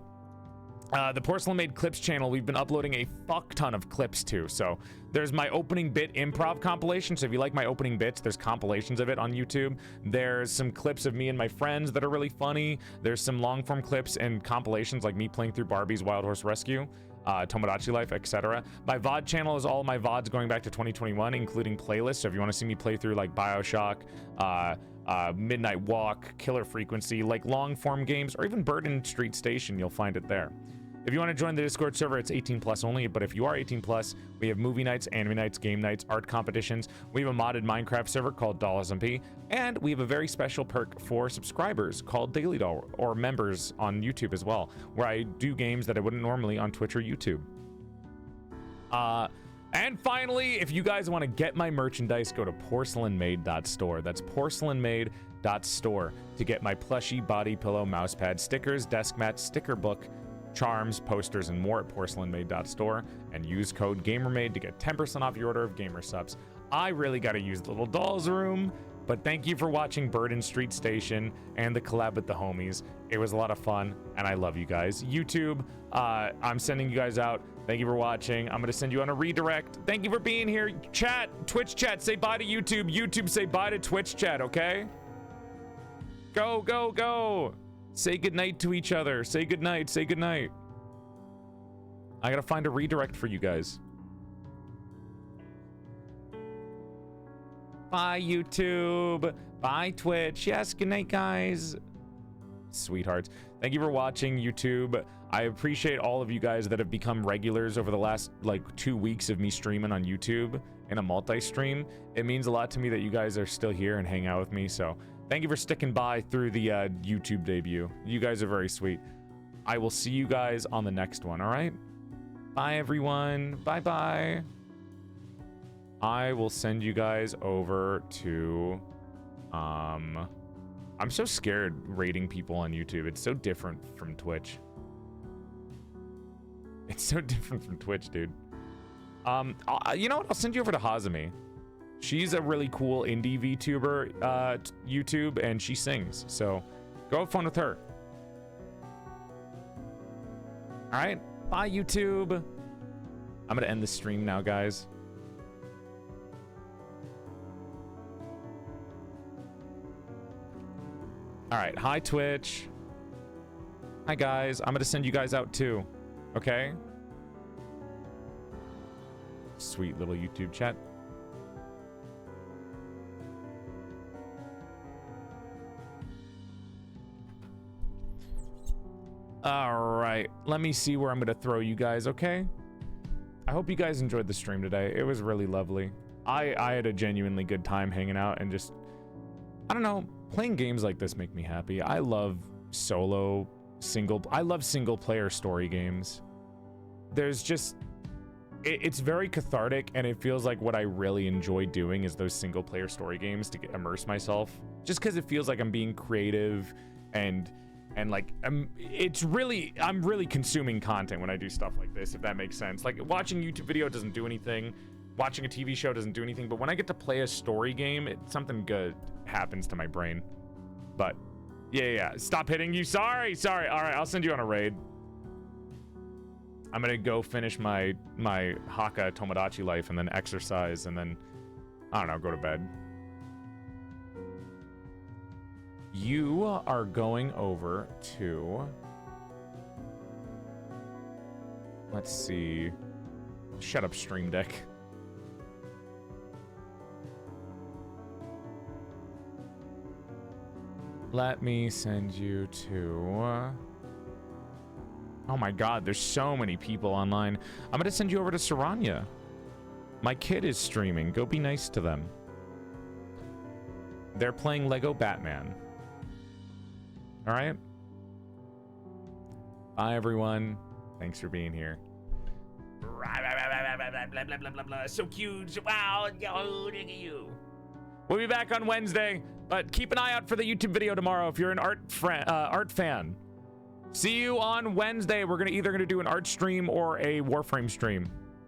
the PorcelainMaid Clips channel, we've been uploading a fuck ton of clips too. So there's my opening bit improv compilation. So if you like my opening bits, there's compilations of it on YouTube. There's some clips of me and my friends that are really funny. There's some long form clips and compilations like me playing through Barbie's Wild Horse Rescue, Tomodachi Life, etc. My VOD channel is all my VODs going back to 2021, including playlists. So if you want to see me play through like BioShock, Midnight Walk, Killer Frequency, like long form games, or even Burden Street Station, you'll find it there. If you want to join the Discord server, it's 18 plus only, but if you are 18 plus, we have movie nights, anime nights, game nights, art competitions. We have a modded Minecraft server called DollSMP, and we have a very special perk for subscribers called Daily Doll, or members on YouTube as well, where I do games that I wouldn't normally on Twitch or YouTube. And finally, if you guys want to get my merchandise, go to PorcelainMaid.store. That's PorcelainMaid.store to get my plushie, body pillow, mousepad, stickers, desk mat, sticker book, charms, posters, and more at PorcelainMaid.store, and use code GamerMaid to get 10% off your order of gamer subs. I really got to use the little doll's room, but thank you for watching Burden Street Station and the collab with the homies, It was a lot of fun, and I love you guys. YouTube, I'm sending you guys out. Thank you for watching. I'm going to send you on a redirect. Thank you for being here. Chat, Twitch chat, say bye to YouTube. YouTube, say bye to Twitch chat, okay? Go, go, go. Say goodnight to each other. Say goodnight. Say goodnight. I got to find a redirect for you guys. Bye, YouTube. Bye, Twitch. Yes, good night, guys. Sweethearts. Thank you for watching, YouTube. I appreciate all of you guys that have become regulars over the last, like, 2 weeks of me streaming on YouTube in a multi-stream. It means a lot to me that you guys are still here and hang out with me, so thank you for sticking by through the YouTube debut. You guys are very sweet. I will see you guys on the next one, all right? Bye, everyone. Bye-bye. I will send you guys over to, I'm so scared rating people on YouTube. It's so different from Twitch. It's so different from Twitch, dude. You know what? I'll send you over to Hazami. She's a really cool indie VTuber, YouTube, and she sings. So go have fun with her. All right. Bye, YouTube. I'm going to end the stream now, guys. All right, hi Twitch. Hi guys, I'm gonna send you guys out too, okay? Sweet little YouTube chat. All right, let me see where I'm gonna throw you guys, okay? I hope you guys enjoyed the stream today. It was really lovely. I had a genuinely good time hanging out and just, I don't know, playing games like this make me happy. I love I love single player story games. There's just, it's very cathartic, and it feels like what I really enjoy doing is those single player story games to immerse myself. Just because it feels like I'm being creative and like I'm really consuming content when I do stuff like this, if that makes sense. Like watching YouTube video doesn't do anything. Watching a TV show doesn't do anything, but when I get to play a story game, something good happens to my brain. But yeah, stop hitting you. Sorry. All right, I'll send you on a raid. I'm gonna go finish my Haka Tomodachi life and then exercise and then, I don't know, go to bed. You are going over to, let's see, shut up, Stream Deck. Let me send you to, oh my god, there's so many people online. I'm gonna send you over to Saranya. My kid is streaming. Go be nice to them. They're playing Lego Batman. All right? Bye, everyone. Thanks for being here. So cute. Wow. Look at you. We'll be back on Wednesday, but keep an eye out for the YouTube video tomorrow if you're an art fan. See you on Wednesday. We're either gonna do an art stream or a Warframe stream.